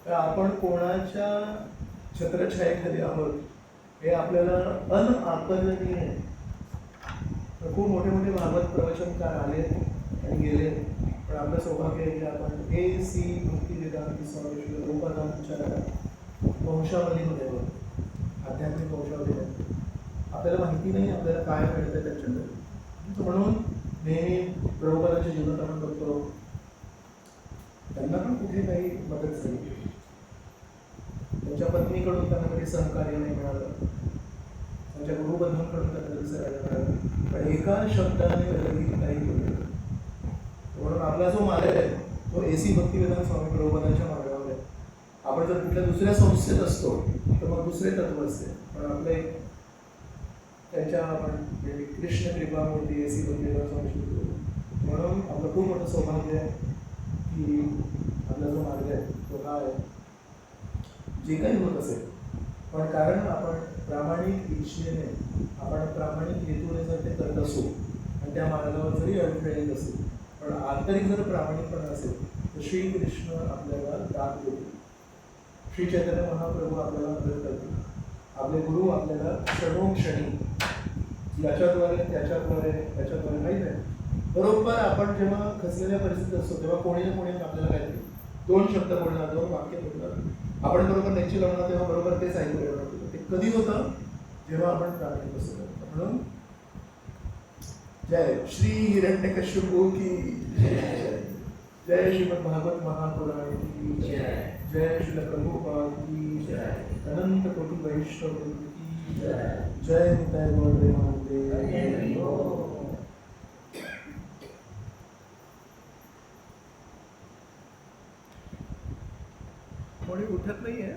तर आपण कोणाच्या छत्रछायेखाली आहोत हे आपल्याला अनआकलनीय आहे. तर खूप मोठे मोठे भागवत प्रवचनकार आले आणि गेले, पण आपलं सौभाग्य आहे की आपण AC भक्तिवेदांत स्वामी श्री प्रभुपादांच्या वंशावलीमध्ये आहोत, आध्यात्मिक वंशावलीमध्ये. आपल्याला माहिती नाही आपल्याला काय मिळतं त्याच्याकडे. म्हणून नेहमी प्रभुपादाच्या जीवनात आपण बघतो त्यांना पण कुठे काही मदत झाली, त्यांच्या पत्नीकडून त्यांना कधी सहकार्य नाही मिळालं, त्यांच्या गुरुबंधूंकडून त्यांना कधी सहकार्य मिळालं, पण एका शब्दाने कधी काही केलं. म्हणून आपला जो मार्ग आहे तो AC भक्तिवेदांत स्वामी प्रभुपादांच्या मार्गावर आहे. आपण जर कुठल्या दुसऱ्या संस्थेत असतो तर मग दुसरे तत्व असते, पण आपले त्यांच्या आपण कृष्ण कृपामूर्ती AC भक्तिवेदांत स्वामी श्री गुरु. म्हणून आपलं खूप मोठं सौभाग्य आहे की आपला जो मार्ग आहे तो हा आहे. जे काही होत असेल पण कारण आपण प्रामाणिक इच्छेने, आपण प्रामाणिक हेतूने जर ते करत असू आणि त्या मार्गावर जरी अडथळे येत असेल, पण आंतरिक जर प्रामाणिकपणा असेल तर श्रीकृष्ण आपल्याला दाद देतील, श्री चैतन्य महाप्रभू आपल्याला मदत करतील, आपले गुरु आपल्याला क्षणोक्षणी याच्याद्वारे त्याच्याद्वारे माहीत आहे. बरोबर आपण जेव्हा खचलेल्या परिस्थितीत असतो तेव्हा कोणी ना कोणी आपल्याला काहीतरी 2 शब्द बोलणार, 2 वाक्य बोलणार, आपण बरोबर नेची लावणार तेव्हा बरोबर तेच ऐकू येणार. ते कधी होतं जेव्हा आपण प्रामाणिक असतो. म्हणून जय श्री हिरण्यकश्यपू की जय, जय श्रीमद भागवत महापुराण की जय, जय श्री प्रभुपाद की जय, अनंत कोटि वैष्णव की जय, जय निताय गौर प्रेमानंदे. कोणी उठत नाहीये.